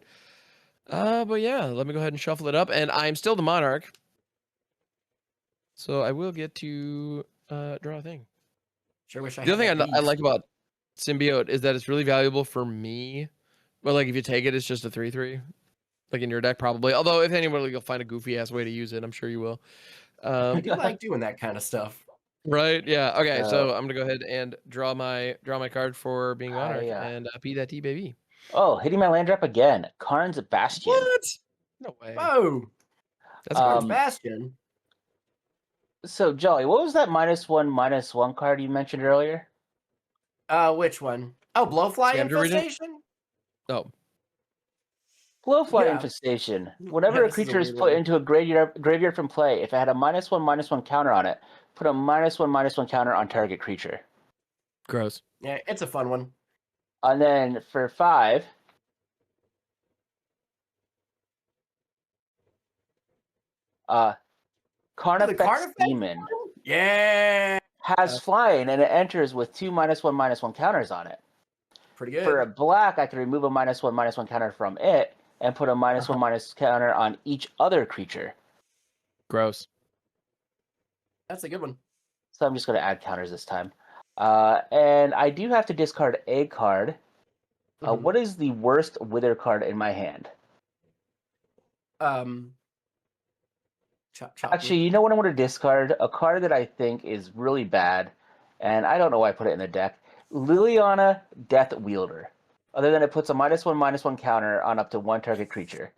Speaker 1: But yeah, let me go ahead and shuffle it up, and I'm still the monarch. So I will get to draw a thing.
Speaker 4: Sure wish I
Speaker 1: The
Speaker 4: had
Speaker 1: other thing
Speaker 4: that
Speaker 1: I
Speaker 4: beast.
Speaker 1: like about Symbiote is that it's really valuable for me. But like if you take it, it's just a 3/3. Like in your deck, probably. Although if anyone you'll find a goofy ass way to use it, I'm sure you will.
Speaker 4: I do like doing that kind of stuff.
Speaker 1: Right? Yeah. Okay. So I'm gonna go ahead and draw my card for being monarch and be that T baby.
Speaker 3: Oh, hitting my land drop again. Karn's Bastion.
Speaker 1: What? No way.
Speaker 4: Whoa.
Speaker 1: That's
Speaker 3: Um,
Speaker 4: Bastion.
Speaker 3: So, Jolly, what was that -1/-1 card you mentioned earlier?
Speaker 4: Which one? Oh, Blowfly
Speaker 1: Scavenger Regent?
Speaker 4: Infestation?
Speaker 1: Oh.
Speaker 3: Blowfly
Speaker 4: Yeah.
Speaker 3: Infestation. Whenever a
Speaker 4: this is a
Speaker 3: creature is
Speaker 4: weird
Speaker 3: put
Speaker 4: one.
Speaker 3: into a graveyard from play, if it had a -1/-1 counter on it, put a -1/-1 counter on target creature.
Speaker 1: Gross.
Speaker 4: Yeah, it's a fun one.
Speaker 3: And then for 5, Carnifex Demon
Speaker 4: Yeah.
Speaker 3: has flying and it enters with 2 -1/-1 counters on it.
Speaker 4: Pretty good.
Speaker 3: For a black, I can remove a -1/-1 counter from it and put a -1/- counter on each other creature.
Speaker 1: Gross.
Speaker 4: That's a good one.
Speaker 3: So I'm just going to add counters this time. And I do have to discard a card. What is the worst Wither card in my hand?
Speaker 4: Chop.
Speaker 3: Actually, you know what I want to discard? A card that I think is really bad, and I don't know why I put it in the deck. Liliana, Death Wielder. Other than it puts a -1/-1 counter on up to 1 target creature.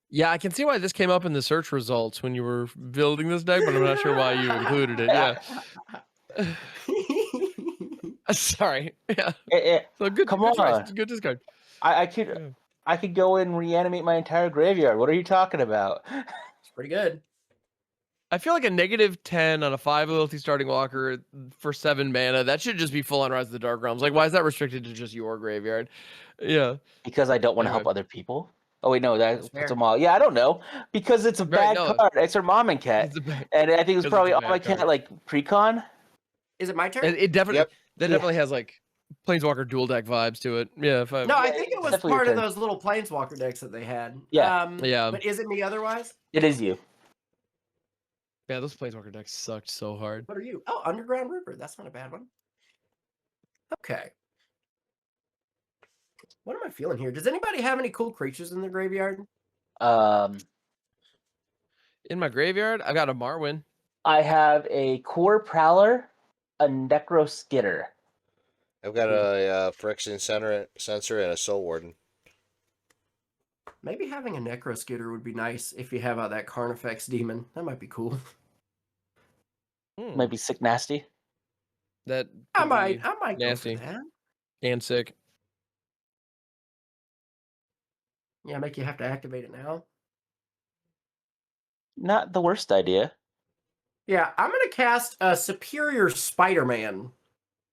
Speaker 1: Yeah, I can see why this came up in the search results when you were building this deck, but I'm not sure why you included it. Yeah. Sorry. Yeah. So good.
Speaker 3: Come
Speaker 1: good
Speaker 3: on.
Speaker 1: choice. Good discard.
Speaker 3: I could go and reanimate my entire graveyard. What are you talking about?
Speaker 4: It's pretty good.
Speaker 1: I feel like a -10 on a 5 loyalty starting walker for 7 mana. That should just be full on Rise of the Dark Realms. Like, why is that restricted to just your graveyard? Yeah.
Speaker 3: Because I don't want to help
Speaker 1: Anyway.
Speaker 3: other people. Oh wait, no, that
Speaker 4: That's
Speaker 3: puts
Speaker 4: fair.
Speaker 3: them all. Yeah, I don't know because it's a bad card. It's her mom and cat,
Speaker 1: It's a bad-
Speaker 3: and I think it was
Speaker 1: because
Speaker 3: probably
Speaker 1: it's a
Speaker 3: all my
Speaker 1: bad
Speaker 3: cat
Speaker 1: card.
Speaker 3: like precon.
Speaker 4: Is it my turn?
Speaker 1: It definitely
Speaker 2: Yep.
Speaker 1: that definitely has like Planeswalker dual deck vibes to it. Yeah. If I,
Speaker 4: No, I think it was
Speaker 3: definitely your
Speaker 4: part of
Speaker 3: turn.
Speaker 4: those little Planeswalker decks that they had.
Speaker 3: Yeah.
Speaker 1: Yeah.
Speaker 4: But is it me otherwise?
Speaker 3: It is you.
Speaker 1: Yeah, those Planeswalker decks sucked so hard.
Speaker 4: What are you? Oh, Underground River. That's not a bad one. Okay. What am I feeling here? Does anybody have any cool creatures in their graveyard?
Speaker 1: In my graveyard, I got a Marwyn.
Speaker 3: I have a Core Prowler, a Necro Skitter.
Speaker 2: I've got a Friction Sensor and a Soul Warden.
Speaker 4: Maybe having a Necro Skitter would be nice if you have out that Carnifex Demon. That might be cool.
Speaker 3: Might be sick nasty.
Speaker 1: That
Speaker 4: I
Speaker 1: could
Speaker 4: might
Speaker 1: be nasty
Speaker 4: go for that.
Speaker 1: and sick.
Speaker 4: Yeah, make you have to activate it now.
Speaker 3: Not the worst idea.
Speaker 4: Yeah, I'm gonna cast a Superior Spider-Man.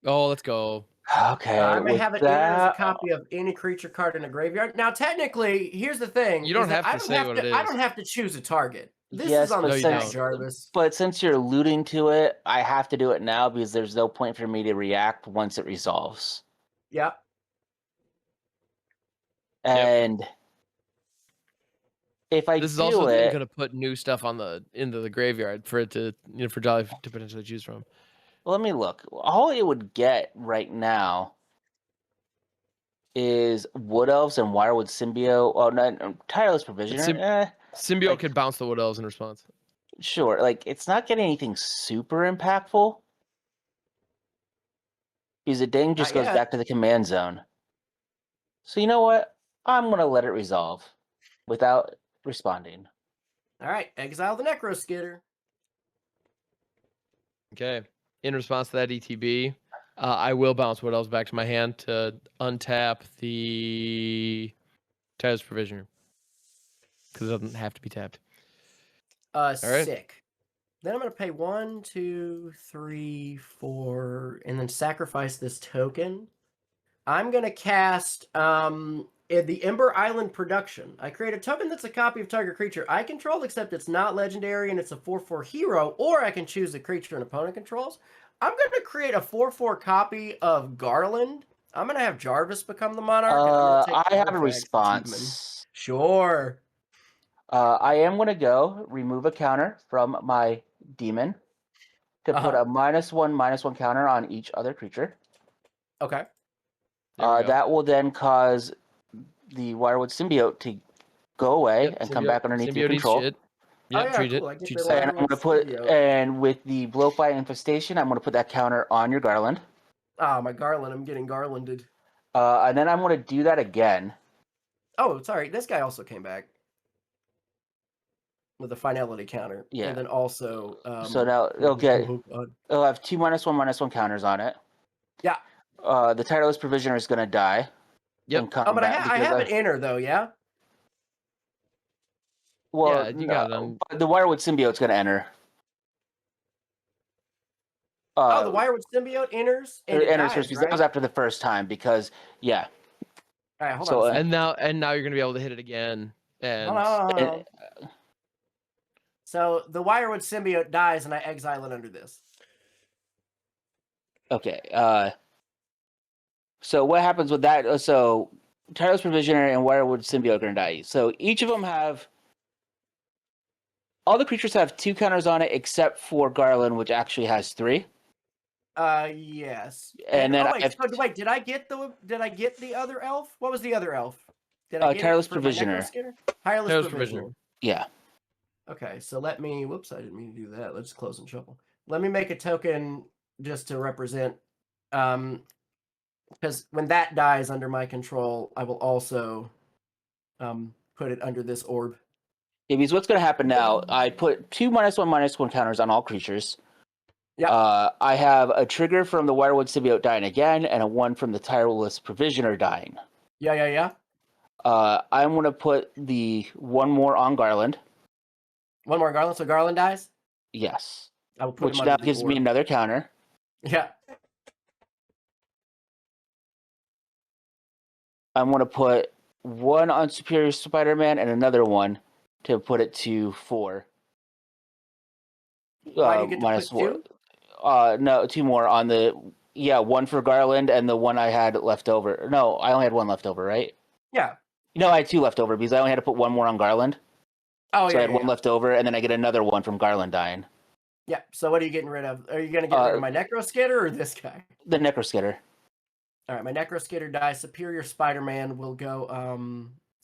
Speaker 1: Oh, let's go.
Speaker 3: Okay,
Speaker 4: I may
Speaker 3: with
Speaker 4: have it entered as a
Speaker 3: that,
Speaker 4: copy of any creature card in a graveyard. Now, technically, here's the thing:
Speaker 1: You don't
Speaker 4: is that
Speaker 1: have to say what it
Speaker 4: I
Speaker 1: is.
Speaker 4: don't have to choose a target. This is
Speaker 3: yes,
Speaker 4: on
Speaker 3: but
Speaker 1: No,
Speaker 4: the
Speaker 1: you
Speaker 4: stack,
Speaker 1: don't.
Speaker 4: Jarvis.
Speaker 3: but since you're alluding to it, I have to do it now because there's no point for me to react once it resolves.
Speaker 4: Yep.
Speaker 3: And if I
Speaker 1: This is
Speaker 3: do
Speaker 1: also
Speaker 3: it,
Speaker 1: going to put new stuff on into the graveyard for it to for Jolly to potentially choose from.
Speaker 3: let me look. All it would get right now is Wood Elves and Wirewood Symbiote. Oh, no, Tireless Provisioner.
Speaker 1: Symbiote
Speaker 3: like-
Speaker 1: could bounce the Wood Elves in response.
Speaker 3: Sure. Like, it's not getting anything super impactful. Because the ding just
Speaker 4: Not
Speaker 3: goes
Speaker 4: yet.
Speaker 3: back to the command zone. So you know what? I'm going to let it resolve without responding.
Speaker 4: All right, exile the Necro Skitter.
Speaker 1: Okay. In response to that ETB, I will bounce Wood Elves back to my hand to untap the Tireless Provisioner. Because it doesn't have to be tapped. right.
Speaker 4: Sick. Then I'm going to pay 1, 2, 3, 4, and then sacrifice this token. I'm going to cast the Ember Island Production. I create a token that's a copy of target creature I control, except it's not legendary and it's a 4/4 hero, or I can choose a creature an opponent controls. I'm going to create a 4/4 copy of Garland. I'm going to have Jarvis become the monarch. And I'm going to take
Speaker 3: I have a
Speaker 4: Artifacts achievement.
Speaker 3: response.
Speaker 4: Sure.
Speaker 3: I am going to go remove a counter from my demon to put a -1/-1 counter on each other creature.
Speaker 4: Okay.
Speaker 1: There we go.
Speaker 3: That will then cause the Wirewood Symbiote to go away
Speaker 1: Yep,
Speaker 3: and come back underneath your
Speaker 1: Symbiote eats
Speaker 3: control.
Speaker 1: shit.
Speaker 4: Oh,
Speaker 1: Yep,
Speaker 4: yeah,
Speaker 1: treat
Speaker 4: cool.
Speaker 1: it.
Speaker 4: I get
Speaker 1: Treat
Speaker 4: the
Speaker 1: it.
Speaker 3: And I'm going to put, and with the Blowfly Infestation, I'm going to put that counter on your Garland.
Speaker 4: Oh, my Garland. I'm getting Garlanded.
Speaker 3: And then I'm going to do that again.
Speaker 4: Oh, sorry. This guy also came back with a finality counter.
Speaker 3: Yeah.
Speaker 4: And then also.
Speaker 3: So now it'll have 2 -1/-1 counters on it.
Speaker 4: Yeah.
Speaker 3: The Tireless Provisioner is going to die.
Speaker 1: Yep.
Speaker 3: And come
Speaker 4: Oh, but
Speaker 3: back
Speaker 4: I have it enter though, yeah?
Speaker 3: Well,
Speaker 1: Yeah, you got it on-
Speaker 3: but the Wirewood Symbiote's going to enter.
Speaker 4: The Wirewood Symbiote enters and it
Speaker 3: enters
Speaker 4: dies,
Speaker 3: first because
Speaker 4: right?
Speaker 3: that was after the first time. Because
Speaker 4: All right, hold
Speaker 3: So,
Speaker 4: on a second.
Speaker 1: And now you're gonna be able to hit it again. And
Speaker 4: Hold on. So the Wirewood Symbiote dies and I exile it under this.
Speaker 3: okay. So what happens with that? So Tireless Provisioner and Wirewood Symbiote are going to die. So each of them have. All the creatures have 2 counters on it except for Garland, which actually has 3.
Speaker 4: Yes.
Speaker 3: And then
Speaker 4: wait, did I get the other elf? What was the other elf? Did I get
Speaker 3: Tireless
Speaker 4: it for my
Speaker 3: Provisioner.
Speaker 4: Necro Skitter? Tireless Provisioner.
Speaker 3: Yeah.
Speaker 4: Okay, so let me. Whoops, I didn't mean to do that. Let's close and shuffle. Let me make a token just to represent. Because when that dies under my control, I will also put it under this orb.
Speaker 3: Yeah, because what's going to happen now? I put 2 -1/-1 counters on all creatures.
Speaker 4: Yeah.
Speaker 3: I have a trigger from the Wirewood Symbiote dying again, and a 1 from the Tireless Provisioner dying.
Speaker 4: Yeah.
Speaker 3: I'm going to put the 1 more on Garland.
Speaker 4: One more Garland, so Garland dies.
Speaker 3: Yes.
Speaker 4: I will put
Speaker 3: Which
Speaker 4: him
Speaker 3: now
Speaker 4: under the
Speaker 3: gives me
Speaker 4: orb.
Speaker 3: another counter.
Speaker 4: Yeah.
Speaker 3: I'm going to put 1 on Superior Spider-Man and another 1 to put it to 4.
Speaker 4: Why do you get to put 2?
Speaker 3: No, 2 more on the 1 for Garland and the 1 I had left over. No, I only had 1 left over, right?
Speaker 4: Yeah.
Speaker 3: No, I had 2 left over because I only had to put 1 more on Garland.
Speaker 4: Oh,
Speaker 3: So I had 1 left over, and then I get another 1 from Garland dying.
Speaker 4: Yeah. So what are you getting rid of? Are you going to get rid of my Necro Skitter or this guy?
Speaker 3: The Necro Skitter.
Speaker 4: All right, my Necro Skitter dies. Superior Spider-Man will go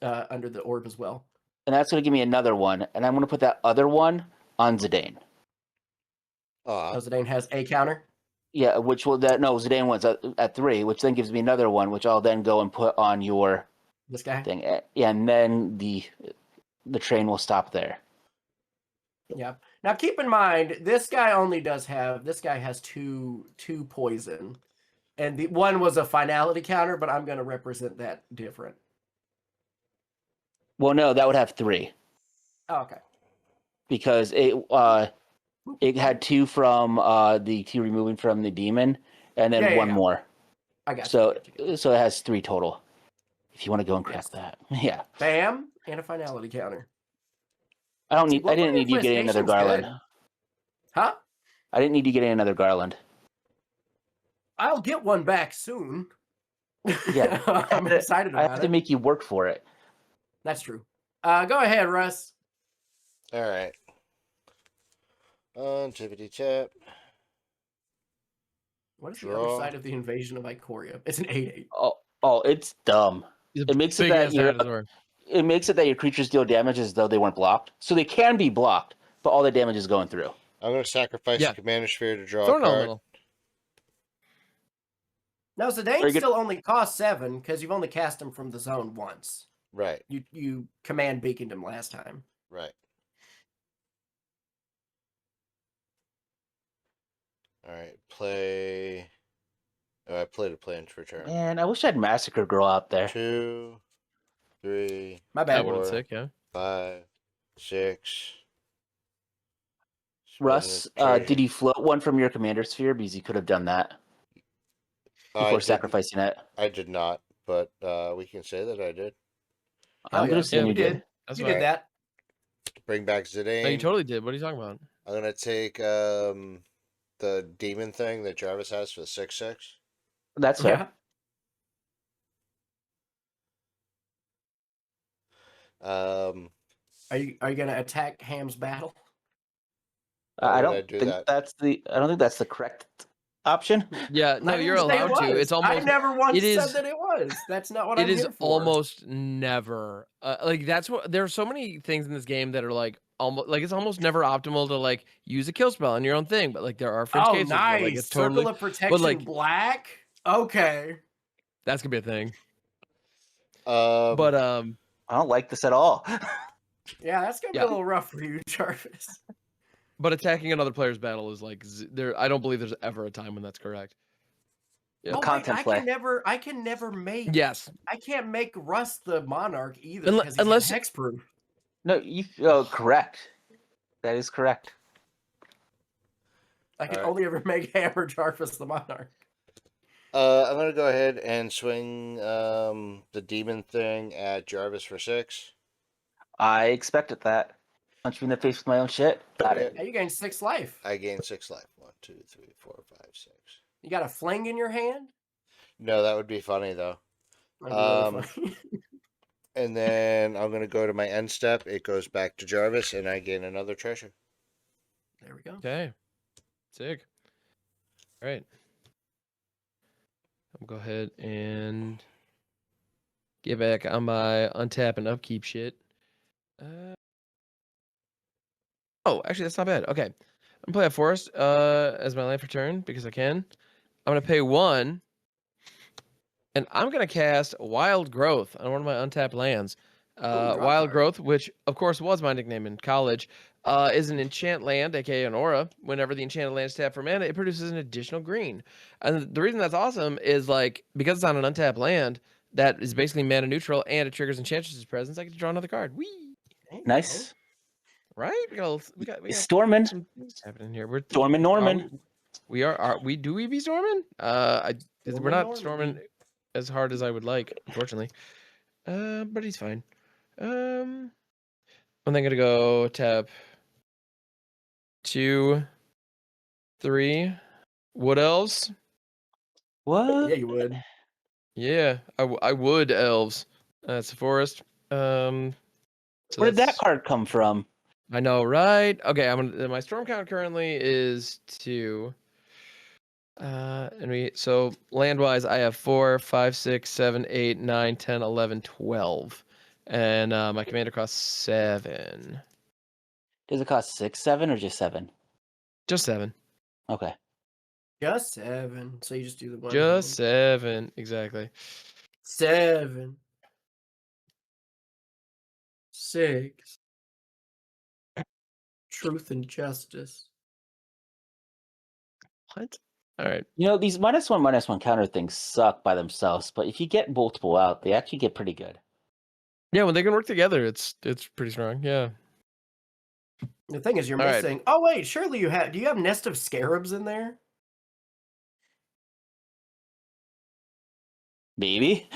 Speaker 4: under the orb as well.
Speaker 3: And that's going to give me another 1, and I'm going to put that other 1 on Zidane.
Speaker 4: Zidane has a counter?
Speaker 3: Yeah, which will Zidane wins at 3, which then gives me another 1, which I'll then go and put on your
Speaker 4: This guy?
Speaker 3: thing. Yeah, and then the train will stop there.
Speaker 4: Yeah. Now keep in mind, this guy has two poison. And the one was a finality counter, but I'm going to represent that different.
Speaker 3: Well, no, that would have 3.
Speaker 4: Oh, okay.
Speaker 3: Because it had 2 from the 2 removing from the demon, and then 1 more.
Speaker 4: I got
Speaker 3: So
Speaker 4: you.
Speaker 3: so it has 3 total. If you want to go and crack
Speaker 4: Yes.
Speaker 3: that, yeah.
Speaker 4: Bam, and a finality counter.
Speaker 3: I
Speaker 4: See,
Speaker 3: didn't need you getting another
Speaker 4: infestation's
Speaker 3: Garland.
Speaker 4: good. Huh?
Speaker 3: I didn't need you getting another Garland.
Speaker 4: I'll get one back soon.
Speaker 3: Yeah,
Speaker 4: I'm excited
Speaker 3: I
Speaker 4: about
Speaker 3: have to
Speaker 4: it.
Speaker 3: make you work for it.
Speaker 4: That's true. Go ahead, Russ.
Speaker 2: All right. On tippity tap.
Speaker 4: What is the
Speaker 2: Draw.
Speaker 4: other side of the invasion of Ikoria? It's an 8/8.
Speaker 3: Oh, it's dumb.
Speaker 1: He's a
Speaker 3: It makes it
Speaker 1: big
Speaker 3: that
Speaker 1: ass
Speaker 3: your
Speaker 1: dinosaur.
Speaker 3: creatures deal damage as though they weren't blocked. So they can be blocked, but all the damage is going through.
Speaker 2: I'm going to sacrifice
Speaker 1: Yeah.
Speaker 2: the Commander Sphere to draw
Speaker 1: Throw
Speaker 2: a
Speaker 1: an
Speaker 2: card.
Speaker 1: elemental.
Speaker 4: Now, Zidane still only costs 7 because you've only cast him from the zone once.
Speaker 2: Right.
Speaker 4: You command beaconed him last time.
Speaker 2: Right. All right. Play. Oh, I played a plans for turn.
Speaker 3: Man, I wish I had Massacre Girl out there.
Speaker 2: 2, 3,
Speaker 4: My
Speaker 1: That
Speaker 4: bad.
Speaker 1: would have
Speaker 2: 4,
Speaker 1: sick, yeah.
Speaker 2: 5, 6.
Speaker 3: Russ, did you float one from your commander sphere? Because you could have done that before sacrificing it.
Speaker 2: I did not, but we can say that I did.
Speaker 3: I'm going to assume
Speaker 4: you
Speaker 3: you
Speaker 4: did.
Speaker 3: did.
Speaker 1: That's
Speaker 4: You
Speaker 1: fine.
Speaker 4: did that.
Speaker 2: Bring back Zidane.
Speaker 1: No, you totally did. What are you talking about?
Speaker 2: I'm gonna take the demon thing that Jarvis has for the 6/6.
Speaker 3: That's fair.
Speaker 2: Um,
Speaker 4: Are you gonna attack Ham's battle?
Speaker 3: I
Speaker 2: would
Speaker 3: don't
Speaker 2: I do
Speaker 3: think
Speaker 2: that?
Speaker 3: I don't think that's the correct option.
Speaker 1: Yeah, no,
Speaker 4: I
Speaker 1: you're
Speaker 4: didn't say
Speaker 1: allowed to.
Speaker 4: was.
Speaker 1: It's almost.
Speaker 4: I never once
Speaker 1: it is-
Speaker 4: said that it was. That's not what
Speaker 1: It
Speaker 4: I'm
Speaker 1: is
Speaker 4: here for.
Speaker 1: almost never like that's what there are so many things in this game that are like almost like it's almost never optimal to like use a kill spell on your own thing, but like there are fringe
Speaker 4: Oh,
Speaker 1: cases where,
Speaker 4: nice.
Speaker 1: like it's totally
Speaker 4: Circle of Protection
Speaker 1: like-
Speaker 4: black. Okay.
Speaker 1: that's gonna be a thing.
Speaker 2: Um,
Speaker 1: But
Speaker 3: I don't like this at all.
Speaker 4: Yeah, that's gonna be
Speaker 1: Yeah.
Speaker 4: a little rough for you, Jarvis.
Speaker 1: but attacking another player's battle is like there. I don't believe there's ever a time when that's correct. Yeah.
Speaker 4: Oh, wait,
Speaker 3: Content play.
Speaker 4: I can never make.
Speaker 1: Yes,
Speaker 4: I can't make Russ the Monarch either
Speaker 1: Unle-
Speaker 4: because he's
Speaker 1: unless-
Speaker 4: hexproof.
Speaker 3: No, correct. That is correct.
Speaker 4: I can
Speaker 2: Alright.
Speaker 4: only ever make Hammer Jarvis the Monarch.
Speaker 2: I'm gonna go ahead and swing the demon thing at Jarvis for 6.
Speaker 3: I expected that. Punch me in the face with my own shit. Got it.
Speaker 4: Hey, you gain 6 life.
Speaker 2: I gain 6 life. 1, 2, 3, 4, 5, 6.
Speaker 4: You got a fling in your hand?
Speaker 2: No, that would be funny though.
Speaker 4: That'd be really funny.
Speaker 2: And then I'm gonna go to my end step. It goes back to Jarvis, and I gain another treasure.
Speaker 4: There we go.
Speaker 1: okay, sick. All right, I'll go ahead and get back on my untap and upkeep shit. Oh, actually, that's not bad. Okay, I'm gonna play a forest as my land for turn because I can. I'm gonna pay 1, and I'm gonna cast Wild Growth on one of my untapped lands.
Speaker 4: draw
Speaker 1: Wild
Speaker 4: card.
Speaker 1: Growth, which of course was my nickname in college, is an enchant land, aka an aura. Whenever the enchanted land is tapped for mana, it produces an additional green. And the reason that's awesome is like because it's on an untapped land that is basically mana neutral and it triggers Enchantress's presence. I get to draw another card. Whee!
Speaker 4: There you
Speaker 3: Nice.
Speaker 1: Right? We got
Speaker 3: Stormin.
Speaker 1: some things happening here. We're
Speaker 3: Stormin' Norman.
Speaker 1: we are we do we be storming? We're
Speaker 4: Stormin'
Speaker 1: not
Speaker 4: Norman.
Speaker 1: storming as hard as I would like, unfortunately. But he's fine. I'm then gonna go tap 2, 3 wood elves.
Speaker 3: What?
Speaker 4: Yeah, you would.
Speaker 1: Yeah, I would elves. That's the forest. So
Speaker 3: Where did that
Speaker 1: that's-
Speaker 3: card come from?
Speaker 1: I know, right? Okay, my storm count currently is 2. So land wise, I have 4, 5, 6, 7, 8, 9, 10, 11, 12. And my commander costs 7.
Speaker 3: Does it cost 6, 7, or just 7?
Speaker 1: Just 7.
Speaker 3: Okay.
Speaker 4: Just 7. So you just do the one.
Speaker 1: Just
Speaker 4: hand.
Speaker 1: 7. Exactly.
Speaker 4: 7. 6. Truth and justice.
Speaker 1: What? All right.
Speaker 3: You know, these -1/-1 counter things suck by themselves, but if you get multiple out, they actually get pretty good.
Speaker 1: Yeah, when they can work together, it's pretty strong. Yeah.
Speaker 4: The thing is, you're
Speaker 1: All right.
Speaker 4: missing. Oh wait, surely you have. Do you have Nest of Scarabs in there?
Speaker 3: Maybe.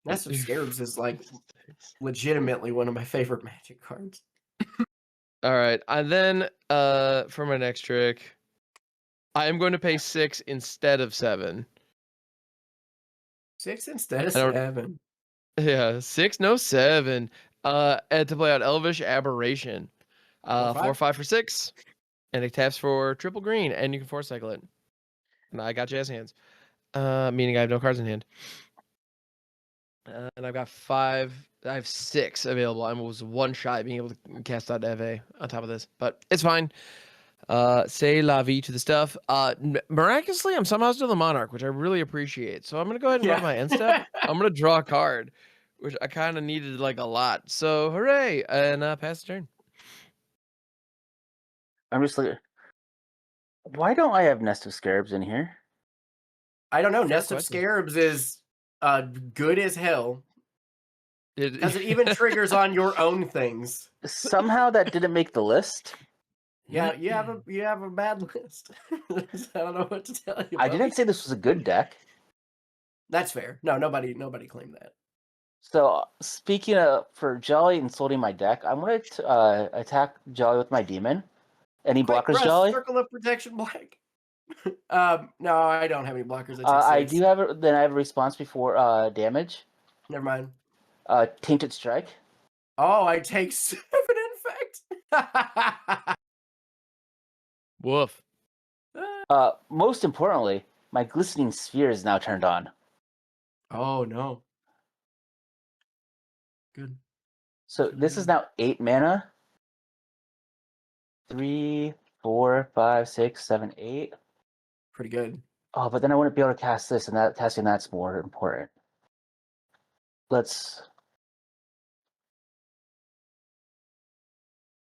Speaker 4: Nest of Scarabs is like legitimately one of my favorite Magic cards.
Speaker 1: All right. And then for my next trick, I am going to pay 6 instead of 7.
Speaker 4: 6 instead of
Speaker 1: I don't
Speaker 4: 7.
Speaker 1: Yeah, 6, no 7. And to play out Elvish Aberration. 4, 5 for 6. And it taps for triple green, and you can force cycle it. And I got jazz hands. Meaning I have no cards in hand. And I've got 5. I have 6 available. I was one shy being able to cast out Aeve on top of this, but it's fine. Say la vie to the stuff. Miraculously, I'm somehow still the Monarch, which I really appreciate. So I'm gonna go ahead and run my end step. I'm gonna draw a card, which I kind of needed like a lot. So hooray! And pass the turn.
Speaker 3: I'm just like, why don't I have Nest of Scarabs in here?
Speaker 4: I don't know.
Speaker 1: Fair
Speaker 4: Nest of
Speaker 1: question.
Speaker 4: Scarabs is good as hell because it
Speaker 1: It,
Speaker 4: even triggers on your own things.
Speaker 3: Somehow that didn't make the list.
Speaker 4: Yeah, you have a bad list. I don't know what to tell you.
Speaker 3: I
Speaker 4: Bubby.
Speaker 3: didn't say this was a good deck.
Speaker 4: That's fair. No, nobody claimed that.
Speaker 3: So speaking of for Jolly insulting my deck, I'm gonna attack Jolly with my demon. Any
Speaker 4: Quick,
Speaker 3: blockers,
Speaker 4: Russ,
Speaker 3: Jolly?
Speaker 4: Circle of Protection black. No, I don't have any blockers.
Speaker 3: I do have then I have a response before damage.
Speaker 4: Never mind.
Speaker 3: Tainted Strike.
Speaker 4: Oh, I take 7 infect.
Speaker 1: Woof.
Speaker 3: Most importantly, my Glistening Sphere is now turned on.
Speaker 4: Oh no. Good.
Speaker 3: So this is now 8 mana. 3, 4, 5, 6, 7, 8.
Speaker 4: Pretty good.
Speaker 3: Oh, but then I wouldn't be able to cast this, and that's more important.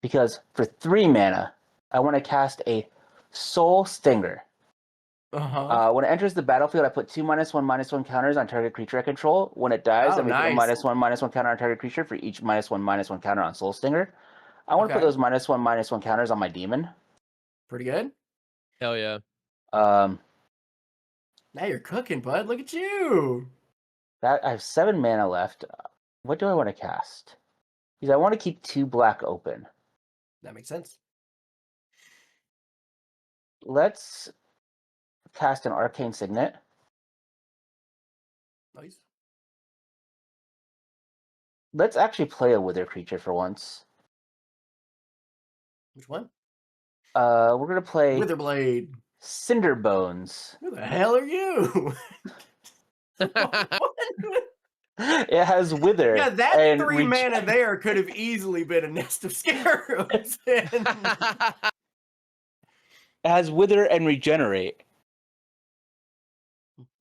Speaker 3: Because for 3 mana, I want to cast a Soul Stinger. When it enters the battlefield, I put 2 -1/-1 counters on target creature I control. When it dies, I make it a -1/-1 counter on target creature for each -1/-1 counter on Soul Stinger. I want to put those -1/-1 counters on my demon.
Speaker 4: Pretty good.
Speaker 1: Hell yeah.
Speaker 3: Now
Speaker 4: you're cooking, bud. Look at you.
Speaker 3: That I have 7 mana left. What do I want to cast? Because I want to keep 2 black open.
Speaker 4: That makes sense.
Speaker 3: Let's cast an Arcane Signet.
Speaker 4: Nice.
Speaker 3: Let's actually play a Wither creature for once.
Speaker 4: Which one?
Speaker 3: We're gonna play
Speaker 4: Witherblade.
Speaker 3: Cinderbones.
Speaker 4: Who the hell are you?
Speaker 3: It has Wither.
Speaker 4: Yeah, that 3 mana there could have easily been a Nest of Scarabs.
Speaker 3: It has Wither and Regenerate.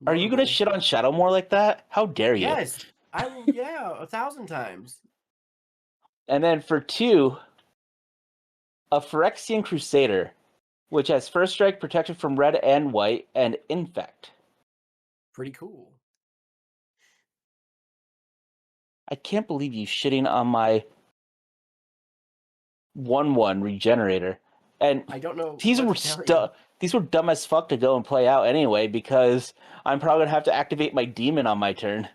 Speaker 3: Are you gonna shit on Shadowmoor like that? How dare you?
Speaker 4: Yes, I will. Yeah, 1,000 times.
Speaker 3: And then for 2, a Phyrexian Crusader, which has first strike, protection from red and white, and infect.
Speaker 4: Pretty cool.
Speaker 3: I can't believe you shitting on my 1/1 Regenerator. And
Speaker 4: I don't know.
Speaker 3: These were dumb as fuck to go and play out anyway, because I'm probably gonna have to activate my demon on my turn.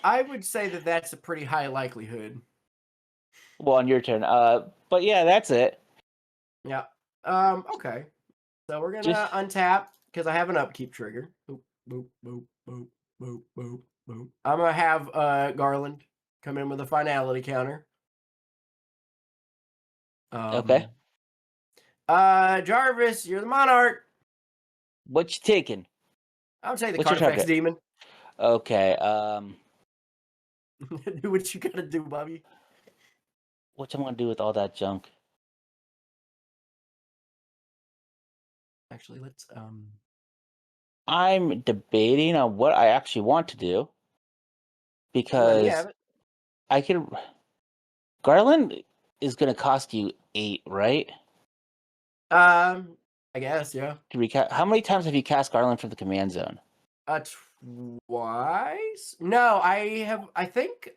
Speaker 4: I would say that that's a pretty high likelihood.
Speaker 3: Well, on your turn. But yeah, that's it.
Speaker 4: Yeah. Okay. So we're gonna untap because I have an upkeep trigger. Boop, boop, boop, boop, boop, boop, boop. I'm gonna have Garland come in with a finality counter.
Speaker 3: Okay.
Speaker 4: Jarvis, you're the Monarch.
Speaker 3: What you taking?
Speaker 4: I'll take the
Speaker 3: What's your
Speaker 4: Carnifex
Speaker 3: target?
Speaker 4: Demon.
Speaker 3: Okay.
Speaker 4: Do what you gotta do, Bobby.
Speaker 3: What am I gonna do with all that junk?
Speaker 4: Actually, let's
Speaker 3: I'm debating on what I actually want to do, because I could. Garland is gonna cost you 8, right?
Speaker 4: I guess, yeah.
Speaker 3: How many times have you cast Garland from the command zone?
Speaker 4: Twice? No, I think.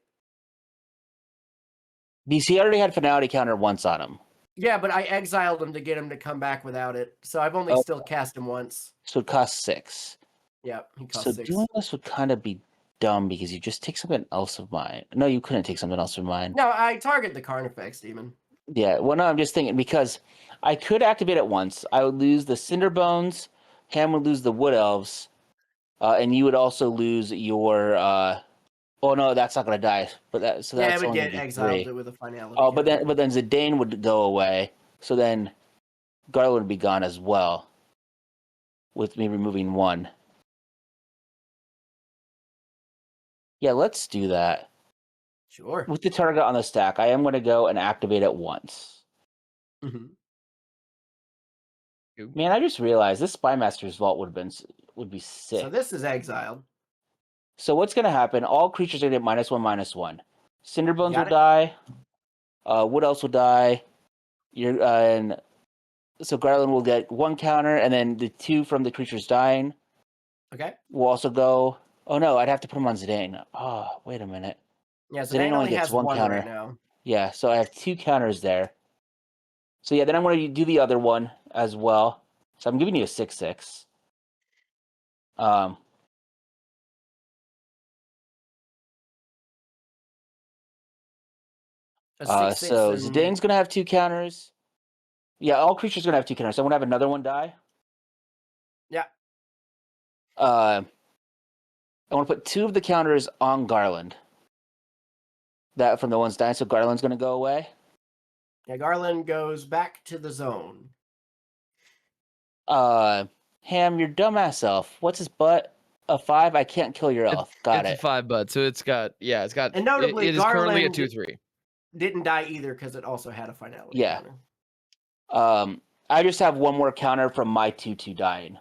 Speaker 3: BC already had finality counter once on him.
Speaker 4: Yeah, but I exiled him to get him to come back without it. So I've only still cast him once.
Speaker 3: So it costs 6.
Speaker 4: Yeah, he costs
Speaker 3: so
Speaker 4: 6.
Speaker 3: doing this would kind of be dumb because you just take something else of mine. No, you couldn't take something else of mine.
Speaker 4: No, I target the Carnifex demon.
Speaker 3: Yeah, well, no, I'm just thinking because I could activate it once. I would lose the Cinder Bones, Ham would lose the Wood Elves, and you would also lose your. Oh no, that's not gonna die. But that's
Speaker 4: Yeah, it would
Speaker 3: only
Speaker 4: get
Speaker 3: gonna be
Speaker 4: exiled
Speaker 3: 3.
Speaker 4: with a finality.
Speaker 3: Oh,
Speaker 4: counter.
Speaker 3: but then Zidane would go away. So then Garland would be gone as well, with me removing 1. Yeah, let's do that.
Speaker 4: Sure.
Speaker 3: With the target on the stack, I am going to go and activate it once.
Speaker 4: Mhm.
Speaker 3: Man, I just realized this Spymaster's Vault would be sick.
Speaker 4: So this is exiled.
Speaker 3: So what's going to happen? All creatures are going to get -1/-1. Cinderbones
Speaker 4: Got
Speaker 3: will
Speaker 4: it.
Speaker 3: die. What else will die? And so Garland will get 1 counter, and then the 2 from the creatures dying
Speaker 4: Okay.
Speaker 3: will also go. Oh no, I'd have to put them on Zidane. Oh, wait a minute.
Speaker 4: Yeah,
Speaker 3: Zidane
Speaker 4: Zidane
Speaker 3: only
Speaker 4: only
Speaker 3: gets
Speaker 4: has
Speaker 3: 1
Speaker 4: one
Speaker 3: counter.
Speaker 4: right now.
Speaker 3: Yeah, so I have 2 counters there. So yeah, then I'm going to do the other one as well. So I'm giving you a 6/6. Um,
Speaker 4: A 6/6
Speaker 3: so
Speaker 4: and
Speaker 3: Zidane's going to have 2 counters. Yeah, all creatures are going to have 2 counters. So I'm going to have another one die.
Speaker 4: yeah.
Speaker 3: I want to put 2 of the counters on Garland. That from the ones dying, so Garland's going to go away.
Speaker 4: Yeah, Garland goes back to the zone.
Speaker 3: Ham, your dumbass elf. What's his butt? A 5? I can't kill your elf. Got
Speaker 1: It's
Speaker 3: it.
Speaker 1: a 5 bud, so it's got
Speaker 4: And notably,
Speaker 1: it is currently a
Speaker 4: Garland
Speaker 1: 2/3.
Speaker 4: didn't die either because it also had a finality
Speaker 3: Yeah.
Speaker 4: counter.
Speaker 3: I just have 1 more counter from my 2/2 dying.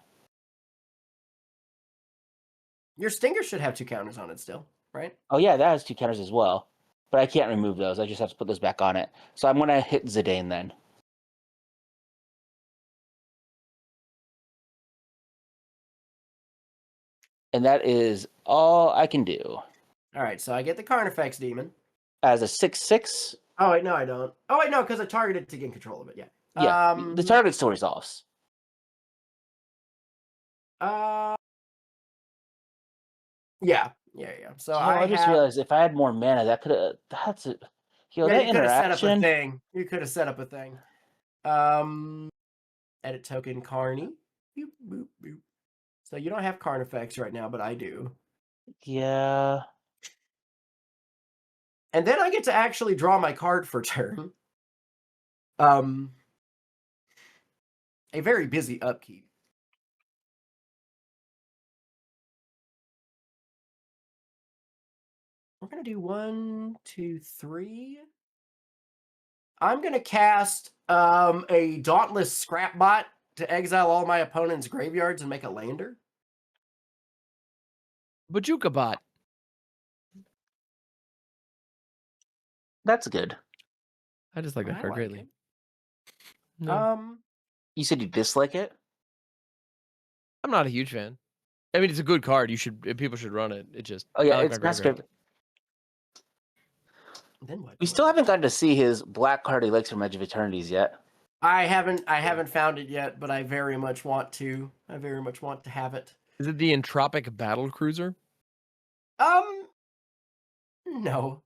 Speaker 4: Your Stinger should have 2 counters on it still, right?
Speaker 3: Oh yeah, that has 2 counters as well. But I can't remove those. I just have to put those back on it. So I'm going to hit Zidane then. And that is all I can do.
Speaker 4: All right, so I get the Carnifex demon.
Speaker 3: As a 6/6,
Speaker 4: Oh wait, no, I don't. Oh wait, no, because I targeted to gain control of it. Yeah.
Speaker 3: yeah, the target still resolves.
Speaker 4: Yeah. So
Speaker 3: I just realized if I had more mana, that could have. That's it. Yo,
Speaker 4: Yeah,
Speaker 3: that
Speaker 4: you could have set up a
Speaker 3: interaction.
Speaker 4: thing. You could have set up a thing. Edit token Carney. Boop, boop, boop. So you don't have Carnifex right now, but I do.
Speaker 3: Yeah.
Speaker 4: And then I get to actually draw my card for turn. A very busy upkeep. We're gonna do 1, 2, 3. I'm gonna cast a Dauntless Scrapbot to exile all my opponent's graveyards and make a lander.
Speaker 1: Bajuka bot.
Speaker 3: That's good.
Speaker 1: I just like that
Speaker 4: I
Speaker 1: card
Speaker 4: like
Speaker 1: greatly.
Speaker 4: it.
Speaker 1: No,
Speaker 3: You said you dislike it?
Speaker 1: I'm not a huge fan. I mean, it's a good card. People should run it. It just
Speaker 3: Oh yeah,
Speaker 1: I like
Speaker 3: it's
Speaker 1: my graveyard.
Speaker 3: Massacre.
Speaker 4: Then what?
Speaker 3: We still haven't gotten to see his black card he likes from Edge of Eternities yet.
Speaker 4: I haven't found it yet, but I very much want to. I very much want to have it.
Speaker 1: Is it the Entropic Battle Cruiser?
Speaker 4: No.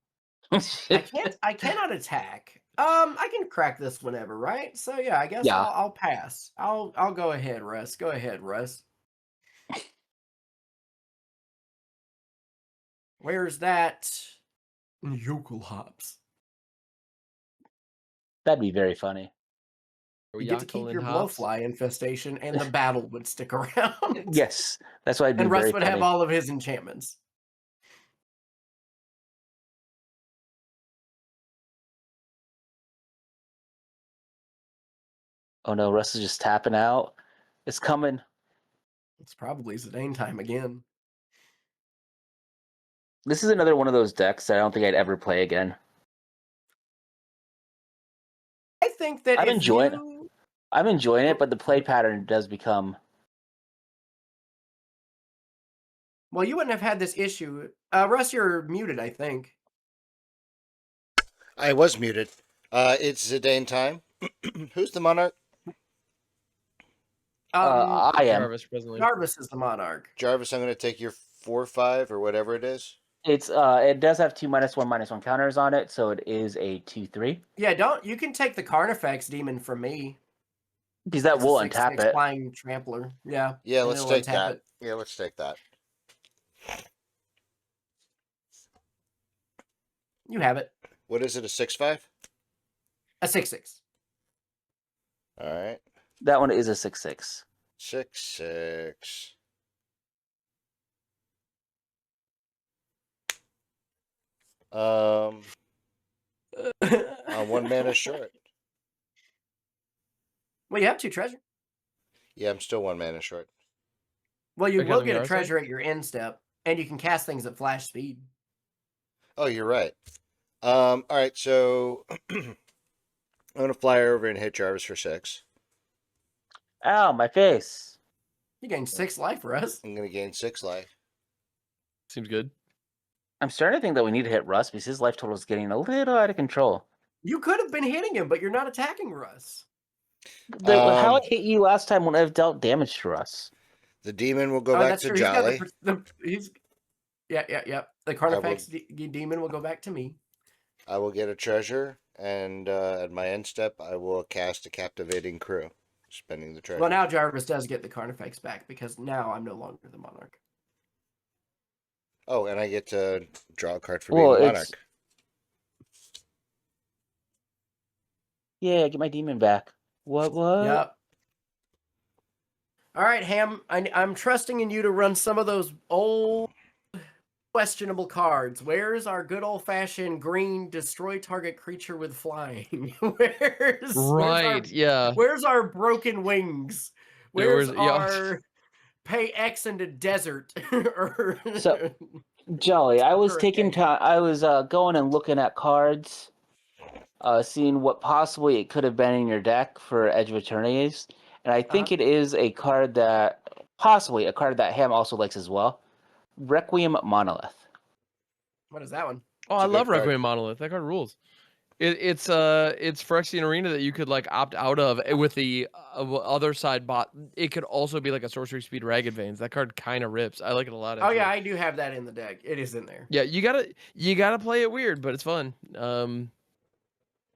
Speaker 4: I cannot attack. I can crack this whenever, right? So yeah, I guess
Speaker 3: Yeah.
Speaker 4: I'll pass. I'll go ahead, Russ. Go ahead, Russ. Where's that yokel hops?
Speaker 3: That'd be very funny.
Speaker 4: You get to keep your blowfly infestation, and the battle would stick around.
Speaker 3: Yes, that's why it'd be
Speaker 4: And Russ
Speaker 3: very
Speaker 4: would
Speaker 3: funny.
Speaker 4: have all of his enchantments.
Speaker 3: Oh no, Russ is just tapping out. It's coming.
Speaker 4: It's probably Zidane time again.
Speaker 3: This is another one of those decks that I don't think I'd ever play again.
Speaker 4: I think that
Speaker 3: I'm enjoying it, but the play pattern does become.
Speaker 4: Well, you wouldn't have had this issue. Russ, you're muted, I think.
Speaker 2: I was muted. It's Zidane time. Who's the monarch?
Speaker 3: I am.
Speaker 1: Jarvis presently.
Speaker 4: Jarvis is the monarch.
Speaker 2: Jarvis, I'm going to take your 4/5 or whatever it is.
Speaker 3: It's it does have 2/1/1 counters on it, so it is a 2/3.
Speaker 4: Yeah, you can take the Carnifex demon from me.
Speaker 3: Because that
Speaker 4: It's a
Speaker 3: will untap
Speaker 4: 6/6
Speaker 3: it.
Speaker 4: flying trampler. Yeah.
Speaker 2: Yeah,
Speaker 4: and
Speaker 2: let's
Speaker 4: it'll
Speaker 2: take
Speaker 4: untap
Speaker 2: that.
Speaker 4: it.
Speaker 2: Yeah, let's take that.
Speaker 4: You have it.
Speaker 2: What is it? A 6/5?
Speaker 4: A 6/6.
Speaker 2: All right.
Speaker 3: That one is a 6/6.
Speaker 2: 6/6. I'm 1 mana short.
Speaker 4: Well, you have 2 treasure.
Speaker 2: Yeah, I'm still 1 mana short.
Speaker 4: Well, you
Speaker 1: Like
Speaker 4: will
Speaker 1: on the
Speaker 4: get a
Speaker 1: yard
Speaker 4: treasure at your end step, and you can cast things at flash speed.
Speaker 2: Oh, you're right. All right, so I'm gonna fly over and hit Jarvis for 6.
Speaker 3: Ow, my face.
Speaker 4: You gain 6 life, Russ.
Speaker 2: I'm gonna gain 6 life.
Speaker 1: Seems good.
Speaker 3: I'm starting to think that we need to hit Russ because his life total is getting a little out of control.
Speaker 4: You could have been hitting him, but you're not attacking Russ.
Speaker 3: How I hit you last time when I've dealt damage to Russ.
Speaker 2: The demon will go back to
Speaker 4: He's
Speaker 2: Jolly.
Speaker 4: got yeah. The Carnifex demon will go back to me.
Speaker 2: I will get a treasure, and at my end step, I will cast a captivating crew, spending the treasure.
Speaker 4: Well, now Jarvis does get the Carnifex back because now I'm no longer the Monarch.
Speaker 2: Oh, and I get to draw a card for being the Monarch.
Speaker 3: Yeah, get my demon back. What?
Speaker 4: Yep. All right, Ham. I'm trusting in you to run some of those old questionable cards. Where's our good old fashioned green destroy target creature with flying? Where's our broken wings? Where's our pay X into desert?
Speaker 3: So, Jolly, I was taking time. I was going and looking at cards, seeing what possibly it could have been in your deck for Edge of Eternities, and I think it is a card that Ham also likes as well. Requiem Monolith.
Speaker 4: What is that one?
Speaker 1: Oh, I love Requiem Monolith. That card rules. It's Phyrexian Arena that you could like opt out of with the other side bot. It could also be like a sorcery speed Ragged Veins. That card kind of rips. I like it a lot.
Speaker 4: Actually. Oh yeah, I do have that in the deck. It is in there.
Speaker 1: Yeah, you gotta play it weird, but it's fun.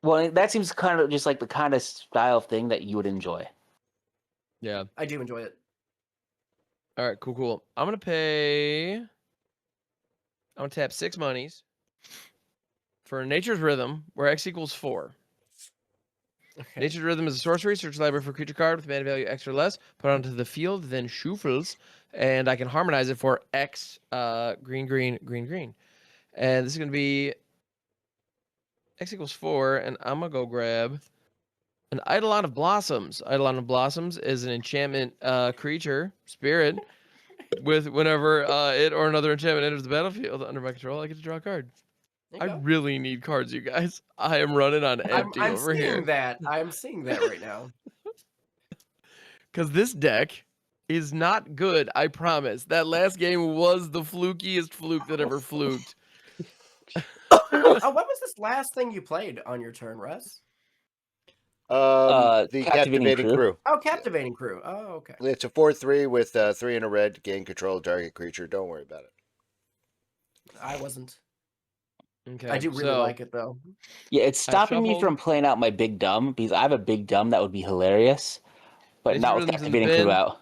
Speaker 3: Well, that seems kind of just like the kind of style of thing that you would enjoy.
Speaker 1: Yeah,
Speaker 4: I do enjoy it.
Speaker 1: All right, cool. I'm gonna tap 6 monies for Nature's Rhythm, where X equals 4. Okay. Nature's Rhythm is a sorcery. Search the library for a creature card with mana value X or less. Put it onto the field, then shuffles, and I can harmonize it for X, green. And this is gonna be X equals 4, and I'm gonna go grab an Eidolon of Blossoms. Eidolon of Blossoms is an enchantment creature, spirit, with whenever it or another enchantment enters the battlefield under my control, I get to draw a card. I really need cards, you guys. I am running on empty over here.
Speaker 4: I'm seeing that right now.
Speaker 1: Because this deck is not good, I promise. That last game was the flukiest fluke that ever fluked.
Speaker 4: What was this last thing you played on your turn, Russ?
Speaker 2: The Captivating Crew.
Speaker 4: Oh, Captivating Crew. Oh, okay.
Speaker 2: It's a 4/3 with 3 in a red, gain control of target creature. Don't worry about it.
Speaker 4: I wasn't.
Speaker 1: Okay.
Speaker 4: I do really like it though.
Speaker 3: Yeah, it's stopping me from playing out my big dumb because I have a big dumb that would be hilarious, but not with Captivating Crew out.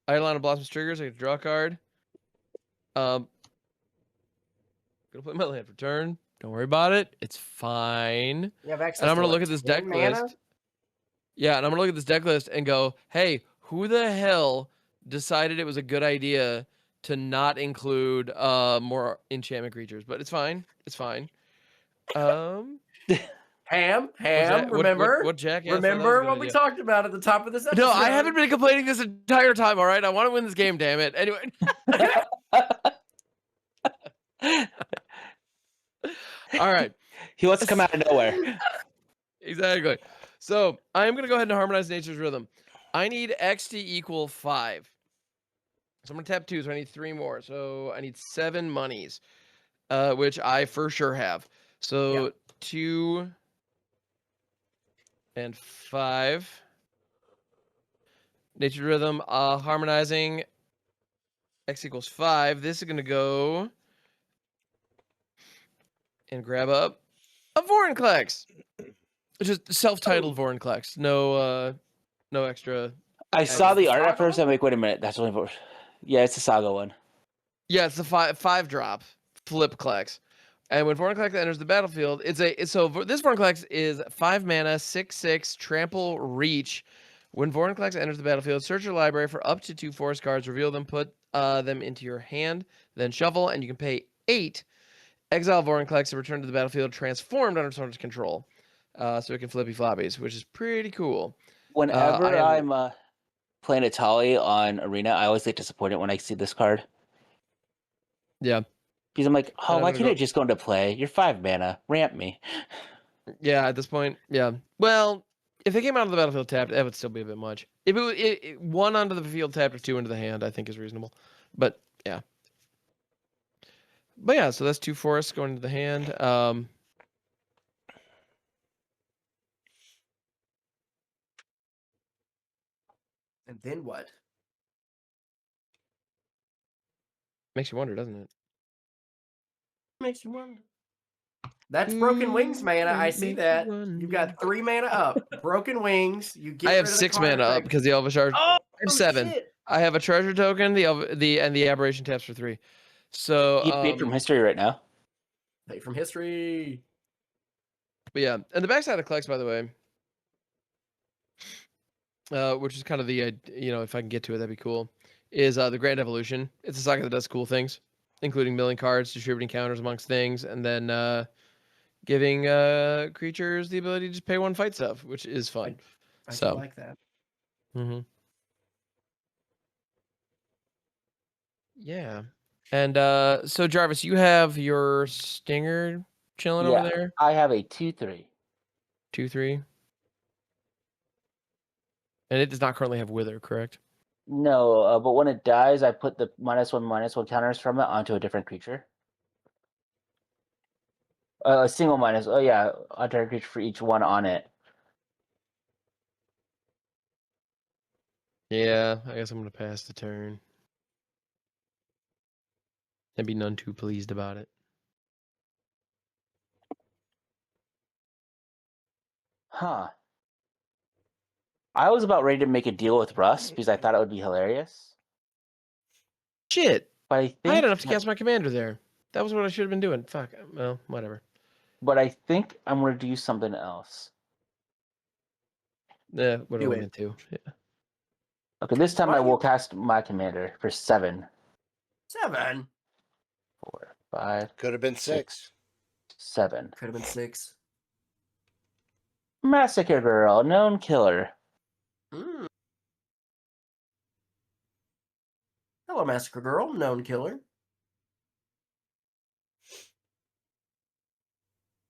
Speaker 1: Eidolon of Blossoms triggers. I get to draw a card. Gonna play my land for turn. Don't worry about it. It's fine.
Speaker 4: You have access
Speaker 1: and I'm gonna
Speaker 4: to
Speaker 1: look at this deck list. Yeah, and I'm gonna look at this deck list and go, hey, who the hell decided it was a good idea to not include more enchantment creatures? But it's fine. It's fine.
Speaker 4: Ham, remember?
Speaker 1: What jackass?
Speaker 4: Remember what we talked about at the top of this episode?
Speaker 1: No, I haven't been complaining this entire time, all right? I want to win this game, damn it. Anyway. All right.
Speaker 3: He wants to come out of nowhere.
Speaker 1: Exactly. So I am going to go ahead and harmonize Nature's Rhythm. I need X to equal 5. So I'm going to tap 2, so I need 3 more. So I need 7 monies, which I for sure have. So 2 and 5. Nature's Rhythm, harmonizing X equals 5. This is going to go and grab up a Vorinclex. Just self-titled Vorinclex. No extra.
Speaker 3: I saw the art at
Speaker 4: Saga
Speaker 3: first. I'm
Speaker 4: one?
Speaker 3: like, wait a minute, that's only yeah, it's a Saga one.
Speaker 1: Yeah, it's a 5-drop flip Klex. And when Vorinclex enters the battlefield, this Vorinclex is 5 mana, 6/6, trample, reach. When Vorinclex enters the battlefield, search your library for up to 2 forest cards, reveal them, put them into your hand, then shuffle, and you can pay 8. Exile Vorinclex to return to the battlefield transformed under someone's control. So it can flippy floppies, which is pretty cool.
Speaker 3: Whenever I'm playing Atali on Arena, I always get disappointed when I see this card.
Speaker 1: Yeah.
Speaker 3: Because I'm like, oh,
Speaker 1: I'm
Speaker 3: why
Speaker 1: gonna
Speaker 3: can't it just go into play? You're 5 mana. Ramp me.
Speaker 1: Yeah, at this point, yeah. Well, if they came out of the battlefield tapped, that would still be a bit much. If it 1 onto the field tapped or 2 into the hand, I think is reasonable. But yeah. But yeah, so that's 2 forests going into the hand.
Speaker 4: And then what?
Speaker 1: Makes you wonder, doesn't it?
Speaker 4: Makes you wonder. That's Broken Wings mana. I see that. You've got 3 mana up. Broken Wings. You get
Speaker 1: I have
Speaker 4: rid of the
Speaker 1: 6
Speaker 4: card
Speaker 1: mana up
Speaker 4: effect.
Speaker 1: because the Elvish Arch.
Speaker 4: Oh,
Speaker 1: I have 7.
Speaker 4: shit.
Speaker 1: I have a treasure token, the aberration taps for 3. So
Speaker 3: You pay from history right now.
Speaker 4: Pay from history.
Speaker 1: But yeah, and the backside of Klex, by the way, which is kind of the if I can get to it, that'd be cool. Is the Grand Evolution? It's a saga that does cool things, including milling cards, distributing counters amongst things, and then giving creatures the ability to just pay 1 fight stuff, which is fun.
Speaker 4: I
Speaker 1: So.
Speaker 4: do like that.
Speaker 1: Mm-hmm. Yeah, and so Jarvis, you have your Stinger chilling over there.
Speaker 3: I have a 2/3.
Speaker 1: 2/3. And it does not currently have Wither, correct?
Speaker 3: No, but when it dies, I put the -1/-1 counters from it onto a different creature. A single minus. Oh yeah, a target creature for each 1 on it.
Speaker 1: Yeah, I guess I'm gonna pass the turn. And be none too pleased about it.
Speaker 3: Huh. I was about ready to make a deal with Russ because I thought it would be hilarious.
Speaker 1: Shit!
Speaker 3: But I think
Speaker 1: I had enough to cast my commander there. That was what I should have been doing. Fuck. Well, whatever.
Speaker 3: But I think I'm gonna do something else.
Speaker 1: Yeah, what
Speaker 4: Do
Speaker 1: do I
Speaker 4: it.
Speaker 1: meant to? Yeah.
Speaker 3: Okay, this time
Speaker 4: Why
Speaker 3: I will
Speaker 4: you-
Speaker 3: cast my commander for 7,
Speaker 4: 7.
Speaker 3: 4, 5,
Speaker 2: Could have been 6.
Speaker 3: 7.
Speaker 4: Could have been 6.
Speaker 3: Massacre Girl, known killer.
Speaker 4: Mm. Hello, Massacre Girl, known killer.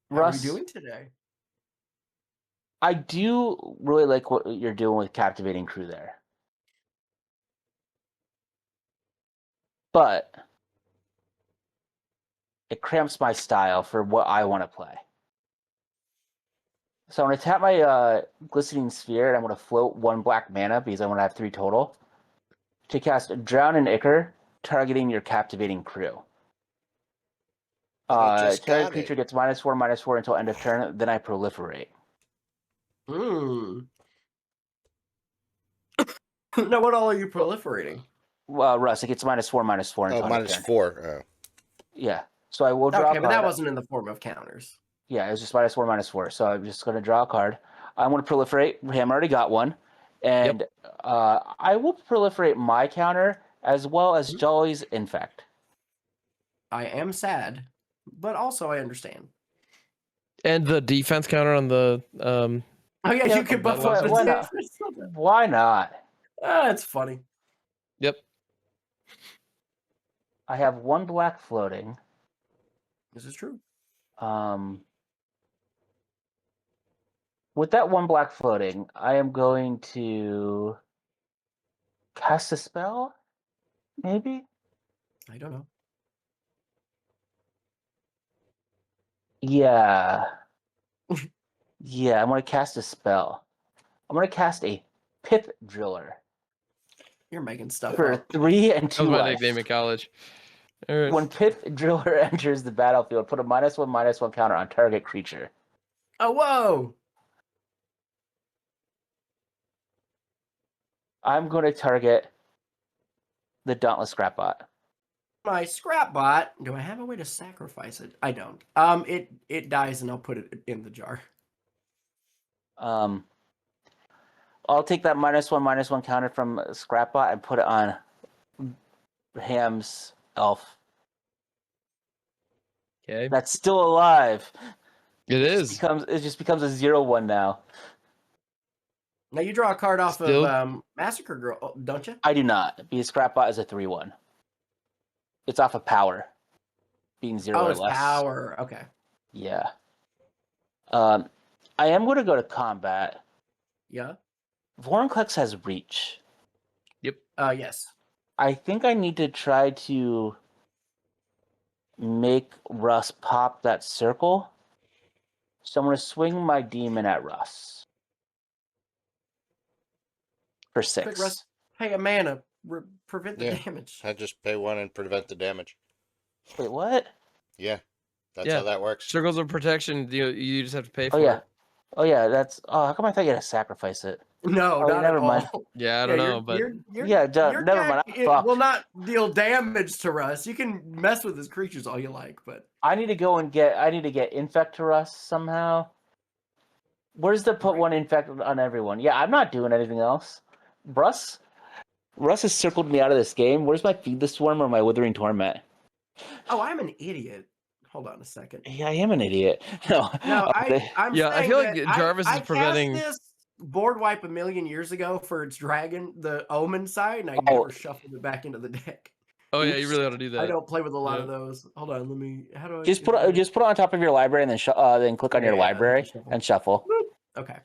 Speaker 4: How are you
Speaker 3: Russ,
Speaker 4: doing today?
Speaker 3: I do really like what you're doing with Captivating Crew there. But it cramps my style for what I want to play. So I'm going to tap my Glistening Sphere, and I'm going to float 1 black mana because I want to have 3 total, to cast Drown in Ichor, targeting your Captivating Crew.
Speaker 2: And you just
Speaker 3: Target
Speaker 2: got
Speaker 3: creature
Speaker 2: it.
Speaker 3: gets -4/-4 until end of turn, then I proliferate.
Speaker 4: Mm. Now, what all are you proliferating?
Speaker 3: Russ, it gets -4/-4 until end of turn.
Speaker 2: -4.
Speaker 3: Yeah. So I will draw
Speaker 4: Okay,
Speaker 3: a
Speaker 4: but that
Speaker 3: card.
Speaker 4: wasn't in the form of counters.
Speaker 3: Yeah, it was just -4/-4. So I'm just going to draw a card. I'm going to proliferate. Ham already got one. And I will proliferate my counter as well as Jolly's Infect.
Speaker 4: I am sad, but also I understand.
Speaker 1: And the defense counter on the
Speaker 4: Oh yeah,
Speaker 3: Yeah,
Speaker 4: you could buff
Speaker 1: why
Speaker 4: up the
Speaker 3: not?
Speaker 4: defense.
Speaker 3: Why not?
Speaker 4: That's funny.
Speaker 1: Yep.
Speaker 3: I have 1 black floating.
Speaker 4: This is true.
Speaker 3: With that 1 black floating, I am going to cast a spell, maybe?
Speaker 4: I don't know.
Speaker 3: Yeah. Yeah, I'm going to cast a spell. I'm going to cast a Pip Driller.
Speaker 4: You're making stuff
Speaker 3: For
Speaker 4: up.
Speaker 3: 3 and
Speaker 1: That
Speaker 3: 2
Speaker 1: was my
Speaker 3: life.
Speaker 1: nickname in college. All right.
Speaker 3: When Pith Driller enters the battlefield, put a -1/-1 counter on target creature.
Speaker 4: Oh, whoa!
Speaker 3: I'm going to target the Dauntless Scrapbot.
Speaker 4: My scrap bot. Do I have a way to sacrifice it? I don't. It dies, and I'll put it in the jar.
Speaker 3: I'll take that -1/-1 counter from Scrapbot and put it on Ham's elf.
Speaker 1: Okay.
Speaker 3: That's still alive.
Speaker 1: It is.
Speaker 3: It just becomes a 0/1 now.
Speaker 4: Now you draw a card off
Speaker 1: Still-
Speaker 4: of Massacre Girl, don't you?
Speaker 3: I do not, because Scrapbot is a 3/1. It's off of power, being 0
Speaker 4: Oh,
Speaker 3: or
Speaker 4: it's
Speaker 3: less.
Speaker 4: power. Okay.
Speaker 3: Yeah. I am going to go to combat.
Speaker 4: Yeah.
Speaker 3: Vorinclex has reach.
Speaker 1: Yep.
Speaker 4: Yes.
Speaker 3: I think I need to try to make Russ pop that circle. So I'm going to swing my demon at Russ. For 6.
Speaker 4: Quick, Russ. Pay a mana. Prevent the
Speaker 2: Yeah.
Speaker 4: damage.
Speaker 2: I just pay 1 and prevent the damage.
Speaker 3: Wait, what?
Speaker 2: Yeah, that's
Speaker 1: Yeah.
Speaker 2: how that works.
Speaker 1: Circles of protection. You just have to pay for
Speaker 3: Oh, yeah.
Speaker 1: it.
Speaker 3: Oh, yeah, that's... Oh, how come I thought you had to sacrifice it?
Speaker 4: No,
Speaker 3: Oh,
Speaker 4: not
Speaker 3: never
Speaker 4: at
Speaker 3: mind.
Speaker 4: all.
Speaker 1: Yeah, I don't know, but
Speaker 3: Yeah,
Speaker 4: your
Speaker 3: never mind,
Speaker 4: deck,
Speaker 3: I'm
Speaker 4: it
Speaker 3: fucked.
Speaker 4: will not deal damage to Russ. You can mess with his creatures all you like, but
Speaker 3: I need to go and get... I need to get Infect to Russ somehow. Where's the put
Speaker 4: Right.
Speaker 3: 1 Infect on everyone? Yeah, I'm not doing anything else. Russ has circled me out of this game. Where's my Feed the Swarm or my Withering Torment?
Speaker 4: oh, I'm an idiot. Hold on a second.
Speaker 3: Yeah, I am an idiot. No,
Speaker 4: No,
Speaker 3: okay.
Speaker 4: I'm
Speaker 1: Yeah, I
Speaker 4: saying
Speaker 1: feel like
Speaker 4: that
Speaker 1: Jarvis
Speaker 4: I
Speaker 1: is preventing-
Speaker 4: cast this board wipe a million years ago for its dragon, the Omen side, and I
Speaker 3: Oh.
Speaker 4: never shuffled it back into the deck.
Speaker 1: oh yeah, you really ought to do that.
Speaker 4: I don't play with a lot
Speaker 1: Yeah.
Speaker 4: of those. Hold on, let me. How do I
Speaker 3: Just put it on top of your library and then click on your
Speaker 4: Yeah,
Speaker 3: library
Speaker 4: shuffle.
Speaker 3: and shuffle.
Speaker 4: Okay,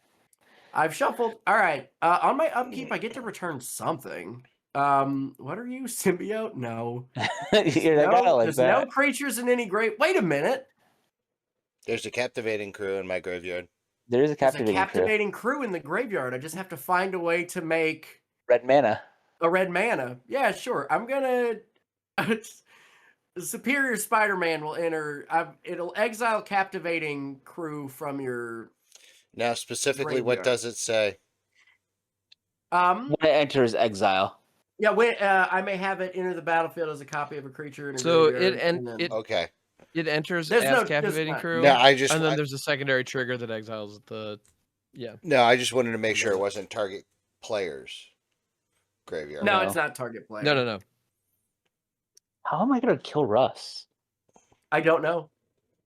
Speaker 4: I've shuffled. All right. On my upkeep, I get to return something. What are you, symbiote? No.
Speaker 3: You're like, I don't like
Speaker 4: There's
Speaker 3: that.
Speaker 4: no creatures in any grave. Wait a minute.
Speaker 2: There's a captivating crew in my graveyard.
Speaker 3: There is a
Speaker 4: There's a
Speaker 3: captivating,
Speaker 4: captivating crew in the graveyard. I just have to find a way to make
Speaker 3: red mana.
Speaker 4: a red mana. Yeah, sure. I'm gonna. Superior Spider-Man will enter. It'll exile captivating crew from your.
Speaker 2: Now, specifically, what
Speaker 4: Graveyard.
Speaker 2: does it say?
Speaker 3: When it enters exile.
Speaker 4: Yeah. When I may have it enter the battlefield as a copy of a creature in a
Speaker 1: So
Speaker 4: graveyard,
Speaker 1: it
Speaker 4: and then-
Speaker 2: Okay.
Speaker 1: It enters
Speaker 4: There's
Speaker 1: as
Speaker 4: no- there's
Speaker 1: captivating
Speaker 4: not-
Speaker 1: crew.
Speaker 2: No, I just
Speaker 1: and then there's a secondary trigger that exiles the. Yeah.
Speaker 2: no, I just wanted to make sure it wasn't target players graveyard.
Speaker 4: No,
Speaker 3: No.
Speaker 4: it's not target player.
Speaker 1: No.
Speaker 3: How am I gonna kill Russ?
Speaker 4: I don't know.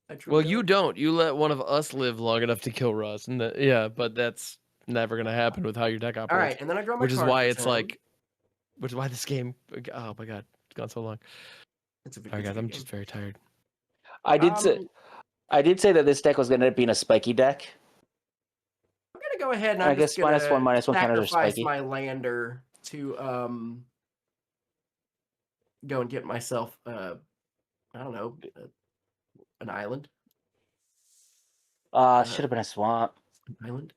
Speaker 4: I truly
Speaker 1: Well, you don't. You let one of us live long enough to kill Russ, and yeah, but that's never gonna happen with how your deck operates.
Speaker 4: All right, and then I draw my.
Speaker 1: Which is
Speaker 4: card
Speaker 1: why
Speaker 4: for
Speaker 1: it's
Speaker 4: turn.
Speaker 1: like, which is why this game. Oh my god, it's gone so long.
Speaker 4: It's a
Speaker 1: All right, guys,
Speaker 4: good
Speaker 1: I'm
Speaker 4: game.
Speaker 1: just very tired.
Speaker 3: I did say that this deck was gonna end up being a spiky deck.
Speaker 4: I'm gonna go ahead and
Speaker 3: I
Speaker 4: I'm
Speaker 3: guess
Speaker 4: just gonna
Speaker 3: -1/-1 counters are
Speaker 4: sacrifice
Speaker 3: spiky.
Speaker 4: my lander to go and get myself I don't know an island.
Speaker 3: Should have been a swamp.
Speaker 4: An island.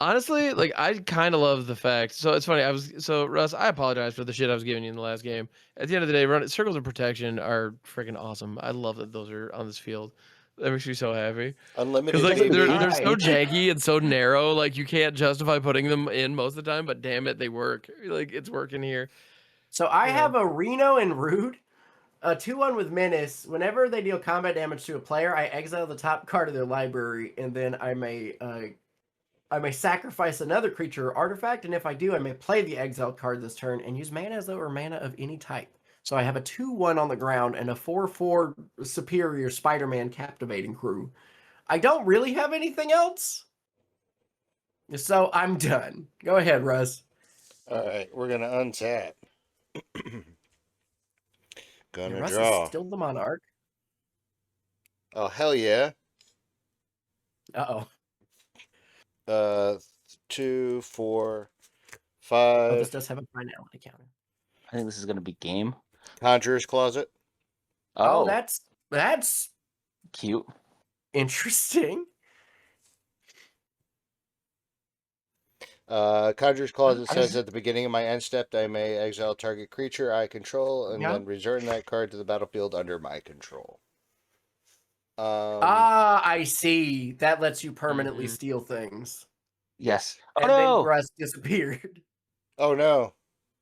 Speaker 1: Honestly, like I kind of love the fact. So it's funny. Russ. I apologize for the shit I was giving you in the last game. At the end of the day, circles of protection are freaking awesome. I love that those are on this field. That makes me so happy.
Speaker 2: Unlimited.
Speaker 1: Because like
Speaker 2: baby.
Speaker 1: they're so
Speaker 3: Right.
Speaker 1: jaggy and so narrow. Like you can't justify putting them in most of the time. But damn it, they work. Like it's working here.
Speaker 4: So I
Speaker 1: Yeah.
Speaker 4: have a Reno and Rude, a 2/1 with Menace. Whenever they deal combat damage to a player, I exile the top card of their library, and then I may sacrifice another creature or artifact, and if I do, I may play the exiled card this turn and use mana as though it were mana of any type. So I have a 2/1 on the ground and a 4/4 superior Spider-Man captivating crew. I don't really have anything else. So I'm done. Go ahead, Russ.
Speaker 2: All right, we're gonna untap. Gonna
Speaker 4: Russ
Speaker 2: draw.
Speaker 4: is still the Monarch.
Speaker 2: Oh hell yeah!
Speaker 4: Uh-oh.
Speaker 2: 2, 4,
Speaker 4: Oh, this
Speaker 2: 5.
Speaker 4: does have a finality counter.
Speaker 3: I think this is gonna be game.
Speaker 2: Conjurer's Closet.
Speaker 4: Oh,
Speaker 3: Oh,
Speaker 4: that's
Speaker 3: cute.
Speaker 4: interesting.
Speaker 2: Conjurer's Clause, it
Speaker 3: I
Speaker 2: says
Speaker 3: just-
Speaker 2: at the beginning of my end step, I may exile target creature I control and
Speaker 4: Yeah.
Speaker 2: then return that card to the battlefield under my control.
Speaker 4: I see. That lets you permanently
Speaker 1: Mhm.
Speaker 4: steal things.
Speaker 3: Yes. Oh
Speaker 4: And then
Speaker 3: no!
Speaker 4: Russ disappeared.
Speaker 2: Oh no.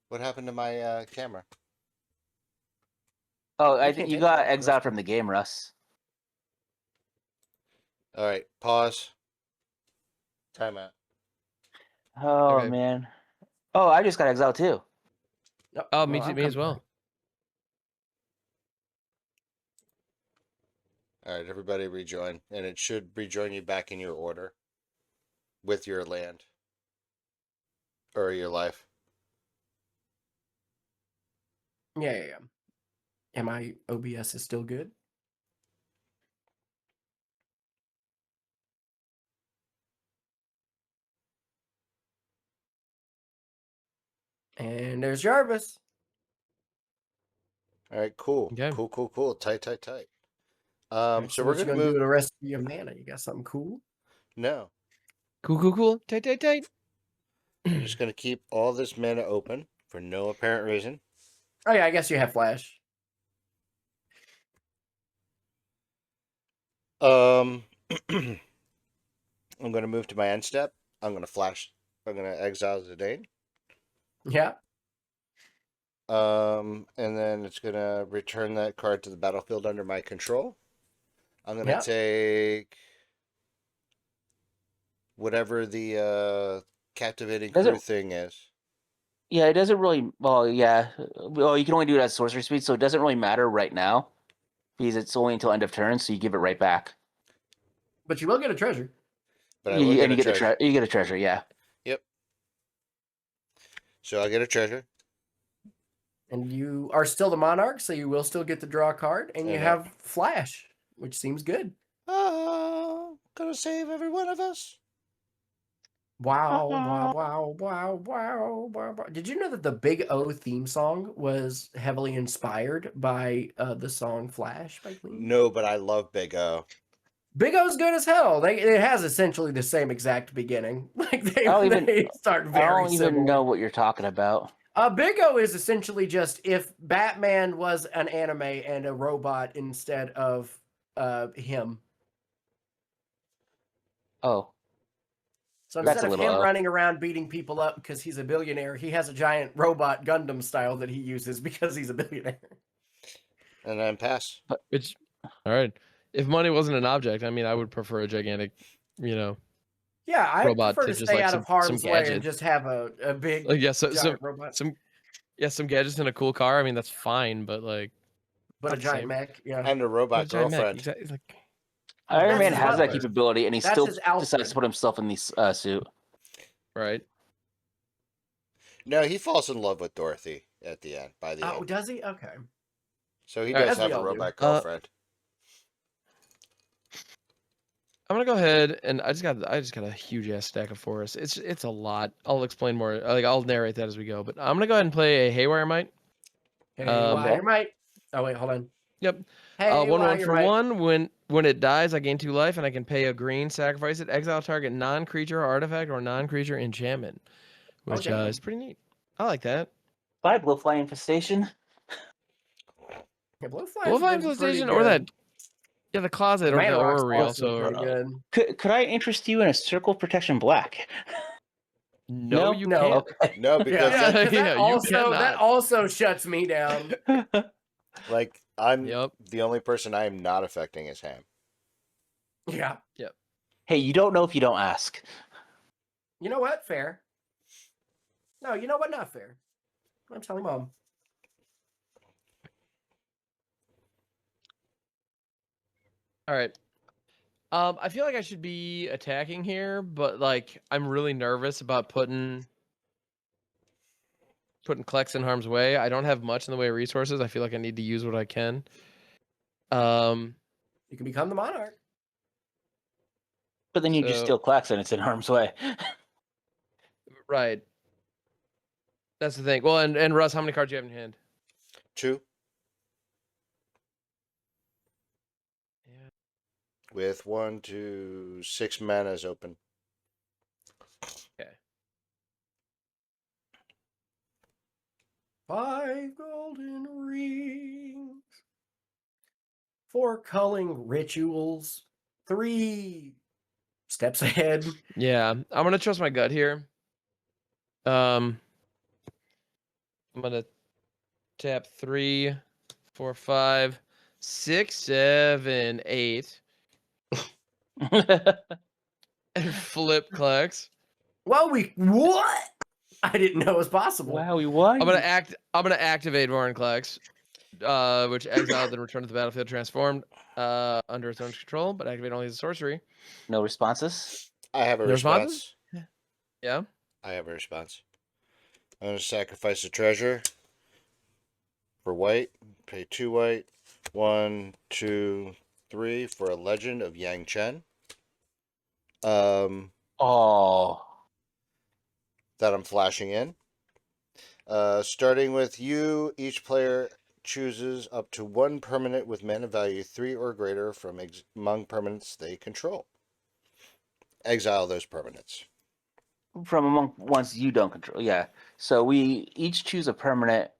Speaker 2: What happened to my camera?
Speaker 3: Oh,
Speaker 4: You
Speaker 3: I
Speaker 4: can't
Speaker 3: think you
Speaker 4: take
Speaker 3: got
Speaker 4: that,
Speaker 3: exiled
Speaker 4: Russ.
Speaker 3: from the game, Russ.
Speaker 2: All right, pause. Timeout.
Speaker 3: Oh
Speaker 1: Okay.
Speaker 3: man. Oh, I just got exiled too.
Speaker 1: Oh, me too.
Speaker 4: I'm
Speaker 1: Me as
Speaker 4: coming
Speaker 1: well.
Speaker 4: back.
Speaker 2: All right, everybody rejoin, and it should rejoin you back in your order with your land or your life.
Speaker 4: Yeah. Am I OBS is still good? And there's Jarvis.
Speaker 2: All right, cool.
Speaker 1: Okay.
Speaker 2: Cool. Tight.
Speaker 4: Alright,
Speaker 2: So
Speaker 4: what
Speaker 2: we're
Speaker 4: you
Speaker 2: gonna
Speaker 4: gonna do
Speaker 2: move.
Speaker 4: with the rest of your mana? You got something cool?
Speaker 2: No,
Speaker 1: Cool. Tight.
Speaker 2: I'm just gonna keep all this mana open for no apparent reason.
Speaker 4: Oh yeah, I guess you have flash.
Speaker 2: I'm gonna move to my end step. I'm gonna flash. I'm gonna exile Zidane.
Speaker 4: Yeah.
Speaker 2: And then it's gonna return that card to the battlefield under my control. I'm gonna
Speaker 4: Yeah.
Speaker 2: take whatever the captivating
Speaker 3: Does
Speaker 2: crew
Speaker 3: it-
Speaker 2: thing is.
Speaker 3: Yeah, it doesn't really. Well, yeah. Well, you can only do it at sorcery speed, so it doesn't really matter right now because it's only until end of turn. So you give it right back.
Speaker 4: But you will get a treasure.
Speaker 2: But I will get a treasure.
Speaker 3: You get a treasure. Yeah.
Speaker 2: Yep. So I'll get a treasure.
Speaker 4: And you are still the monarch, so you will still get to draw a card, and you
Speaker 2: Okay.
Speaker 4: have flash, which seems good.
Speaker 2: Gonna save every one of us.
Speaker 4: Wow. Did you know that the Big O theme song was heavily inspired by the song Flash by Queen?
Speaker 2: No, but I love Big O.
Speaker 4: Big O's good as hell. It has essentially the same exact beginning. Like they start
Speaker 3: I
Speaker 4: very
Speaker 3: don't even
Speaker 4: similar.
Speaker 3: know what you're talking about.
Speaker 4: Big O is essentially just if Batman was an anime and a robot instead of him.
Speaker 3: Oh,
Speaker 4: So
Speaker 3: That's
Speaker 4: instead
Speaker 3: a
Speaker 4: of
Speaker 3: little
Speaker 4: him
Speaker 3: O.
Speaker 4: running around beating people up because he's a billionaire, he has a giant robot Gundam style that he uses because he's a billionaire.
Speaker 2: And then pass.
Speaker 1: Which, all right. If money wasn't an object, I mean, I would prefer a gigantic,
Speaker 4: Yeah, I
Speaker 1: robot
Speaker 4: prefer
Speaker 1: to
Speaker 4: to
Speaker 1: just
Speaker 4: stay
Speaker 1: like
Speaker 4: out
Speaker 1: some
Speaker 4: of harm's way and
Speaker 1: gadgets.
Speaker 4: just have a big
Speaker 1: Like
Speaker 4: giant robot.
Speaker 1: some gadgets in a cool car. I mean, that's fine, but like,
Speaker 4: But
Speaker 1: not
Speaker 4: a
Speaker 1: the
Speaker 4: giant
Speaker 1: same.
Speaker 4: mech, yeah.
Speaker 2: And a
Speaker 1: But
Speaker 2: robot
Speaker 1: a giant mech,
Speaker 2: girlfriend.
Speaker 1: exactly. It's like,
Speaker 3: Iron
Speaker 4: That's
Speaker 3: Man
Speaker 4: his
Speaker 3: has that
Speaker 4: mother.
Speaker 3: capability, and he
Speaker 4: That's
Speaker 3: still
Speaker 4: his
Speaker 3: decides to
Speaker 4: Alfred.
Speaker 3: put himself in this suit.
Speaker 1: right.
Speaker 2: No, he falls in love with Dorothy at the end. By the
Speaker 4: Oh,
Speaker 2: end,
Speaker 4: does he? Okay.
Speaker 2: so he
Speaker 1: All right.
Speaker 2: does
Speaker 4: As we
Speaker 2: have a
Speaker 4: all do.
Speaker 2: robot girlfriend.
Speaker 1: I'm gonna go ahead and I just got a huge ass stack of forests. It's a lot. I'll explain more. Like I'll narrate that as we go. But I'm gonna go ahead and play a Haywire Might.
Speaker 4: Hey,
Speaker 1: Um,
Speaker 4: why might? Oh wait, hold on.
Speaker 1: Yep.
Speaker 4: Hey,
Speaker 1: 1/1
Speaker 4: why
Speaker 1: for
Speaker 4: might?
Speaker 1: 1. When it dies, I gain 2 life, and I can pay a green, sacrifice it, exile target non-creature artifact or non-creature enchantment, which
Speaker 4: damn.
Speaker 1: is pretty neat. I like that.
Speaker 3: Bye, Blowfly Infestation.
Speaker 4: Yeah, Blowfly
Speaker 1: Well,
Speaker 4: is
Speaker 1: Five
Speaker 4: pretty
Speaker 1: Station
Speaker 4: good.
Speaker 1: or that, the closet or the
Speaker 4: Mana Rock's
Speaker 1: orrery also.
Speaker 4: pretty good.
Speaker 3: Could I interest you in a Circle Protection Black?
Speaker 1: No, you
Speaker 4: no.
Speaker 1: can't.
Speaker 3: Okay.
Speaker 2: No, because
Speaker 4: Yeah,
Speaker 2: that,
Speaker 4: 'cause
Speaker 1: Yeah, you
Speaker 4: that
Speaker 1: cannot.
Speaker 4: also shuts me down.
Speaker 2: like, I'm
Speaker 1: Yep.
Speaker 2: the only person I am not affecting is Ham.
Speaker 4: Yeah.
Speaker 3: Hey, you don't know if you don't ask.
Speaker 4: You know what? Fair. No, you know what? Not fair. I'm telling Mom.
Speaker 1: All right. I feel like I should be attacking here, but like I'm really nervous about putting Klex in harm's way. I don't have much in the way of resources. I feel like I need to use what I can.
Speaker 4: You can become the monarch.
Speaker 3: But then you just
Speaker 1: So-
Speaker 3: steal Clax and it's in harm's way.
Speaker 1: Right. That's the thing. Well, and Russ, how many cards do you have in hand?
Speaker 2: 2
Speaker 1: Yeah.
Speaker 2: with 1 to 6 manas open.
Speaker 1: Okay.
Speaker 4: 5 golden rings. 4 culling rituals. 3 steps ahead.
Speaker 1: Yeah, I'm gonna trust my gut here. I'm gonna tap 3, 4, 5, 6, 7, 8, and flip Klex.
Speaker 4: Well, what? I didn't know it was possible.
Speaker 3: Wowie, what?
Speaker 1: I'm gonna activate Vorinclex, which exiled then returned to the battlefield transformed under its own control, but activate only as a sorcery.
Speaker 3: No responses?
Speaker 2: I have a
Speaker 1: No
Speaker 2: response.
Speaker 1: responses? Yeah.
Speaker 2: I have a response. I'm going to sacrifice a treasure for white. Pay 2 white. 1, 2, 3 for a legend of Yang Chen.
Speaker 3: Oh.
Speaker 2: That I'm flashing in. Starting with you, each player chooses up to 1 permanent with mana value 3 or greater from among permanents they control. Exile those permanents.
Speaker 3: From among ones you don't control, yeah. So we each choose a permanent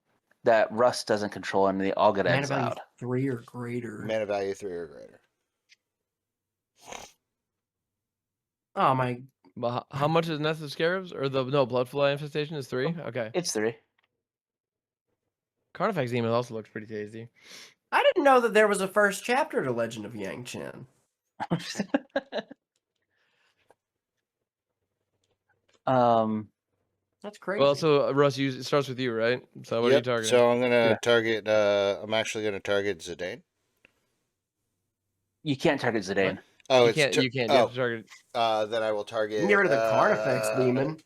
Speaker 3: that Russ doesn't control, and they all get
Speaker 4: Mana value
Speaker 3: exiled.
Speaker 4: 3 or greater.
Speaker 2: Mana value 3 or greater.
Speaker 4: Oh my!
Speaker 1: But how much is Nest of Scarabs? Or Bloodfly Infestation is 3? Okay.
Speaker 3: It's 3.
Speaker 1: Carnifex Demon also looks pretty tasty.
Speaker 4: I didn't know that there was a first chapter to Legend of Yang Chen. That's crazy.
Speaker 1: Well, so Russ, it starts with you, right? So what are you targeting?
Speaker 2: So I'm gonna target. I'm actually gonna target Zidane.
Speaker 3: You can't target Zidane.
Speaker 2: Oh,
Speaker 1: you can't. You can't. You have to target.
Speaker 2: Then I will target.
Speaker 4: You can get rid of the Carnifex demon.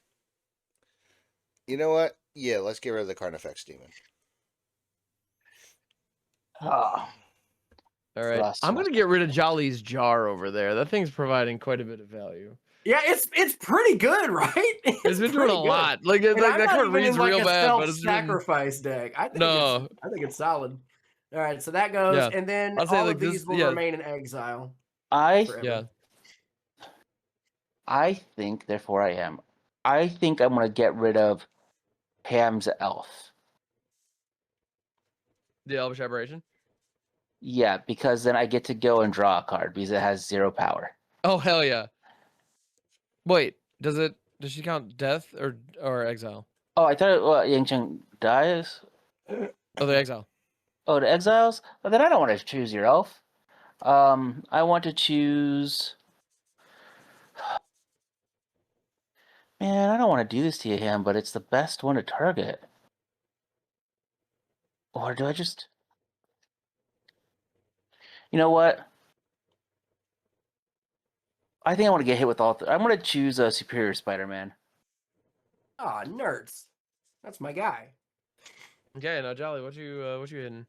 Speaker 2: You know what? Yeah, let's get rid of the Carnifex demon.
Speaker 3: Oh.
Speaker 1: All right. I'm gonna get rid of Jolly's jar over there. That thing's providing quite a bit of value.
Speaker 4: Yeah, it's pretty good, right?
Speaker 1: It's been doing a lot. Like that card reads real bad, but it's
Speaker 4: sacrifice deck. I think it's solid. All right, so that goes, and then all of these will remain in exile.
Speaker 3: I think, therefore I am. I think I'm gonna get rid of Ham's elf.
Speaker 1: The Elvish Aberration?
Speaker 3: Yeah, because then I get to go and draw a card because it has 0 power.
Speaker 1: Oh hell yeah. Wait, does she count death or exile?
Speaker 3: Oh, I thought Yang Chen dies.
Speaker 1: Oh, the exile.
Speaker 3: Oh, the exiles? Well, then I don't want to choose your elf. I want to choose. Man, I don't want to do this to him, but it's the best one to target. Or do I just... You know what? I think I want to get hit with all... I'm going to choose a Superior Spider-Man.
Speaker 4: Ah, nerds. That's my guy.
Speaker 1: Okay, now Jolly, what you hitting?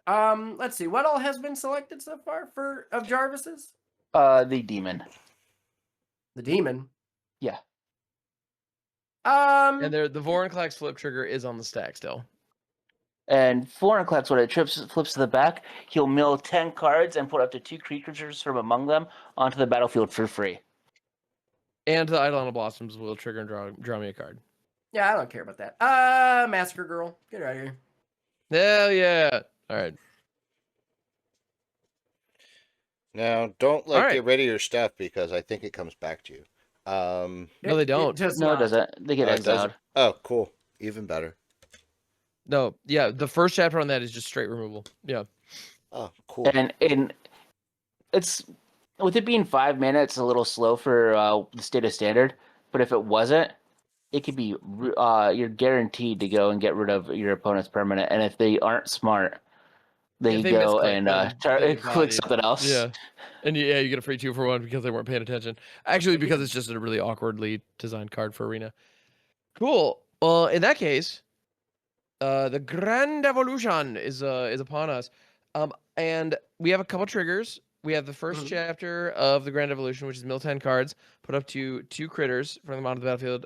Speaker 4: Let's see. What all has been selected so far of Jarvis's?
Speaker 3: The demon.
Speaker 4: The demon?
Speaker 3: Yeah.
Speaker 1: And the Vorinclex flip trigger is on the stack still.
Speaker 3: And Vorinclex, when it flips to the back, he'll mill 10 cards and put up to 2 creatures from among them onto the battlefield for free.
Speaker 1: And the Eidolon of Blossoms will trigger and draw me a card.
Speaker 4: Yeah, I don't care about that. Massacre Girl. Get her out of here.
Speaker 1: Hell yeah. All right.
Speaker 2: Now, don't get rid of your stuff because I think it comes back to you.
Speaker 1: No, they don't.
Speaker 3: It doesn't. They get exiled.
Speaker 2: Oh, cool. Even better.
Speaker 1: No, yeah. The first chapter on that is just straight removal. Yeah.
Speaker 2: Oh, cool.
Speaker 3: And it's with it being 5 mana, it's a little slow for the state of standard. But if it wasn't, it could be you're guaranteed to go and get rid of your opponent's permanent. And if they aren't smart, they go and click something else.
Speaker 1: Yeah. And you get a free 2-for-1 because they weren't paying attention. Actually, because it's just a really awkwardly designed card for Arena. Cool. Well, in that case, the Grand Evolution is upon us. And we have a couple triggers. We have the first chapter of the Grand Evolution, which is mill 10 cards, put up to 2 critters from them onto the battlefield.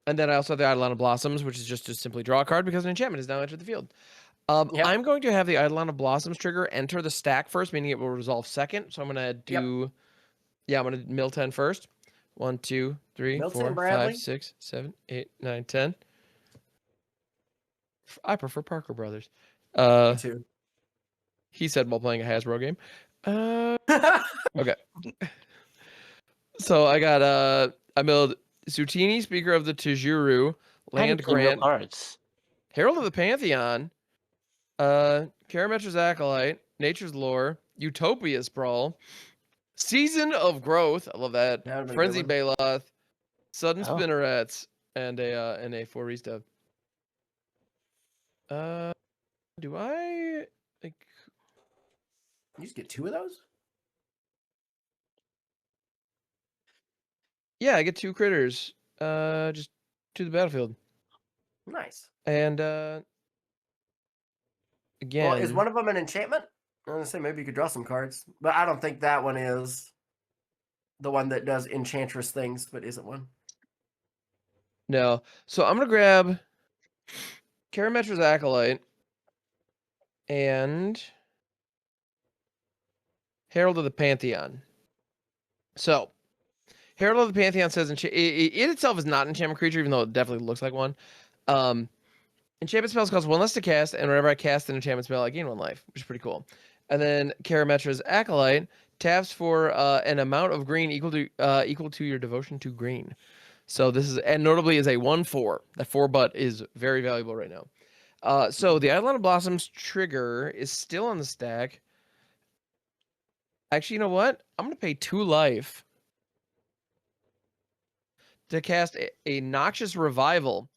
Speaker 1: And then I also have the Eidolon of Blossoms, which is just to simply draw a card because an enchantment has now entered the field. I'm going to have the Eidolon of Blossoms trigger enter the stack first, meaning it will resolve second. So I'm going to do... Yeah, I'm going to mill 10 first. 1, 2, 3, 4, 5, 6, 7, 8, 9, 10. I prefer Parker Brothers.
Speaker 4: Me too.
Speaker 1: He said while playing a Hasbro game. Okay. So I got I build Zutini, Speaker of the Tejuru, Land
Speaker 3: playing real
Speaker 1: Grant,
Speaker 3: cards.
Speaker 1: Herald of the Pantheon, Karametra's Acolyte, Nature's Lore, Utopia Sprawl, Season of Growth. I love that.
Speaker 4: That would've been a
Speaker 1: Frenzy
Speaker 4: good
Speaker 1: Baloth, Sudden
Speaker 3: Oh.
Speaker 1: Spinnerets, and a 4 Stub. Do I like?
Speaker 4: You just get 2 of those?
Speaker 1: Yeah, I get 2 critters. Just to the battlefield,
Speaker 4: Nice.
Speaker 1: and again.
Speaker 4: Well, is one of them an enchantment? I was gonna say maybe you could draw some cards, but I don't think that one is the one that does enchantress things, but isn't one.
Speaker 1: No. So I'm gonna grab Karametra's Acolyte and Herald of the Pantheon. So Herald of the Pantheon says it itself is not an enchantment creature, even though it definitely looks like one. Enchantment spells cost 1 less to cast, and whenever I cast an enchantment spell, I gain 1 life, which is pretty cool. And then Karametra's Acolyte taps for an amount of green equal to your devotion to green. So this is, and notably is a 1/4. That 4 butt is very valuable right now. So the Eidolon of Blossoms trigger is still on the stack. Actually, you know what? I'm gonna pay 2 life to cast a Noxious Revival,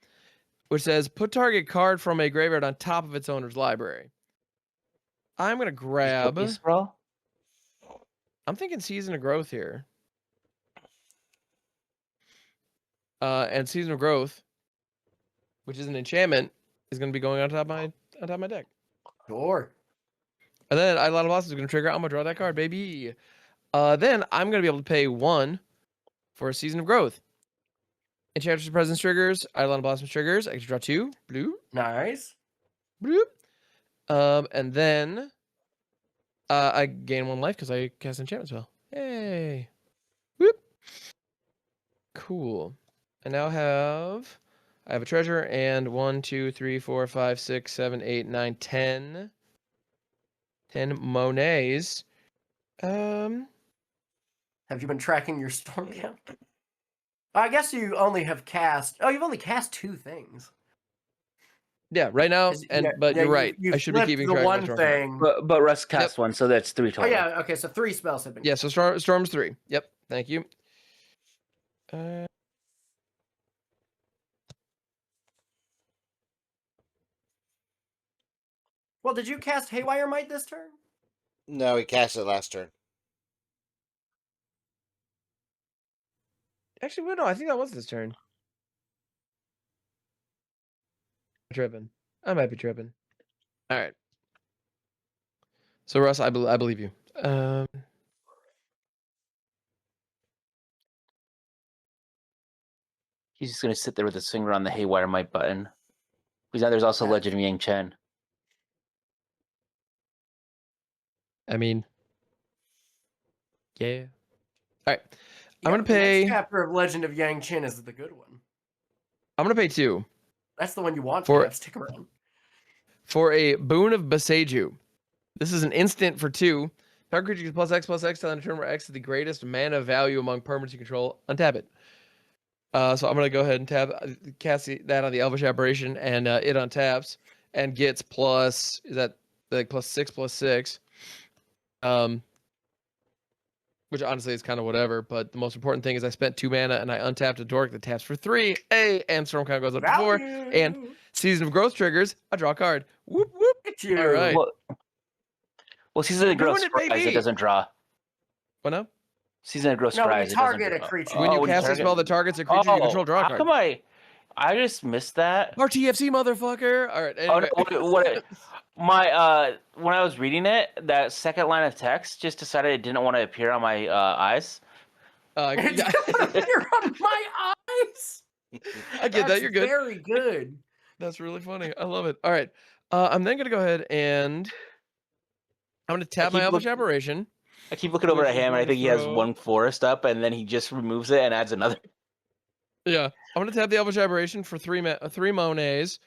Speaker 1: which says put target card from a graveyard on top of its owner's library. I'm gonna grab.
Speaker 3: Sprawl?
Speaker 1: I'm thinking Season of Growth here. And Season of Growth, which is an enchantment, is going to be going on top of my deck.
Speaker 4: Sure.
Speaker 1: And then Eidolon of Blossoms is going to trigger. I'm going to draw that card, baby. Then I'm going to be able to pay 1 for a Season of Growth. Enchantress Presence triggers. Eidolon of Blossoms triggers. I can draw 2. Blue.
Speaker 4: Nice.
Speaker 1: Bloop. And then I gain 1 life because I cast enchantment spell. Yay. Whoop. Cool. I now have a treasure and 1, 2, 3, 4, 5, 6, 7, 8, 9, 10. 10 Monets.
Speaker 4: Have you been tracking your storm count? I guess you only have cast. Oh, you've only cast 2 things.
Speaker 1: Yeah, right now, but you're right. I should be
Speaker 4: flipped
Speaker 1: keeping
Speaker 4: the
Speaker 1: track of my
Speaker 4: one
Speaker 1: storm
Speaker 4: thing.
Speaker 3: But Russ cast 1, so that's 3
Speaker 4: Oh
Speaker 3: total.
Speaker 4: yeah, okay, so 3 spells have been.
Speaker 1: Yeah, so Storm's 3. Yep, thank you.
Speaker 4: Well, did you cast Haywire Might this turn?
Speaker 2: No, he cast it last turn.
Speaker 1: Actually, well, no, I think that was this turn. Tripping. I might be tripping. All right. So Russ, I believe you.
Speaker 3: He's just going to sit there with his finger on the Haywire Might button. Because now there's also
Speaker 4: Yeah.
Speaker 3: Legend of Yang Chen.
Speaker 1: I mean, yeah. All right.
Speaker 4: Yeah,
Speaker 1: I'm gonna
Speaker 4: the
Speaker 1: pay.
Speaker 4: next chapter of Legend of Yang Chen is the good one.
Speaker 1: I'm gonna pay 2
Speaker 4: That's the one you want
Speaker 1: For-
Speaker 4: to have. Stick around.
Speaker 1: for a Boon of Boseiju. This is an instant for 2. Target creature gets +X/+X till end of turn where X is the greatest mana value among permanents you control. Untap it. So I'm gonna go ahead and cast that on the Elvish Aberration, and it untaps and gets plus. Is that like +6/+6? Which honestly is kind of whatever. But the most important thing is I spent 2 mana and I untapped a dork that taps for 3. Hey, and Storm count goes up to 4. And Season of Growth triggers. I draw a card. Whoop whoop.
Speaker 4: At you.
Speaker 1: All right.
Speaker 3: Well, Season of Growth
Speaker 1: Doing it,
Speaker 3: Surprise,
Speaker 1: baby.
Speaker 3: it doesn't draw.
Speaker 1: What now?
Speaker 3: Season of Growth
Speaker 4: No, when
Speaker 3: Surprise,
Speaker 4: you
Speaker 3: it doesn't
Speaker 4: target a
Speaker 3: draw.
Speaker 4: creature.
Speaker 1: When you
Speaker 3: when
Speaker 1: cast a spell that targets a creature you control, draw a
Speaker 3: how
Speaker 1: card.
Speaker 3: come I just missed that?
Speaker 1: RTFC, motherfucker. All right.
Speaker 3: Oh,
Speaker 1: Anyway.
Speaker 3: no, what my when I was reading it, that second line of text just decided it didn't want to appear on my eyes.
Speaker 4: It's
Speaker 1: Yeah.
Speaker 4: gonna appear on my eyes.
Speaker 1: I get that.
Speaker 4: That's
Speaker 1: You're good.
Speaker 4: Very good.
Speaker 1: That's really funny. I love it. All right. I'm then going to go ahead and I'm going to tap my
Speaker 3: keep
Speaker 1: Elvish
Speaker 3: look-
Speaker 1: Aberration.
Speaker 3: I keep looking over
Speaker 1: Which
Speaker 3: at
Speaker 1: is
Speaker 3: him, and I
Speaker 1: going to
Speaker 3: think he has
Speaker 1: throw-
Speaker 3: 1 forest up, and then he just removes it and adds another.
Speaker 1: Yeah. I'm going to tap the Elvish Aberration for 3 Monets.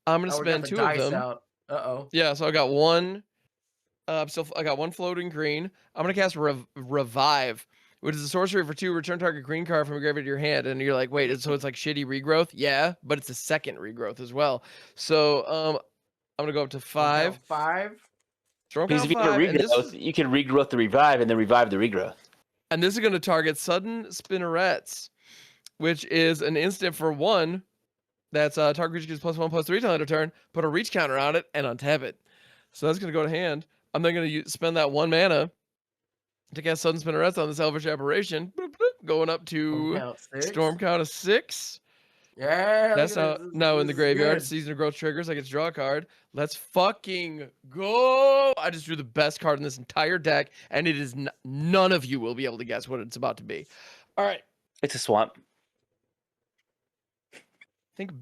Speaker 1: I'm gonna
Speaker 4: Oh, we got
Speaker 1: spend
Speaker 4: the
Speaker 1: 2 of
Speaker 4: dice
Speaker 1: them.
Speaker 4: out. Uh-oh.
Speaker 1: Yeah, so I got one. So I got one floating green. I'm gonna cast Revive, which is a sorcery for 2. Return target green card from your graveyard to your hand, and you're like, wait, so it's like shitty regrowth? Yeah, but it's a second regrowth as well. So I'm gonna go up to 5.
Speaker 4: 5.
Speaker 1: Storm
Speaker 3: Because
Speaker 1: count
Speaker 3: if you have a
Speaker 1: 5, and
Speaker 3: regrowth, you can regrowth the revive and then revive the regrowth.
Speaker 1: this is gonna target sudden spinnerets, which is an instant for 1. That's target creature gets +1/+3 till end of turn. Put a reach counter on it and untap it. So that's gonna go to hand. I'm then gonna spend that 1 mana to cast Sudden Spinnerets on this Elvish Aberration. Bloop, bloop, going up to
Speaker 4: Count 6.
Speaker 1: Storm count of 6.
Speaker 4: Yeah,
Speaker 1: That's
Speaker 4: look at
Speaker 1: now in the
Speaker 4: this is
Speaker 1: graveyard.
Speaker 4: good.
Speaker 1: Season of Growth triggers. I get to draw a card. Let's fucking go! I just drew the best card in this entire deck, and it is none of you will be able to guess what it's about to be. All right,
Speaker 3: It's a swamp.
Speaker 1: think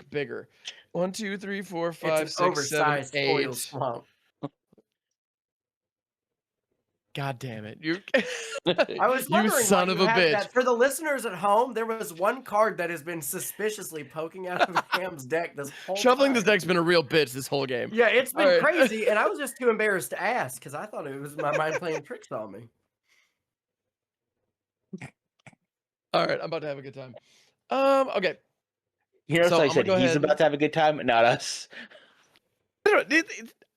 Speaker 1: bigger. 1, 2, 3, 4, 5,
Speaker 4: It's
Speaker 1: 6,
Speaker 4: an
Speaker 1: 7,
Speaker 4: oversized
Speaker 1: 8.
Speaker 4: oil swamp.
Speaker 1: God damn it! You
Speaker 4: I was
Speaker 1: you
Speaker 4: wondering
Speaker 1: son
Speaker 4: why
Speaker 1: of
Speaker 4: you
Speaker 1: a
Speaker 4: had
Speaker 1: bitch!
Speaker 4: that. For the listeners at home, there was one card that has been suspiciously poking out of Cam's deck this whole
Speaker 1: Shuffling this
Speaker 4: time.
Speaker 1: deck's been a real bitch this whole game.
Speaker 4: Yeah, it's been
Speaker 1: All right.
Speaker 4: crazy, and I was just too embarrassed to ask because I thought it was my mind playing tricks on me.
Speaker 1: All right, I'm about to have a good time. Okay.
Speaker 3: You know,
Speaker 1: So
Speaker 3: so I
Speaker 1: I'm
Speaker 3: said
Speaker 1: gonna go
Speaker 3: he's
Speaker 1: ahead
Speaker 3: about to have a good time, not us.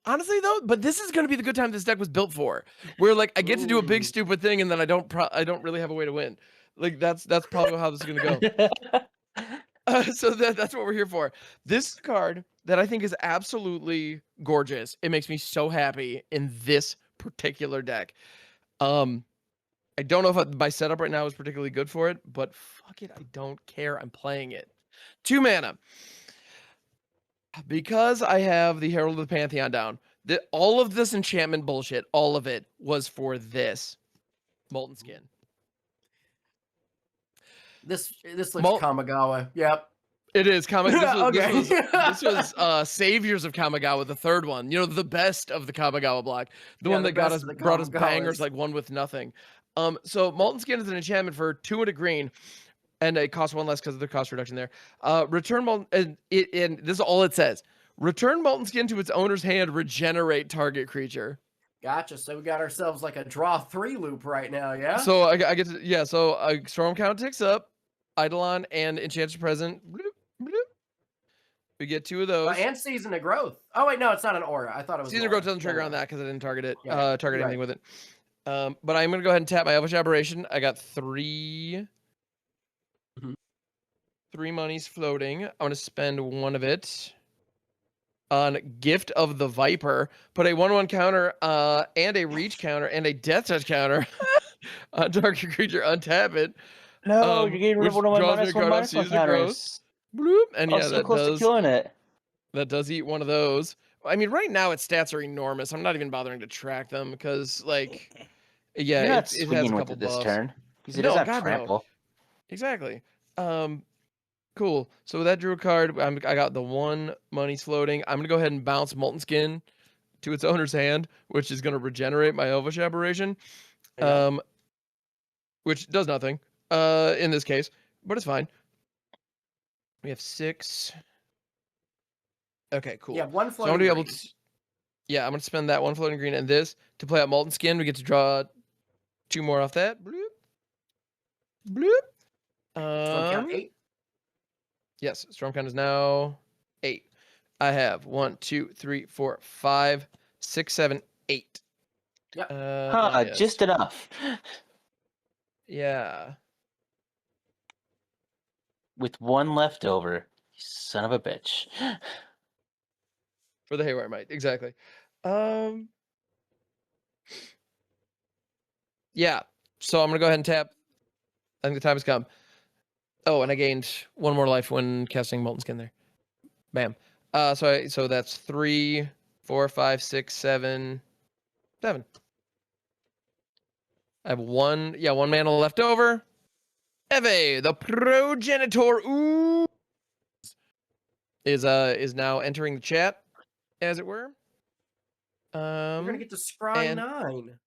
Speaker 1: Honestly though, but this is gonna be the good time this deck was built for. Where like I get to do a big
Speaker 4: Ooh.
Speaker 1: stupid thing and then I don't really have a way to win. Like that's probably how this is gonna go. So that's what we're here for. This card that I think is absolutely gorgeous. It makes me so happy in this particular deck. I don't know if my setup right now is particularly good for it, but fuck it, I don't care. I'm playing it. 2 mana. Because I have the Herald of the Pantheon down, all of this enchantment bullshit, all of it was for this Molten Skin.
Speaker 4: This looks
Speaker 1: Mol-
Speaker 4: Kamigawa. Yep.
Speaker 1: It is.
Speaker 4: Okay.
Speaker 1: This was Saviors of Kamigawa, the third one. You know, the best of the Kamigawa block. The
Speaker 4: Yeah,
Speaker 1: one
Speaker 4: the
Speaker 1: that got
Speaker 4: best
Speaker 1: us
Speaker 4: of the
Speaker 1: brought us bangers
Speaker 4: Kamigawas.
Speaker 1: like one with nothing. So Molten Skin is an enchantment for 2 and a green. And it costs 1 less because of the cost reduction there. Return Molten, and this is all it says. Return Molten Skin to its owner's hand, regenerate target creature.
Speaker 4: Gotcha. So we got ourselves like a draw 3 loop right now, yeah?
Speaker 1: So I get to, yeah, so Storm count ticks up, Eidolon and Enchanted Present. Bloop, bloop. We get 2 of those.
Speaker 4: And Season of Growth. Oh, wait, no, it's not an aura. I thought it was
Speaker 1: Season of Growth doesn't trigger on that because I didn't target it,
Speaker 4: Yeah,
Speaker 1: target
Speaker 4: you're
Speaker 1: anything
Speaker 4: right.
Speaker 1: with it. But I'm going to go ahead and tap my Elvish Aberration. I got 3 monies floating. I'm going to spend 1 of it on Gift of the Viper. Put a 1/1 counter and a reach counter and a death touch counter on target creature. Untap it.
Speaker 3: No, you're getting rid
Speaker 1: which
Speaker 3: of one of my
Speaker 1: draws me
Speaker 3: minus
Speaker 1: a
Speaker 3: one
Speaker 1: card off
Speaker 3: minus one
Speaker 1: Season of Growth.
Speaker 3: counters.
Speaker 1: Bloop. And
Speaker 3: I
Speaker 1: yeah,
Speaker 3: was so close to killing it.
Speaker 1: that does eat one of those. I mean, right now its stats are enormous. I'm not even bothering to track them because, like, yeah,
Speaker 3: You're not
Speaker 1: it has a
Speaker 3: swinging with
Speaker 1: couple
Speaker 3: it this
Speaker 1: buffs.
Speaker 3: turn because it
Speaker 1: No,
Speaker 3: doesn't have
Speaker 1: God, no.
Speaker 3: trample.
Speaker 1: Exactly. Cool. So that drew a card. I got the 1 money's floating. I'm gonna go ahead and bounce Molten Skin to its owner's hand, which is gonna regenerate my Elvish Aberration.
Speaker 4: Yeah.
Speaker 1: Which does nothing. In this case, but it's fine. We have 6. Okay, cool.
Speaker 4: Yeah, 1
Speaker 1: So I'm gonna
Speaker 4: floating
Speaker 1: be able
Speaker 4: green.
Speaker 1: to. Yeah, I'm gonna spend that 1 floating green and this to play out Molten Skin. We get to draw 2 more off that. Bloop. Bloop.
Speaker 4: Storm count 8.
Speaker 1: Yes, Storm count is now 8. I have 1, 2, 3, 4, 5, 6, 7, 8.
Speaker 4: Yep.
Speaker 1: Yes.
Speaker 3: Just enough.
Speaker 1: Yeah.
Speaker 3: With 1 left over, you son of a bitch.
Speaker 1: For the Haywire Might, exactly. Yeah. So I'm gonna go ahead and tap. I think the time has come. Oh, and I gained 1 more life when casting Molten Skin there. Bam. So that's 3, 4, 5, 6, 7, 7. I have 1 mana left over. Aeve, the progenitor is now entering the chat, as it were.
Speaker 4: We're going to get to Scry 9.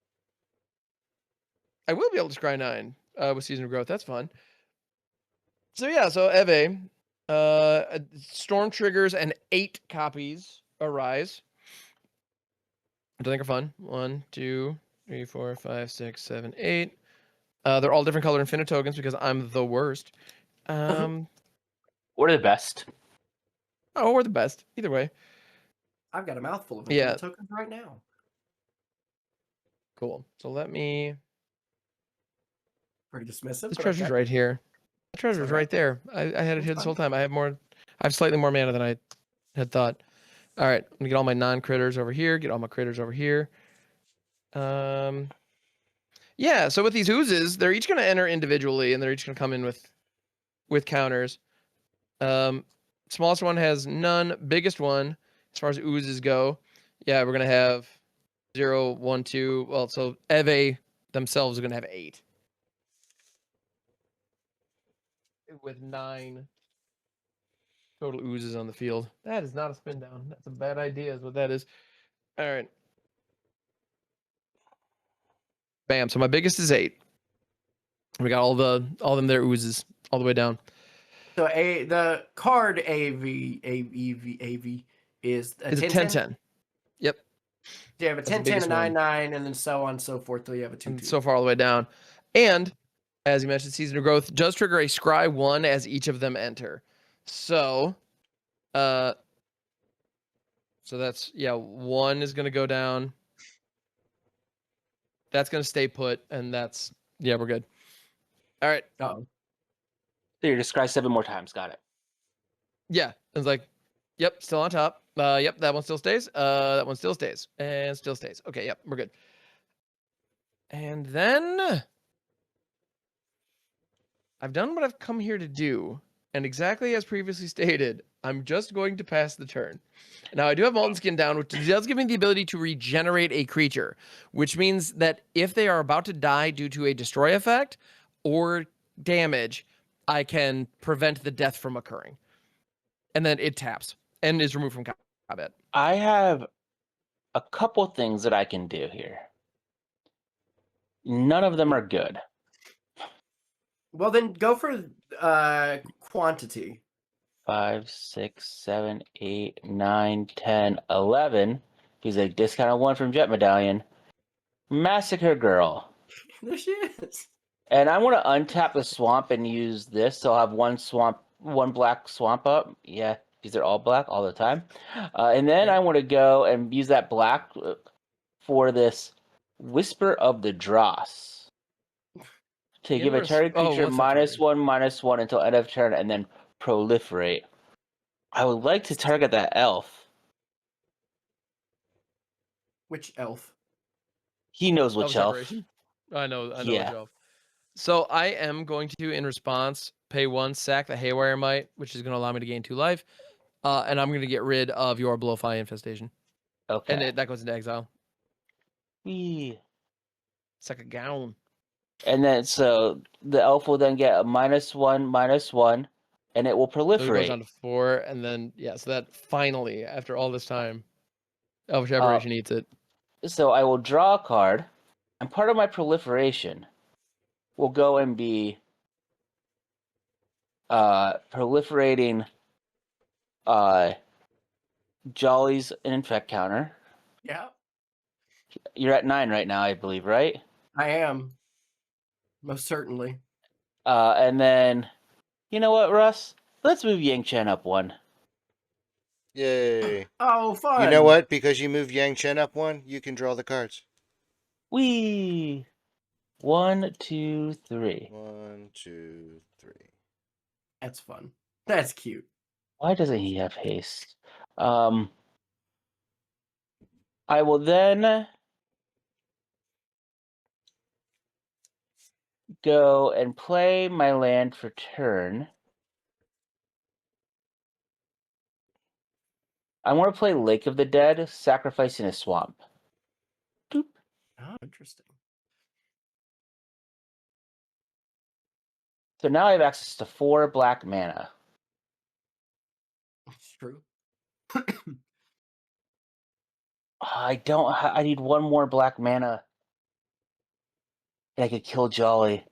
Speaker 1: I will be able to scry 9 with Season of Growth. That's fun. So yeah, so Aeve, Storm triggers and 8 copies arise. Which I think are fun. 1, 2, 3, 4, 5, 6, 7, 8. They're all different color infinite tokens because I'm the worst.
Speaker 3: We're the best.
Speaker 1: Oh, we're the best. Either way.
Speaker 4: I've got a mouthful of
Speaker 1: Yeah.
Speaker 4: infinite tokens right now.
Speaker 1: Cool. So let me.
Speaker 4: Pretty dismissive.
Speaker 1: This
Speaker 4: but
Speaker 1: treasure's
Speaker 4: okay.
Speaker 1: right here. The treasure's
Speaker 4: Okay.
Speaker 1: right there. I had it
Speaker 4: That's
Speaker 1: hid this
Speaker 4: fine.
Speaker 1: whole time. I have slightly more mana than I had thought. All right, I'm gonna get all my non-critters over here. Get all my critters over here. Yeah. So with these oozes, they're each gonna enter individually, and they're each gonna come in with counters. Smallest one has none. Biggest one, as far as oozes go, yeah, we're gonna have 0, 1, 2. Well, so Aeve themselves are gonna have 8. With 9 total oozes on the field. That is not a spin down. That's a bad idea, is what that is. All right. Bam. So my biggest is 8. We got all them there oozes all the way down.
Speaker 4: So the card AV is a
Speaker 1: It's a
Speaker 4: 10-10?
Speaker 1: 10-10. Yep.
Speaker 4: You have a
Speaker 1: That's the
Speaker 4: 10-10, a
Speaker 1: biggest one.
Speaker 4: 9-9, and then so on and so forth till you have a 2-2.
Speaker 1: And so far all the way down. And as you mentioned, Season of Growth does trigger a scry 1 as each of them enter. So so that's 1 is gonna go down. That's gonna stay put, and that's we're good. All right.
Speaker 4: Uh-oh.
Speaker 3: So you're described 7 more times. Got it.
Speaker 1: Yeah. It's like, yep, still on top. Yep, that one still stays. That one still stays. And still stays. Okay, yep, we're good. And then I've done what I've come here to do. And exactly as previously stated, I'm just going to pass the turn. Now, I do have Molten Skin down, which does give me the ability to regenerate a creature, which means that if they are about to die due to a destroy effect or damage, I can prevent the death from occurring. And then it taps and is removed from combat.
Speaker 3: I have a couple things that I can do here. None of them are good.
Speaker 4: Well, then go for quantity.
Speaker 3: 5, 6, 7, 8, 9, 10, 11. He's a discounted 1 from Jet Medallion. Massacre Girl.
Speaker 4: There she is.
Speaker 3: And I want to untap the swamp and use this. So I'll have one black swamp up. Yeah, because they're all black all the time. And then I want to go and use that black for this Whisper of the Dross. To give a target creature -1/-1 until end of turn and then proliferate. I would like to target that elf.
Speaker 4: Which elf?
Speaker 3: He knows which elf.
Speaker 1: Separation? I know which
Speaker 3: Yeah.
Speaker 1: elf. So I am going to, in response, pay 1, sack the Haywire Mite, which is going to allow me to gain 2 life. And I'm going to get rid of your Blowfly Infestation.
Speaker 3: Okay.
Speaker 1: And that goes into exile.
Speaker 3: Whee.
Speaker 1: It's like a gown.
Speaker 3: And then so the elf will then get a -1/-1, and it will
Speaker 1: So it goes
Speaker 3: proliferate.
Speaker 1: down to 4, and then, so that finally, after all this time, Elvish Aberration eats it.
Speaker 3: So I will draw a card, and part of my proliferation will go and be proliferating Jolly's infect counter.
Speaker 4: Yeah,
Speaker 3: You're at 9 right now, I believe, right?
Speaker 4: I am. Most certainly.
Speaker 3: And then, you know what, Russ? Let's move Yang Chen up 1.
Speaker 2: Yay.
Speaker 4: Oh, fun.
Speaker 2: You know what? Because you moved Yang Chen up 1, you can draw the cards.
Speaker 3: Whee! 1, 2, 3.
Speaker 2: 1, 2, 3.
Speaker 4: That's fun. That's cute.
Speaker 3: Why doesn't he have haste? I will then go and play my land for turn. I want to play Lake of the Dead, sacrificing a swamp. Doop.
Speaker 4: Oh, interesting.
Speaker 3: So now I have access to 4 black mana.
Speaker 4: It's true.
Speaker 3: I don't. I need 1 more black mana, and I could kill Jolly.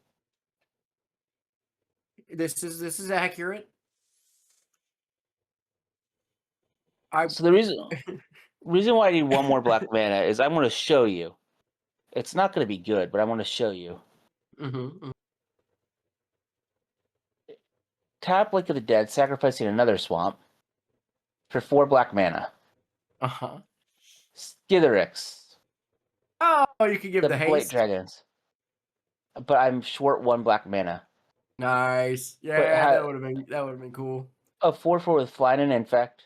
Speaker 4: This is accurate.
Speaker 3: So the reason why I need one more black mana is I'm going to show you. It's not going to be good, but I want to show you.
Speaker 4: Mm-hmm.
Speaker 3: Tap Link of the Dead, sacrificing another swamp for 4 black mana.
Speaker 4: Uh-huh.
Speaker 3: Skitherix,
Speaker 4: Oh, you could give
Speaker 3: the
Speaker 4: the
Speaker 3: Blight
Speaker 4: haste.
Speaker 3: Dragons. But I'm short 1 black mana.
Speaker 4: Nice. Yeah, that would have been cool.
Speaker 3: A 4/4 with Flying and Infect.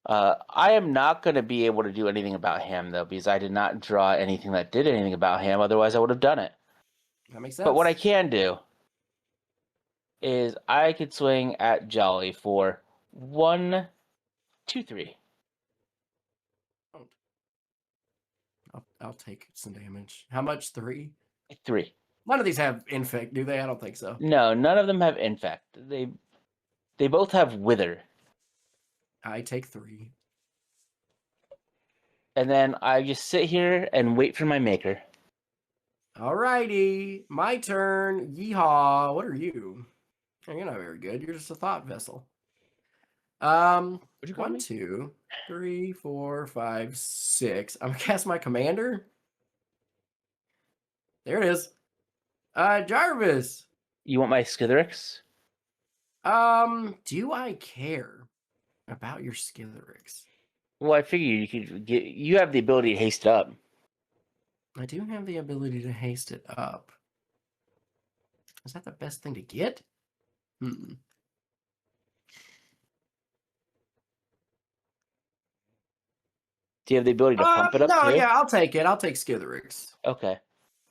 Speaker 3: I am not going to be able to do anything about him, though, because I did not draw anything that did anything about him. Otherwise, I would have done it.
Speaker 4: That makes sense.
Speaker 3: But what I can do is I could swing at Jolly for 1, 2, 3.
Speaker 4: I'll take some damage. How much? 3?
Speaker 3: 3.
Speaker 4: None of these have infect, do they? I don't think so.
Speaker 3: No, none of them have Infect. They both have Wither.
Speaker 4: I take 3.
Speaker 3: And then I just sit here and wait for my maker.
Speaker 4: Alrighty, my turn. Yeehaw. What are you? Oh, you're not very good. You're just a thought vessel.
Speaker 1: What'd you call
Speaker 4: 1,
Speaker 1: me?
Speaker 4: 2, 3, 4, 5, 6. I'm gonna cast my commander. There it is. Jarvis.
Speaker 3: You want my Skitherix?
Speaker 4: Do I care about your Skitherix?
Speaker 3: Well, I figure you could get. You have the ability to haste it up.
Speaker 4: I do have the ability to haste it up. Is that the best thing to get? Hmm.
Speaker 3: Do you have the ability to pump it up
Speaker 4: no,
Speaker 3: too?
Speaker 4: yeah, I'll take it. I'll take Skitherix.
Speaker 3: Okay.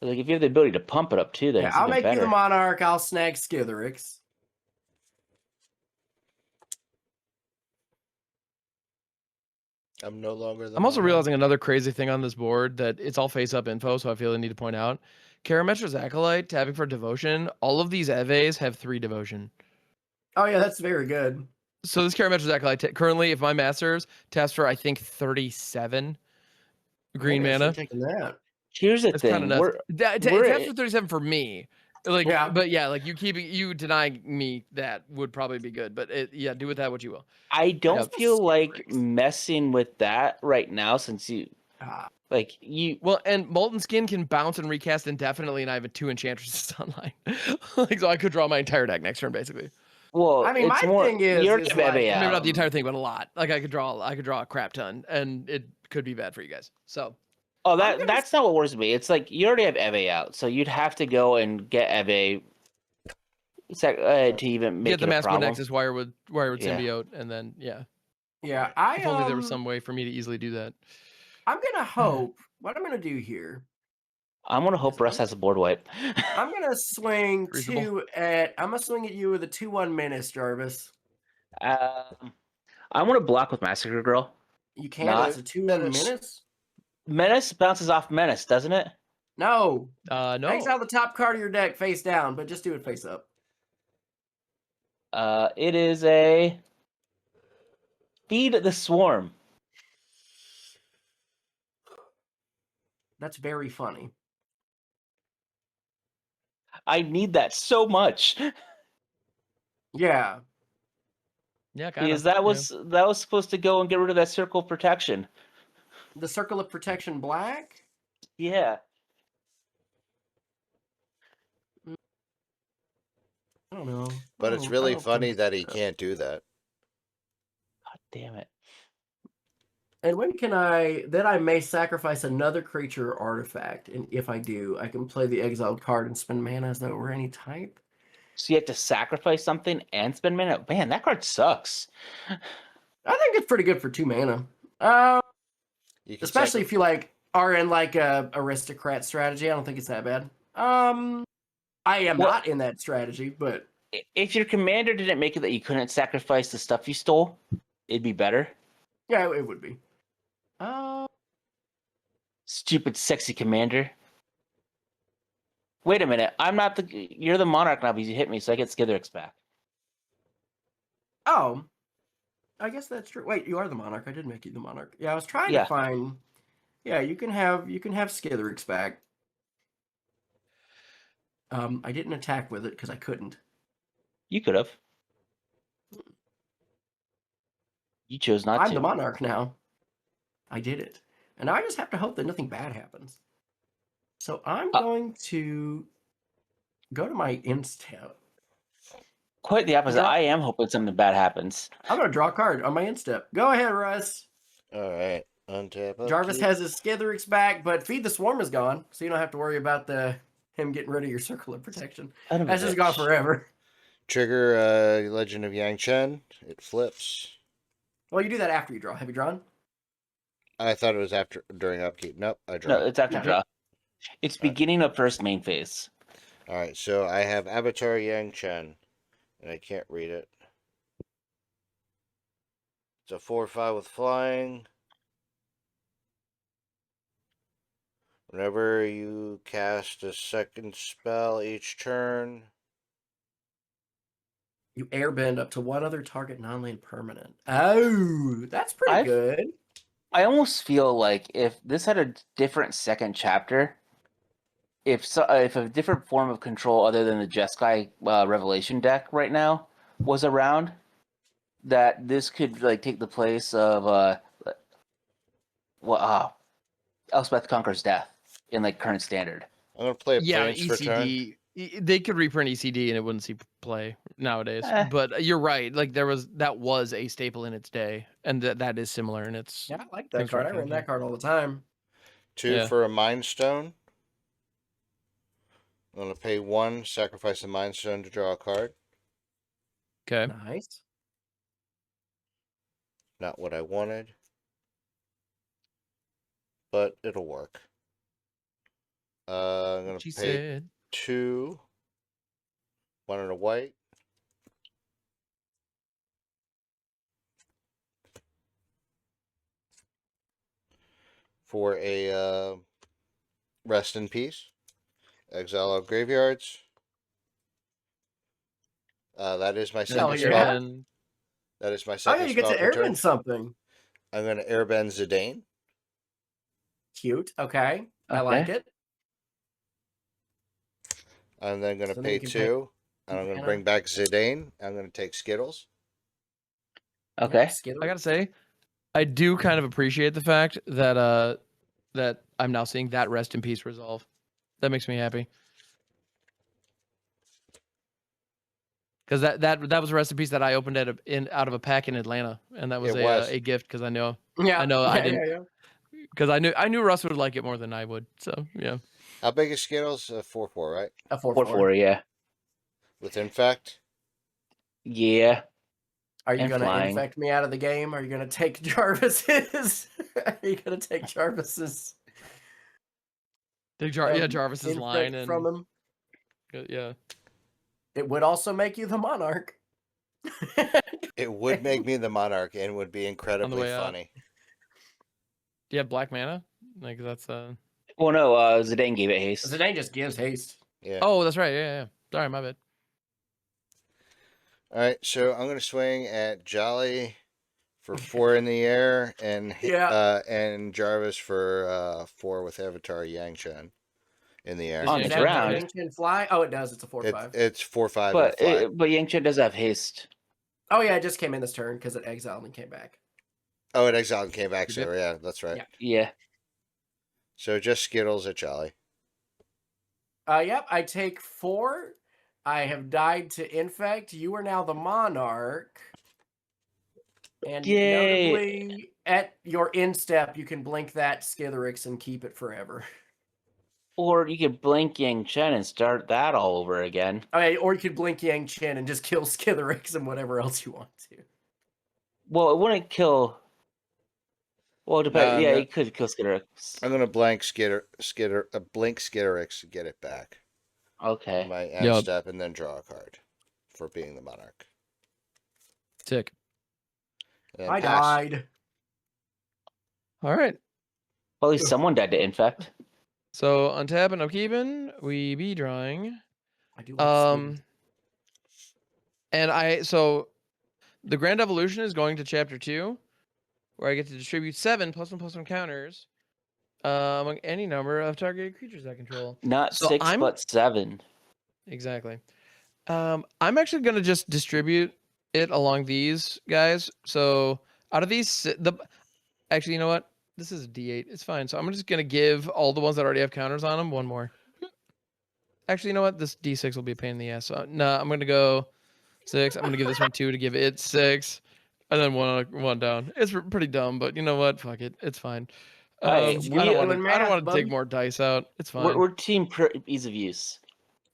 Speaker 3: Like if you have the ability to pump it up too, then
Speaker 4: Yeah,
Speaker 3: it's
Speaker 4: I'll
Speaker 3: even
Speaker 4: make
Speaker 3: better.
Speaker 4: you the monarch. I'll snag Skitherix.
Speaker 2: I'm no longer the
Speaker 1: I'm also
Speaker 2: monarch.
Speaker 1: realizing another crazy thing on this board that it's all face-up info, so I feel I need to point out. Karametra's Acolyte, tapping for devotion. All of these Aeves have 3 devotion.
Speaker 4: Oh, yeah, that's very good.
Speaker 1: So this Karametra's Acolyte, currently, if my masters, taps for, I think, 37 green
Speaker 4: Maybe I
Speaker 1: mana.
Speaker 4: should have taken that.
Speaker 3: Here's the
Speaker 1: That's kind
Speaker 3: thing.
Speaker 1: of nuts. It taps for 37 for me. Like,
Speaker 4: Yeah.
Speaker 1: but yeah, like you denying me that would probably be good. But yeah, do with that what you will.
Speaker 3: I don't
Speaker 1: Yep.
Speaker 3: feel like
Speaker 4: Skitherix.
Speaker 3: messing with that right now since you
Speaker 4: Ah,
Speaker 1: Well, and Molten Skin can bounce and recast indefinitely, and I have a 2 Enchantresses online. Like, so I could draw my entire deck next turn, basically.
Speaker 3: well,
Speaker 4: I mean,
Speaker 3: it's
Speaker 4: my
Speaker 3: more
Speaker 4: thing is
Speaker 3: you already have
Speaker 4: like,
Speaker 3: Eve
Speaker 1: Maybe
Speaker 3: out.
Speaker 1: not the entire thing, but a lot. Like I could draw a crap ton, and it could be bad for you guys. So
Speaker 3: Oh, that's not what worries me. It's like you already have Eve out, so you'd have to go and get Eve to even make
Speaker 1: get the
Speaker 3: it a
Speaker 1: Massacre
Speaker 3: problem.
Speaker 1: Nexus Wirewood
Speaker 3: Yeah.
Speaker 1: Symbiote, and then yeah.
Speaker 4: Yeah,
Speaker 1: If only there was some way for me to easily do that.
Speaker 4: I'm gonna hope. What I'm gonna do here.
Speaker 3: I'm gonna hope Russ has a board wipe.
Speaker 4: I'm gonna swing
Speaker 1: Reasonable.
Speaker 4: I'm gonna swing at you with a 2/1 menace, Jarvis.
Speaker 3: I'm gonna block with Massacre Girl.
Speaker 4: You can.
Speaker 3: Not
Speaker 4: It's a 2/1 menace.
Speaker 3: Menace bounces off Menace, doesn't it?
Speaker 4: No.
Speaker 1: No.
Speaker 4: Exile the top card of your deck face down, but just do it face up.
Speaker 3: It is a Feed the Swarm.
Speaker 4: That's very funny.
Speaker 3: I need that so much
Speaker 4: Yeah.
Speaker 1: Yeah, kind
Speaker 3: because
Speaker 1: of.
Speaker 3: that was supposed to go and get rid of that Circle of Protection.
Speaker 4: The Circle of Protection black?
Speaker 3: Yeah.
Speaker 4: I don't know.
Speaker 2: But it's really funny that he can't do that.
Speaker 3: God damn it.
Speaker 4: And when can I may sacrifice another creature or artifact, and if I do, I can play the exiled card and spend mana as though it were any type.
Speaker 3: So you have to sacrifice something and spend mana? Man, that card sucks.
Speaker 4: I think it's pretty good for 2 mana. Especially if you are in a aristocrat strategy. I don't think it's that bad. I am not in that strategy, but
Speaker 3: If your commander didn't make it that you couldn't sacrifice the stuff you stole, it'd be better.
Speaker 4: yeah, it would be.
Speaker 3: Stupid sexy commander. Wait a minute. You're the monarch now because you hit me, so I get Skitherix back.
Speaker 4: Oh, I guess that's true. Wait, you are the monarch. I did make you the monarch. Yeah, I was trying to find. Yeah, you can have Skitherix back. I didn't attack with it because I couldn't.
Speaker 3: You could have. You chose not
Speaker 4: I'm
Speaker 3: to.
Speaker 4: the monarch now. I did it. And now I just have to hope that nothing bad happens. So I'm going to go to my instep.
Speaker 3: Quite the opposite. I am hoping something bad happens.
Speaker 4: I'm going to draw a card on my instep. Go ahead, Russ.
Speaker 2: All right. Untap.
Speaker 4: Jarvis
Speaker 2: upkeep.
Speaker 4: has his Skitherix back, but Feed the Swarm is gone, so you don't have to worry about him getting rid of your circle of protection.
Speaker 3: Son of a
Speaker 4: That's just gone
Speaker 3: bitch.
Speaker 4: forever.
Speaker 2: Trigger Legend of Yang Chen. It flips.
Speaker 4: Well, you do that after you draw. Have you drawn?
Speaker 2: I thought it was during upkeep. Nope, I draw.
Speaker 3: No, it's after
Speaker 4: No.
Speaker 3: draw. It's beginning of first main phase.
Speaker 2: All right, so I have Avatar Yang Chen, and I can't read it. It's a 4/5 with flying. Whenever you cast a second spell each turn,
Speaker 4: You airbend up to one other target non-land permanent. Oh, that's pretty good.
Speaker 3: I almost feel like if this had a different second chapter, if a different form of control other than the Jeskai Revelation deck right now was around, that this could like take the place of Elspeth Conquers Death in like current standard.
Speaker 2: I'm gonna play a
Speaker 1: Yeah,
Speaker 2: Plains for turn.
Speaker 1: ECD. They could reprint ECD and it wouldn't see play nowadays. But you're right. Like that was a staple in its day, and that is similar in its.
Speaker 4: Yeah, I like that card. I run that card all the time.
Speaker 2: 2 for a Mind Stone. I'm gonna pay 1, sacrifice the Mind Stone to draw a card.
Speaker 1: Okay.
Speaker 4: Nice.
Speaker 2: Not what I wanted, but it'll work. I'm gonna pay 2, 1 and a white. For a rest in peace. Exile all graveyards. That is my second spell. That is my second spell.
Speaker 4: Oh, yeah, you get to airbend something.
Speaker 2: I'm going to airbend Zidane.
Speaker 4: Cute. Okay. I like it.
Speaker 2: I'm then going to pay 2. And I'm going to bring back Zidane. I'm going to take Skittles.
Speaker 3: Okay.
Speaker 1: I got to say, I do kind of appreciate the fact that that I'm now seeing that rest in peace resolve. That makes me happy. Because that was a rest in peace that I opened out of a pack in Atlanta, and that was a gift because I know I didn't because I knew Russ would like it more than I would. So yeah.
Speaker 2: How big is Skittles? 4/4, right?
Speaker 4: A 4/4,
Speaker 3: yeah.
Speaker 2: With infect.
Speaker 3: Yeah.
Speaker 4: Are you going to infect me out of the game? Are you going to take Jarvis's? Are you going to take Jarvis's?
Speaker 1: Jarvis's line and
Speaker 4: from him.
Speaker 1: Yeah.
Speaker 4: It would also make you the monarch.
Speaker 2: It would make me the monarch and would be incredibly funny.
Speaker 1: Do you have black mana? Like that's
Speaker 3: Well, no. Zidane gave it haste.
Speaker 4: Zidane just gives haste.
Speaker 2: Yeah.
Speaker 1: Oh, that's right. Yeah. Sorry, my bad.
Speaker 2: All right, so I'm going to swing at Jolly for 4 in the air, and and Jarvis for 4 with Avatar Yang Chen in the air.
Speaker 3: On the ground.
Speaker 4: Yang Chen fly? Oh, it does. It's a 4/5.
Speaker 2: It's 4/5.
Speaker 3: But Yang Chen does have haste.
Speaker 4: Oh yeah, it just came in this turn because it exiled and came back.
Speaker 2: Oh, it exiled and came back. So yeah, that's right.
Speaker 3: Yeah.
Speaker 2: So just Skittles at Jolly.
Speaker 4: Yep. I take 4. I have died to infect. You are now the monarch. And notably, at your instep, you can blink that Skitherix and keep it forever.
Speaker 3: Or you could blink Yang Chen and start that all over again.
Speaker 4: Okay, or you could blink Yang Chen and just kill Skitherix and whatever else you want to.
Speaker 3: Well, it wouldn't kill. Well, depends. Yeah, it could kill Skitterix.
Speaker 2: I'm gonna blink blink Skitterix to get it back.
Speaker 3: Okay.
Speaker 2: My end step and then draw a card for being the monarch.
Speaker 1: Sick.
Speaker 4: I died.
Speaker 1: All right.
Speaker 3: Well, at least someone died to infect.
Speaker 1: So untap and upkeeping, we be drawing.
Speaker 4: I do like
Speaker 1: and so the Grand Evolution is going to chapter 2, where I get to distribute 7 +1/+1 counters among any number of targeted creatures I control.
Speaker 3: Not 6, but 7.
Speaker 1: Exactly. I'm actually gonna just distribute it along these guys. So Out of these, actually, you know what? This is a D8. It's fine. So I'm just gonna give all the ones that already have counters on them one more. Actually, you know what? This D6 will be a pain in the ass. So, no, I'm gonna go 6. I'm gonna give this one 2 to give it 6, and then one down. It's pretty dumb, but you know what? Fuck it. It's fine.
Speaker 3: Hey,
Speaker 1: I don't
Speaker 4: doing
Speaker 1: want
Speaker 4: math,
Speaker 1: to take
Speaker 4: buddy.
Speaker 1: more dice out. It's
Speaker 3: we're,
Speaker 1: fine.
Speaker 3: we're team ease of use.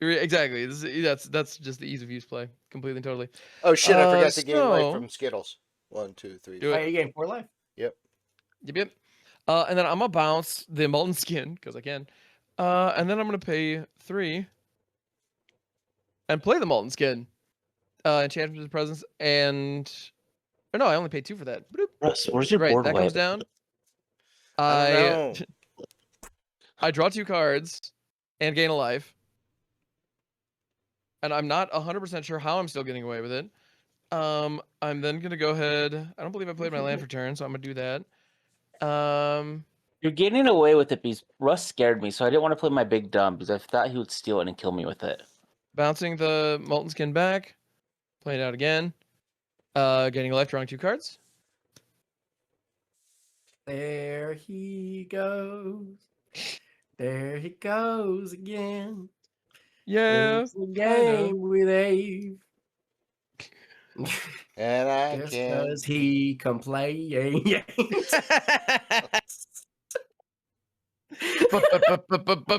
Speaker 1: Exactly. That's just the ease of use play, completely and totally.
Speaker 2: Oh shit! I forgot to gain life
Speaker 1: So-
Speaker 2: from Skittles. 1, 2, 3.
Speaker 1: Do
Speaker 4: Oh,
Speaker 1: it.
Speaker 4: you gained 4 life.
Speaker 2: Yep.
Speaker 1: Yep. And then I'm gonna bounce the molten skin because I can. And then I'm gonna pay 3 and play the molten skin. Enchantment of Presence and no, I only paid 2 for that. Bloop.
Speaker 3: Russ, where's your
Speaker 1: Right,
Speaker 3: board
Speaker 1: that
Speaker 3: wipe?
Speaker 1: comes down.
Speaker 2: I don't know.
Speaker 1: I draw 2 cards and gain a life. And I'm not 100% sure how I'm still getting away with it. I'm then gonna go ahead. I don't believe I played my land for turn, so I'm gonna do that.
Speaker 3: You're getting away with it because Russ scared me, so I didn't want to play my big dumb because I thought he would steal it and kill me with it.
Speaker 1: Bouncing the molten skin back, playing it out again. Getting a life, drawing 2 cards.
Speaker 4: There he goes. There he goes again.
Speaker 1: Yeah.
Speaker 4: It's a game with Aeve.
Speaker 2: And I
Speaker 4: Just
Speaker 2: can.
Speaker 4: because he complains.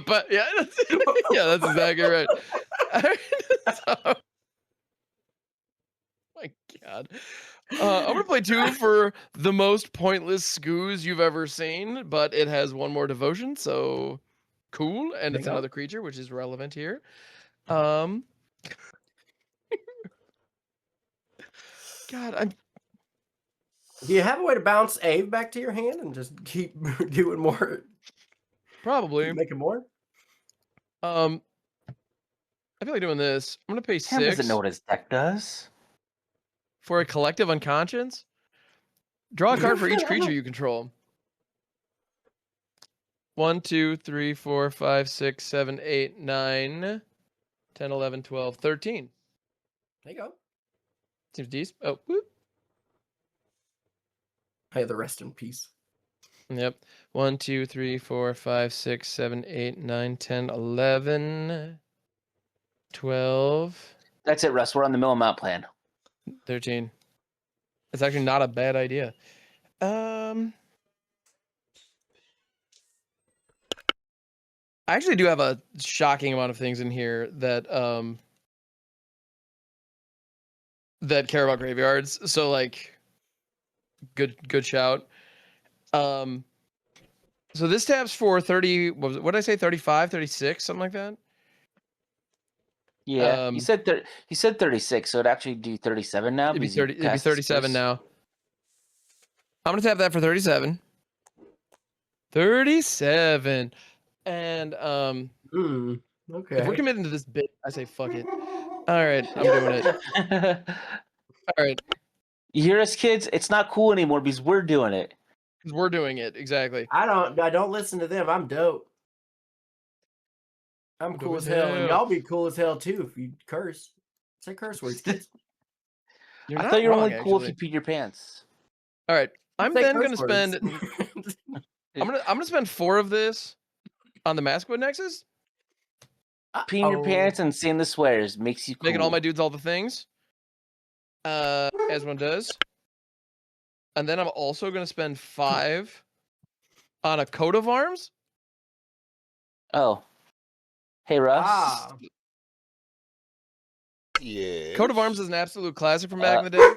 Speaker 1: but yeah, that's exactly right. So- my God. I'm gonna play 2 for the most pointless scoos you've ever seen, but it has 1 more devotion, so cool, and
Speaker 4: There
Speaker 1: it's
Speaker 4: you go.
Speaker 1: another creature, which is relevant here. God, I'm
Speaker 4: Do you have a way to bounce Aeve back to your hand and just keep doing more?
Speaker 1: probably.
Speaker 4: Keep making more?
Speaker 1: I feel like doing this. I'm gonna pay
Speaker 3: Cam
Speaker 1: 6
Speaker 3: doesn't know what his deck does.
Speaker 1: for a collective unconscious. Draw a card for each creature you control. 1, 2, 3, 4, 5, 6, 7, 8, 9, 10, 11, 12, 13.
Speaker 4: There you go.
Speaker 1: Seems decent. Oh, whoop.
Speaker 4: Hey, the rest in peace.
Speaker 1: Yep. 1, 2, 3, 4, 5, 6, 7, 8, 9, 10, 11, 12,
Speaker 3: That's it, Russ. We're on the mill amount plan.
Speaker 1: 13. It's actually not a bad idea. I actually do have a shocking amount of things in here that that care about graveyards. So like good shout. So this tab's for 30, what did I say? 35, 36, something like that.
Speaker 3: Yeah,
Speaker 1: Um,
Speaker 3: you said 36, so it'd actually do 37 now.
Speaker 1: It'd be
Speaker 3: because you
Speaker 1: 30, it'd be
Speaker 3: cast the
Speaker 1: 37
Speaker 3: spruce.
Speaker 1: now. I'm gonna tap that for 37. 37. And
Speaker 4: Okay.
Speaker 1: if we're committing to this bit, I say fuck it. All right, I'm doing it. All right,
Speaker 3: You hear us, kids? It's not cool anymore because we're doing it.
Speaker 1: because we're doing it exactly.
Speaker 4: I don't listen to them. I'm dope. I'm
Speaker 1: Dope
Speaker 4: cool
Speaker 1: as
Speaker 4: as hell. And
Speaker 1: hell.
Speaker 4: y'all be cool as hell too if you curse. Say curse words, kids.
Speaker 1: You're
Speaker 3: I
Speaker 1: not
Speaker 3: thought you were
Speaker 1: wrong,
Speaker 3: only cool if
Speaker 1: actually.
Speaker 3: you peed your pants.
Speaker 1: All right, I'm
Speaker 4: Say
Speaker 1: then
Speaker 4: curse
Speaker 1: gonna spend.
Speaker 4: words.
Speaker 1: I'm gonna spend 4 of this on the Massacre Nexus,
Speaker 3: Peeing your
Speaker 4: Uh-oh.
Speaker 3: pants and saying the swears makes you cool.
Speaker 1: making all my dudes all the things. As one does. And then I'm also gonna spend 5 on a coat of arms.
Speaker 3: Oh. Hey, Russ.
Speaker 4: Ah.
Speaker 2: Yeah.
Speaker 1: Coat of arms is an absolute classic from back in the day.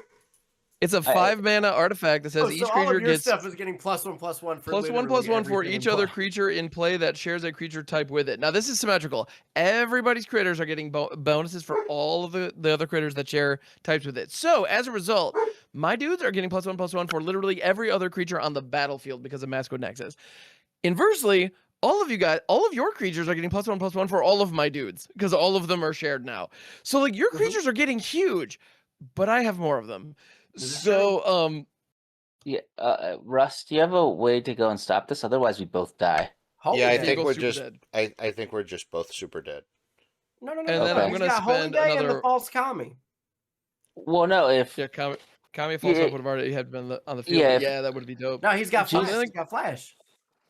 Speaker 1: It's a 5 mana artifact that says
Speaker 4: Oh,
Speaker 1: each
Speaker 4: so all
Speaker 1: creature
Speaker 4: of your
Speaker 1: gets
Speaker 4: stuff is getting +1/+1 for
Speaker 1: +1/+1 for
Speaker 4: everything
Speaker 1: each
Speaker 4: in
Speaker 1: other
Speaker 4: play.
Speaker 1: creature in play that shares a creature type with it. Now this is symmetrical. Everybody's critters are getting bonuses for all of the other critters that share types with it. So as a result, my dudes are getting +1/+1 for literally every other creature on the battlefield because of Massacre Nexus. Inversely, all of your creatures are getting +1/+1 for all of my dudes because all of them are shared now. So like your creatures are getting huge, but I have more of them. So
Speaker 3: Yeah, Russ, do you have a way to go and stop this? Otherwise, we both die.
Speaker 4: Holy
Speaker 2: Yeah, I
Speaker 4: Day.
Speaker 2: think
Speaker 1: both
Speaker 2: we're
Speaker 1: super
Speaker 2: just.
Speaker 1: dead.
Speaker 2: I think we're just both super dead.
Speaker 4: No.
Speaker 1: And then
Speaker 3: I'm
Speaker 4: He's
Speaker 1: gonna
Speaker 4: got Holy
Speaker 1: spend
Speaker 4: Day and the
Speaker 1: another-
Speaker 4: false kami.
Speaker 3: Well, no, if
Speaker 1: yeah, comment. Kami False
Speaker 3: Yeah,
Speaker 1: Hope would have already had been on the field.
Speaker 3: yeah,
Speaker 1: But
Speaker 3: if-
Speaker 1: yeah, that would be dope.
Speaker 4: No, he's got
Speaker 3: Just-
Speaker 4: flash. He's got flash.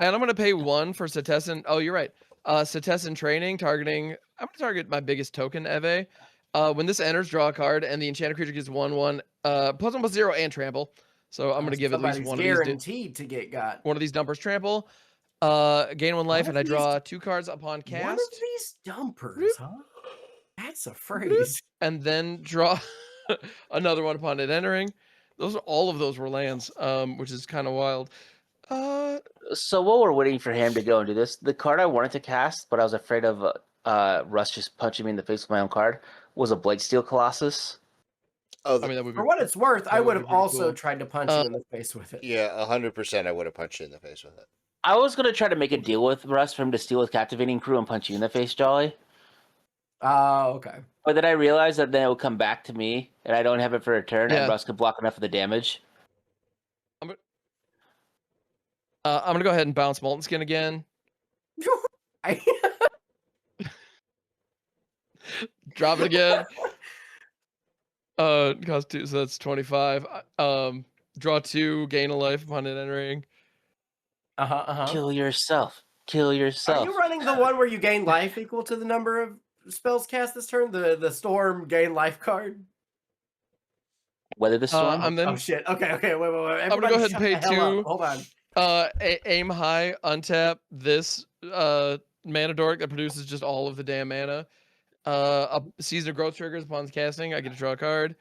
Speaker 1: And I'm gonna pay 1 for Setessan. Oh, you're right. Setessan training, targeting. I'm gonna target my biggest token, Aeve. When this enters, draw a card, and the enchanted creature gets 1/1, +1/+0, and trample. So I'm gonna give at least
Speaker 4: Somebody's
Speaker 1: one of these.
Speaker 4: guaranteed to get got.
Speaker 1: One of these dumpers trample. Gain 1 life,
Speaker 4: One
Speaker 1: and
Speaker 4: of
Speaker 1: I draw
Speaker 4: these-
Speaker 1: 2 cards upon cast.
Speaker 4: One of these dumpers, huh? That's a phrase.
Speaker 1: And then draw another one upon it entering. All of those were lands, which is kind of wild.
Speaker 3: So while we're waiting for him to go and do this, the card I wanted to cast, but I was afraid of Russ just punching me in the face with my own card, was a Blightsteel Colossus.
Speaker 2: Oh,
Speaker 1: I mean, that would be
Speaker 4: For what it's worth, I
Speaker 1: that would
Speaker 4: would
Speaker 1: be
Speaker 4: have
Speaker 1: pretty
Speaker 4: also
Speaker 1: cool.
Speaker 4: tried to punch you in the face with it.
Speaker 2: yeah, 100%. I would have punched you in the face with it.
Speaker 3: I was gonna try to make a deal with Russ for him to steal with Captivating Crew and punch you in the face, Jolly.
Speaker 4: Oh, okay.
Speaker 3: But then I realized that then it would come back to me, and I don't have it for a turn,
Speaker 1: Yeah.
Speaker 3: and Russ could block enough of the damage.
Speaker 1: I'm gonna go ahead and bounce Molten Skin again.
Speaker 4: I-
Speaker 1: Drop it again. Cost 2, so that's 25. Draw 2, gain a life upon it entering.
Speaker 3: Kill yourself. Kill
Speaker 4: Are
Speaker 3: yourself.
Speaker 4: you running the one where you gain life equal to the number of spells cast this turn? The storm gain life card?
Speaker 3: Weather the storm.
Speaker 1: I'm then
Speaker 4: Oh shit. Okay, wait.
Speaker 1: gonna go
Speaker 4: Everybody
Speaker 1: ahead and
Speaker 4: shut
Speaker 1: pay
Speaker 4: the hell up.
Speaker 1: 2.
Speaker 4: Hold on.
Speaker 1: Aim high, untap this mana dork that produces just all of the damn mana. A season of growth triggers upon casting. I get to draw a card.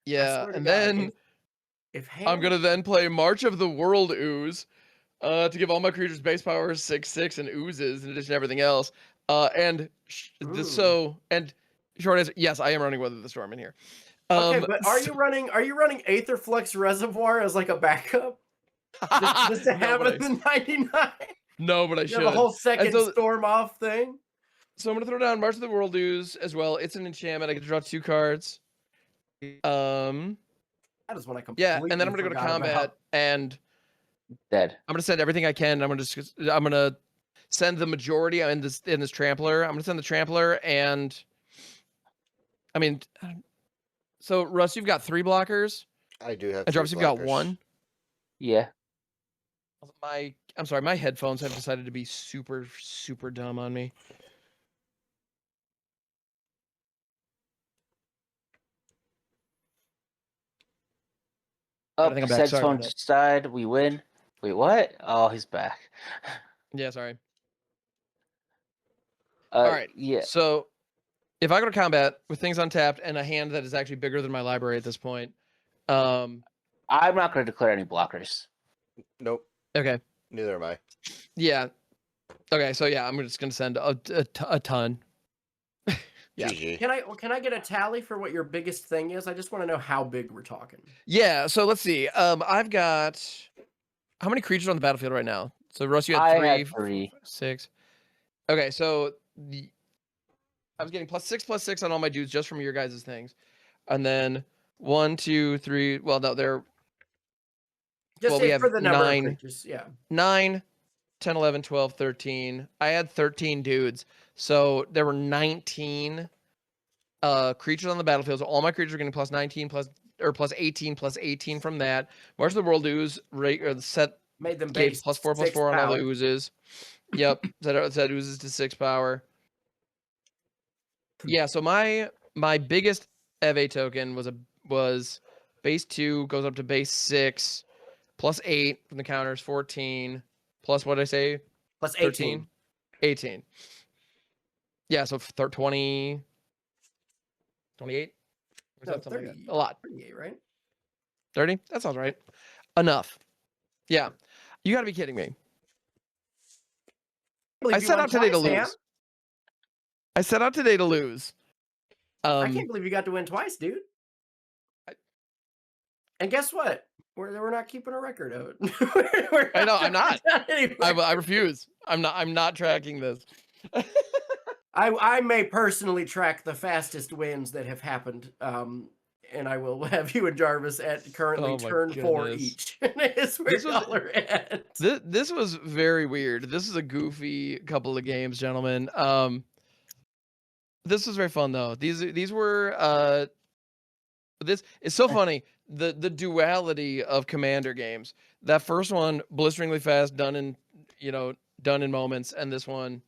Speaker 1: Yeah,
Speaker 4: swear to
Speaker 1: and
Speaker 4: God,
Speaker 1: then
Speaker 4: If
Speaker 1: I'm gonna then play March of the World Ooze, to give all my creatures base power 6/6 and oozes in addition to everything else. And short answer, yes, I am running Weather the Storm in here.
Speaker 4: Okay, but are you running Aetherflux Reservoir as like a backup? Just to have it in 99?
Speaker 1: No, but I
Speaker 4: You
Speaker 1: should.
Speaker 4: have a whole second
Speaker 1: so-
Speaker 4: storm off thing?
Speaker 1: So I'm gonna throw down March of the World Ooze as well. It's an enchantment. I get to draw 2 cards.
Speaker 4: That is what I completely
Speaker 1: Yeah, and then I'm gonna go to
Speaker 4: forgot
Speaker 1: combat
Speaker 4: about.
Speaker 1: and
Speaker 3: Dead.
Speaker 1: I'm gonna send everything I can. I'm gonna send the majority in this trampler. I'm gonna send the trampler and I mean, so Russ, you've got 3 blockers.
Speaker 2: I do have.
Speaker 1: And Jarvis,
Speaker 2: 3
Speaker 1: you've got
Speaker 2: blockers.
Speaker 1: 1.
Speaker 3: Yeah.
Speaker 1: I'm sorry, my headphones have decided to be super, super dumb on me.
Speaker 3: Oh,
Speaker 1: think I'm back.
Speaker 3: Sed's
Speaker 1: Sorry
Speaker 3: phone
Speaker 1: about that.
Speaker 3: just died. We win. Wait, what? Oh, he's back.
Speaker 1: Yeah, sorry.
Speaker 3: All
Speaker 1: right.
Speaker 3: Yeah.
Speaker 1: So if I go to combat with things untapped and a hand that is actually bigger than my library at this point,
Speaker 3: I'm not going to declare any blockers.
Speaker 2: Nope.
Speaker 1: okay.
Speaker 2: Neither am I.
Speaker 1: Yeah. Okay, so yeah, I'm just gonna send a ton. Yeah.
Speaker 2: GG.
Speaker 4: Can I get a tally for what your biggest thing is? I just want to know how big we're talking.
Speaker 1: Yeah, so let's see. I've got how many creatures on the battlefield right now? So Russ, you
Speaker 3: I
Speaker 1: had 3,
Speaker 3: had 3.
Speaker 1: 6. Okay, so I was getting +6/+6 on all my dudes just from your guys' things. And then 1, 2, 3. Well, no, they're
Speaker 4: Just
Speaker 1: Well, we
Speaker 4: say
Speaker 1: have
Speaker 4: for the number
Speaker 1: 9.
Speaker 4: of creatures. Yeah.
Speaker 1: 9, 10, 11, 12, 13. I had 13 dudes. So there were 19 creatures on the battlefield. So all my creatures are getting +19 +18 from that. March of the World Ooze set
Speaker 4: Made them
Speaker 1: gave
Speaker 4: base
Speaker 1: +4/+4 on all the
Speaker 4: power.
Speaker 1: oozes. Yep, set oozes to 6 power. Yeah, so my biggest Aeve token was base 2, goes up to base 6, +8 from the counters, 14, plus what did I say?
Speaker 4: Plus
Speaker 1: 13?
Speaker 4: 18.
Speaker 1: 18. Yeah, so 20, 28? Or
Speaker 4: No,
Speaker 1: something like
Speaker 4: 30.
Speaker 1: that. A lot.
Speaker 4: 38, right?
Speaker 1: 30? That sounds right. Enough. Yeah. You got to be kidding me. I set out today to lose. I set out today to lose.
Speaker 4: I can't believe you got to win twice, dude. And guess what? We're not keeping a record of it.
Speaker 1: I know, I'm not.
Speaker 4: Anyway.
Speaker 1: I refuse. I'm not tracking this.
Speaker 4: I may personally track the fastest wins that have happened, and I will have you and Jarvis at currently
Speaker 1: Oh my
Speaker 4: turn 4
Speaker 1: goodness.
Speaker 4: each. It's where
Speaker 1: This was-
Speaker 4: dollar ends.
Speaker 1: This was very weird. This is a goofy couple of games, gentlemen. This was very fun though. These were this is so funny. The duality of Commander games. That first one, blisteringly fast, done in moments, and this one,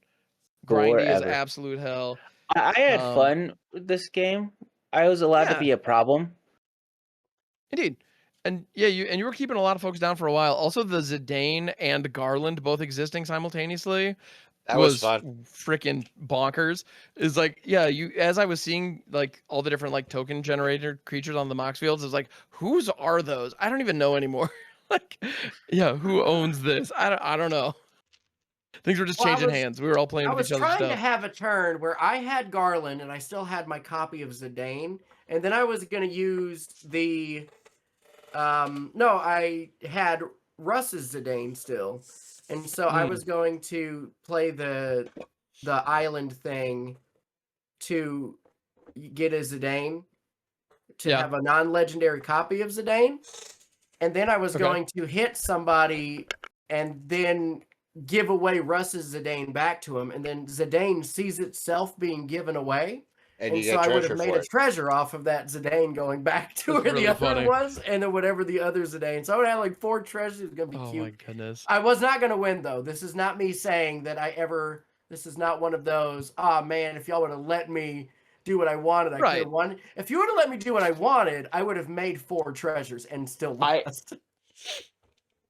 Speaker 1: grindy as
Speaker 3: Forever.
Speaker 1: absolute hell.
Speaker 3: I had fun with this game. I was allowed to
Speaker 1: Yeah.
Speaker 3: be a problem.
Speaker 1: Indeed. And yeah, you were keeping a lot of folks down for a while. Also, the Zidane and Garland both existing simultaneously
Speaker 2: That was fun.
Speaker 1: freaking bonkers. Is like, yeah, as I was seeing like all the different like token generator creatures on the Mox fields, it's like, whose are those? I don't even know anymore. Like, yeah, who owns this? I don't know. Things were just changing hands. We were all playing
Speaker 4: I
Speaker 1: with
Speaker 4: was
Speaker 1: each other's
Speaker 4: trying to
Speaker 1: stuff.
Speaker 4: have a turn where I had Garland and I still had my copy of Zidane, and then I was going to use the no, I had Russ's Zidane still. And so I was going to play the island thing to get a Zidane to have a non-legendary copy of Zidane. And then I was going to hit somebody and then give away Russ's Zidane back to him. And then Zidane sees itself being given away.
Speaker 2: And you
Speaker 4: so
Speaker 2: get
Speaker 4: I would
Speaker 2: treasure
Speaker 4: have made
Speaker 2: for
Speaker 4: a
Speaker 2: it.
Speaker 4: treasure off of that Zidane going back to
Speaker 1: That's
Speaker 4: where
Speaker 1: really
Speaker 4: the other
Speaker 1: funny.
Speaker 4: was, and then whatever the other Zidane. So I would have like 4 treasures. It's gonna be
Speaker 1: Oh
Speaker 4: cute.
Speaker 1: my goodness.
Speaker 4: I was not gonna win though. This is not me saying that this is not one of those, oh man, if y'all would have let me do what I wanted, I could have won. If you would have let me do what I wanted, I would have made 4 treasures and still lost.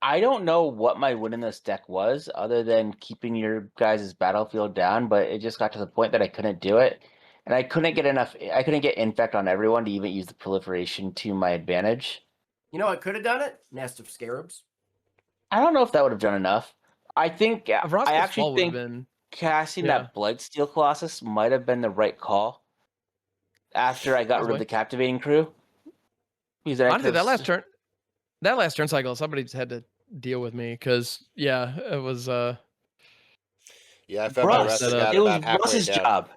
Speaker 3: I don't know what my win in this deck was, other than keeping your guys' battlefield down, but it just got to the point that I couldn't do it. And I couldn't get infect on everyone to even use the proliferation to my advantage.
Speaker 4: You know what could have done it? Nest of Scarabs.
Speaker 3: I don't know if that would have done enough. I actually think casting that Blightsteel Colossus might have been the right call after I got rid of the Captivating Crew.
Speaker 1: Honestly, that last turn cycle, somebody just had to deal with me because it was
Speaker 2: Yeah, I felt Russ got
Speaker 3: it was
Speaker 2: about halfway
Speaker 3: Russ's
Speaker 2: down.
Speaker 3: job.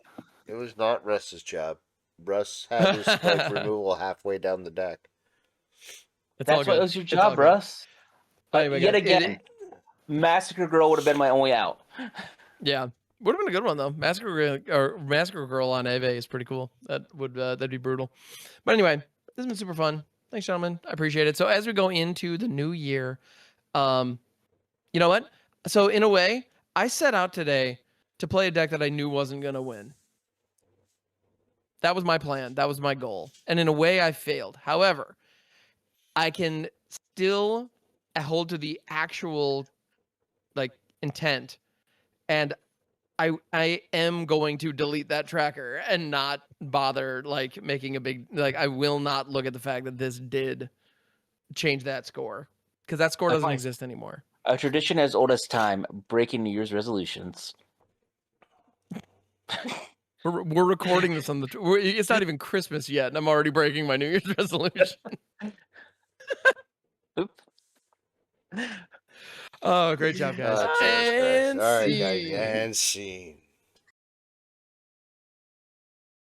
Speaker 2: It was not Russ's job. Russ had his spike removal halfway down the deck.
Speaker 3: That's why it was your job, Russ. But
Speaker 1: anyway,
Speaker 3: yet again, Massacre Girl would have been my only out.
Speaker 1: Yeah, would have been a good one though. Massacre Girl on Aeve is pretty cool. That'd be brutal. But anyway, this has been super fun. Thanks, gentlemen. I appreciate it. So as we go into the new year, you know what? So in a way, I set out today to play a deck that I knew wasn't gonna win. That was my plan. That was my goal. And in a way, I failed. However, I can still hold to the actual intent, and I am going to delete that tracker and not bother making a big I will not look at the fact that this did change that score, because that score doesn't exist anymore.
Speaker 3: A tradition as old as time, breaking New Year's resolutions.
Speaker 1: We're recording this on it's not even Christmas yet, and I'm already breaking my New Year's resolution. Oh, great job, guys.
Speaker 2: And
Speaker 1: All right,
Speaker 2: guys, and scene.